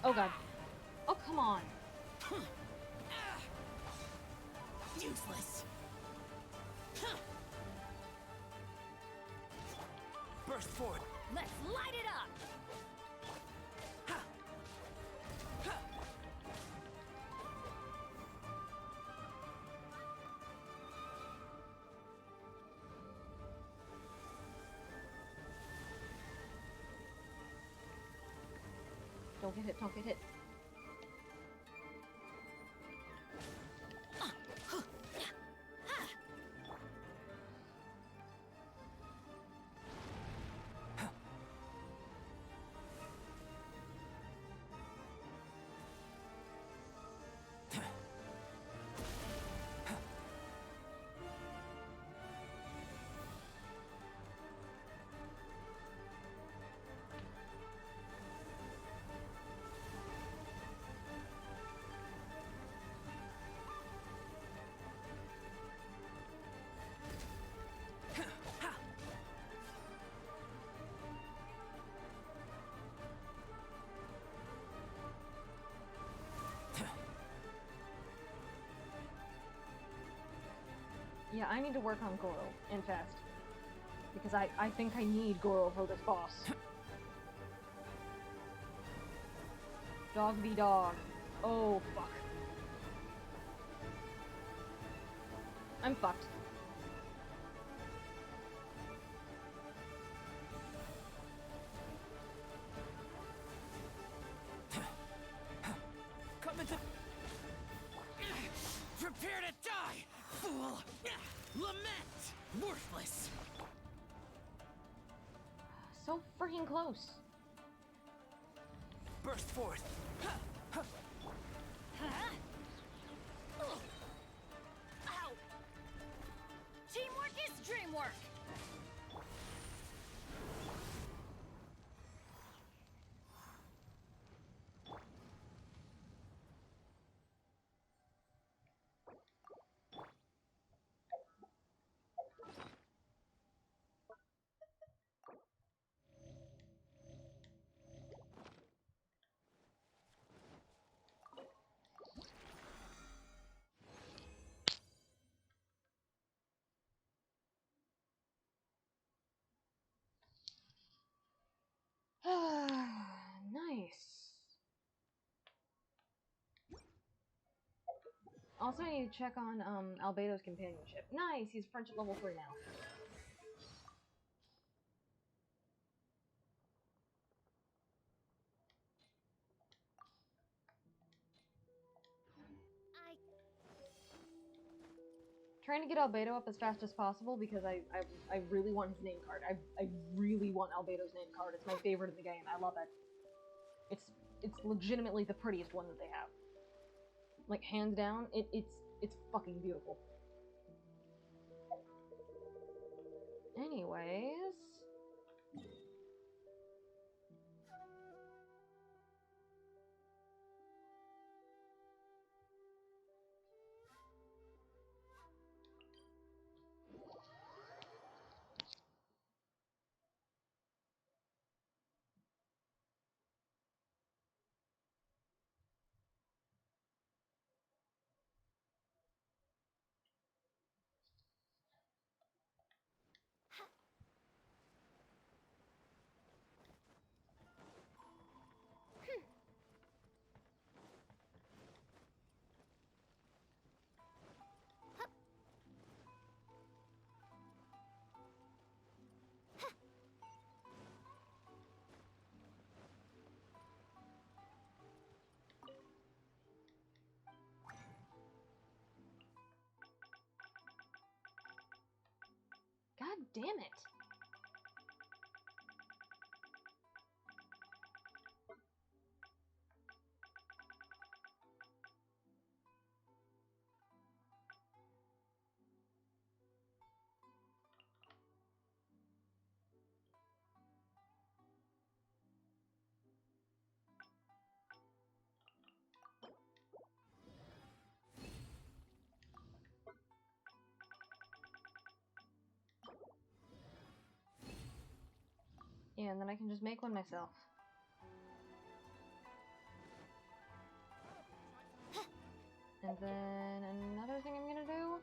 Oh god. Oh, come on.
Useless. Burst forward.
Let's light it up!
Don't get hit, don't get hit. Yeah, I need to work on GOROU, and fast. Because I think I need GOROU for this boss. Dog v dog. Oh, fuck. I'm fucked.
Come into... Prepare to die, fool! Lament! Worthless!
So freaking close.
Burst forth!
Huh? Ow! Teamwork is dreamwork!
Nice. Also, I need to check on Albedo's companionship. Nice, he's friendship level 3 now. Trying to get Albedo up as fast as possible because I really want his name card. I really want Albedo's name card. It's my favorite in the game. I love it. It's legitimately the prettiest one that they have. Like, hands down, it's fucking beautiful. Anyways... damn it. Yeah, and then I can just make one myself. And then another thing I'm gonna do,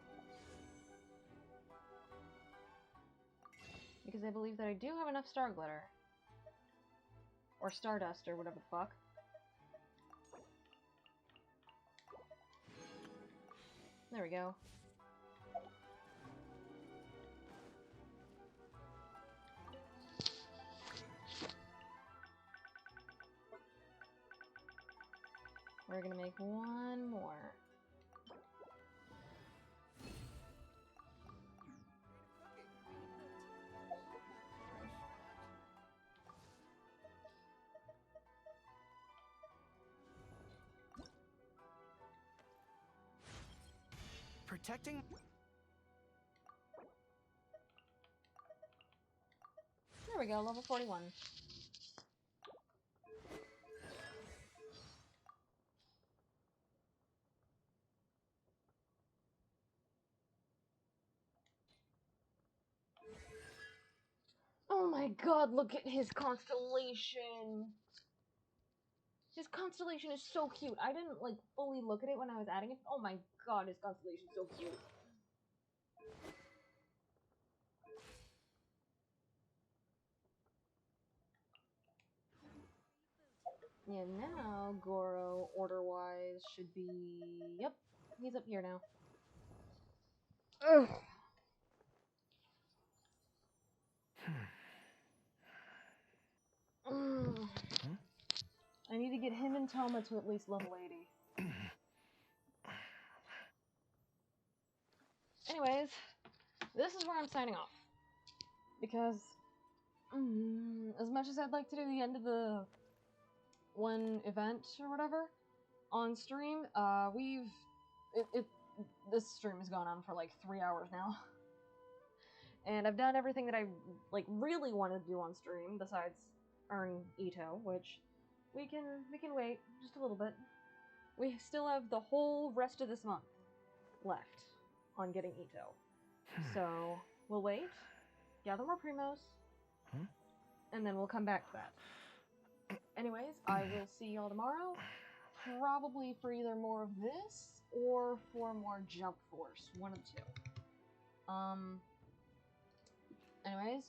because I believe that I do have enough star glitter. Or stardust, or whatever the fuck. There we go. We're gonna make one more.
Protecting...
There we go, level 41. Oh my god, look at his constellation! His constellation is so cute. I didn't, like, fully look at it when I was adding it. Oh my god, his constellation is so cute. Yeah, now GOROU, order-wise, should be... Yep, he's up here now. Ugh. I need to get him and Toma to at least level 80. Anyways, this is where I'm signing off. Because, as much as I'd like to do the end of the one event or whatever on stream, this stream has gone on for like 3 hours now. And I've done everything that I, like, really wanted to do on stream, besides earn ITTO, which we can wait just a little bit. We still have the whole rest of this month left on getting ITTO. So, we'll wait, gather more primos, and then we'll come back to that. Anyways, I will see y'all tomorrow, probably for either more of this, or for more Jump Force, one of the two. Anyways,